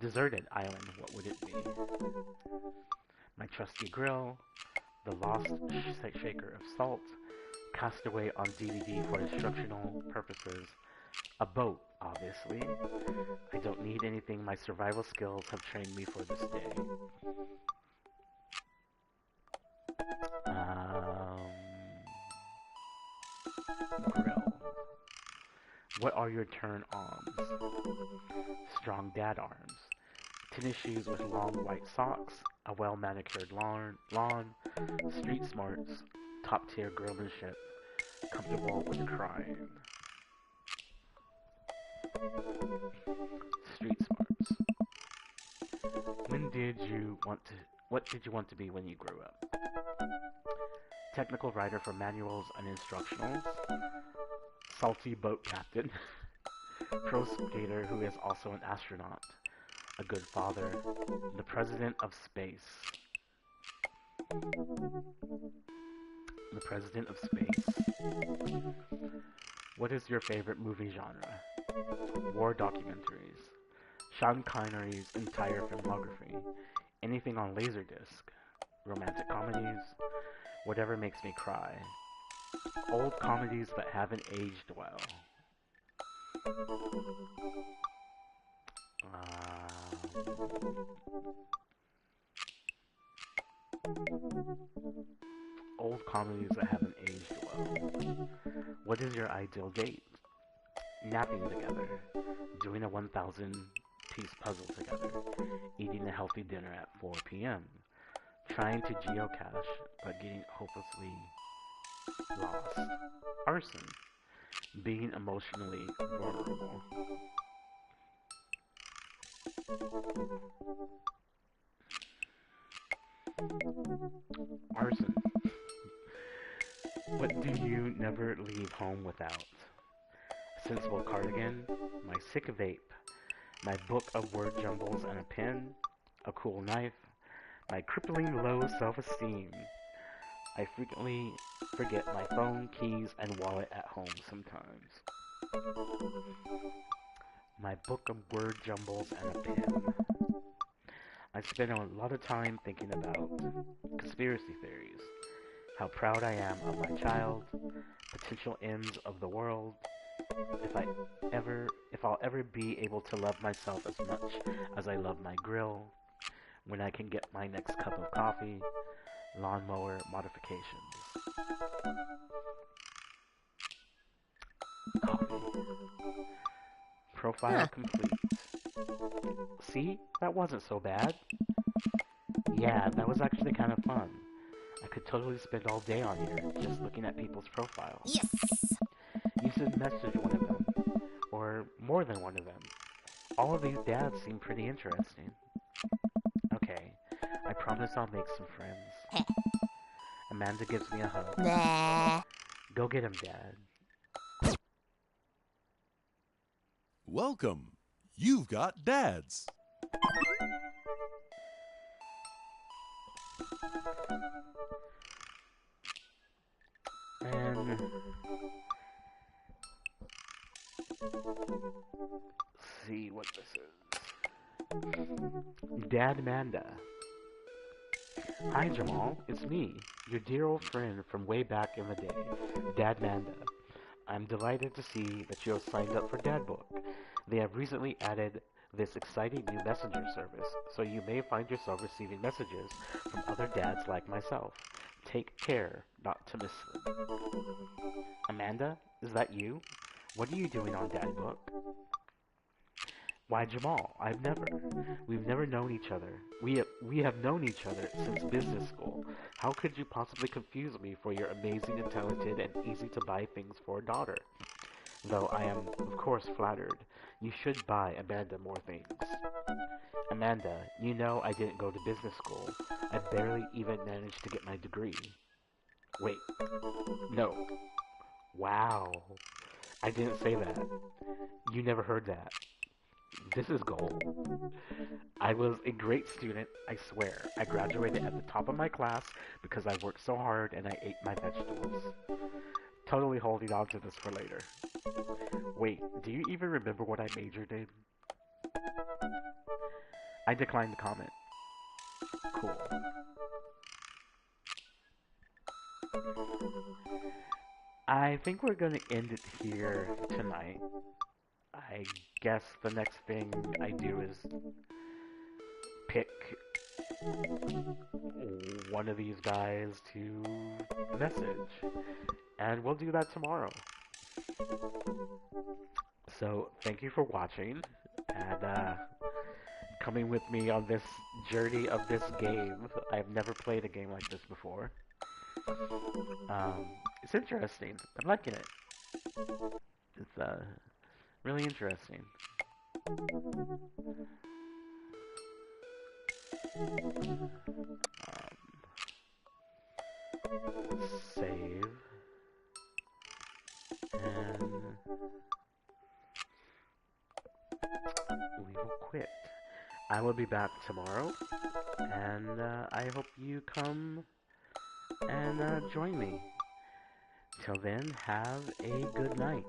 deserted island, what would it be? My trusty grill, the lost shaker of salt, Castaway on DVD for instructional purposes, a boat, obviously. I don't need anything, my survival skills have trained me for this day. Grill. What are your turn-ons? Strong dad arms. Tennis shoes with long white socks, a well-manicured lawn, street smarts, top-tier girlmanship, comfortable with crying. Street smarts. What did you want to be when you grew up? Technical writer for manuals and instructionals, salty boat captain, pro skater who is also an astronaut, a good father, the president of space. The president of space. What is your favorite movie genre? War documentaries. Sean Connery's entire filmography. Anything on Laserdisc. Romantic comedies. Whatever makes me cry. Old comedies that haven't aged well. Old comedies that haven't aged well. What is your ideal date? napping together, doing a 1,000-piece puzzle together, eating a healthy dinner at 4 p.m., trying to geocache but getting hopelessly lost, arson, being emotionally vulnerable. Arson. What do you never leave home without? A sensible cardigan, my sick vape, my book of word jumbles and a pen, a cool knife, my crippling low self-esteem. I frequently forget my phone, keys, and wallet at home sometimes. My book of word jumbles and a pen. I spend a lot of time thinking about conspiracy theories, how proud I am of my child, potential ends of the world, if I'll ever be able to love myself as much as I love my grill, when I can get my next cup of coffee, lawnmower modifications. Coffee. Profile complete. See? That wasn't so bad. Yeah, that was actually kind of fun. I could totally spend all day on here, just looking at people's profiles. Yes! You should message one of them, or more than one of them. All of these dads seem pretty interesting. Okay, I promise I'll make some friends. Amanda gives me a hug. Nah. Go get him, Dad. Welcome. You've got dads. And see what this is. Dad Manda. Hi Jamal, it's me, your dear old friend from way back in the day, Dad Manda. I'm delighted to see that you have signed up for Dadbook. They have recently added this exciting new messenger service, so you may find yourself receiving messages from other dads like myself. Take care not to miss them. Amanda, is that you? What are you doing on Dadbook? Why, Jamal, we've never known each other. We have known each other since business school. How could you possibly confuse me for your amazing and talented and easy to buy things for a daughter? Though I am, of course, flattered. You should buy Amanda more things. Amanda, you know I didn't go to business school. I barely even managed to get my degree. Wait. No. Wow. I didn't say that. You never heard that. This is gold. I was a great student, I swear. I graduated at the top of my class because I worked so hard and I ate my vegetables. Totally holding on to this for later. Wait, do you even remember what I majored in? I declined the comment. Cool. I think we're gonna end it here tonight. I guess the next thing I do is pick one of these guys to message. And we'll do that tomorrow. So, thank you for watching, and coming with me on this journey of this game. I've never played a game like this before. It's interesting. I'm liking it. It's, really interesting. Save. And we will quit. I will be back tomorrow, and I hope you come and join me. Till then, have a good night.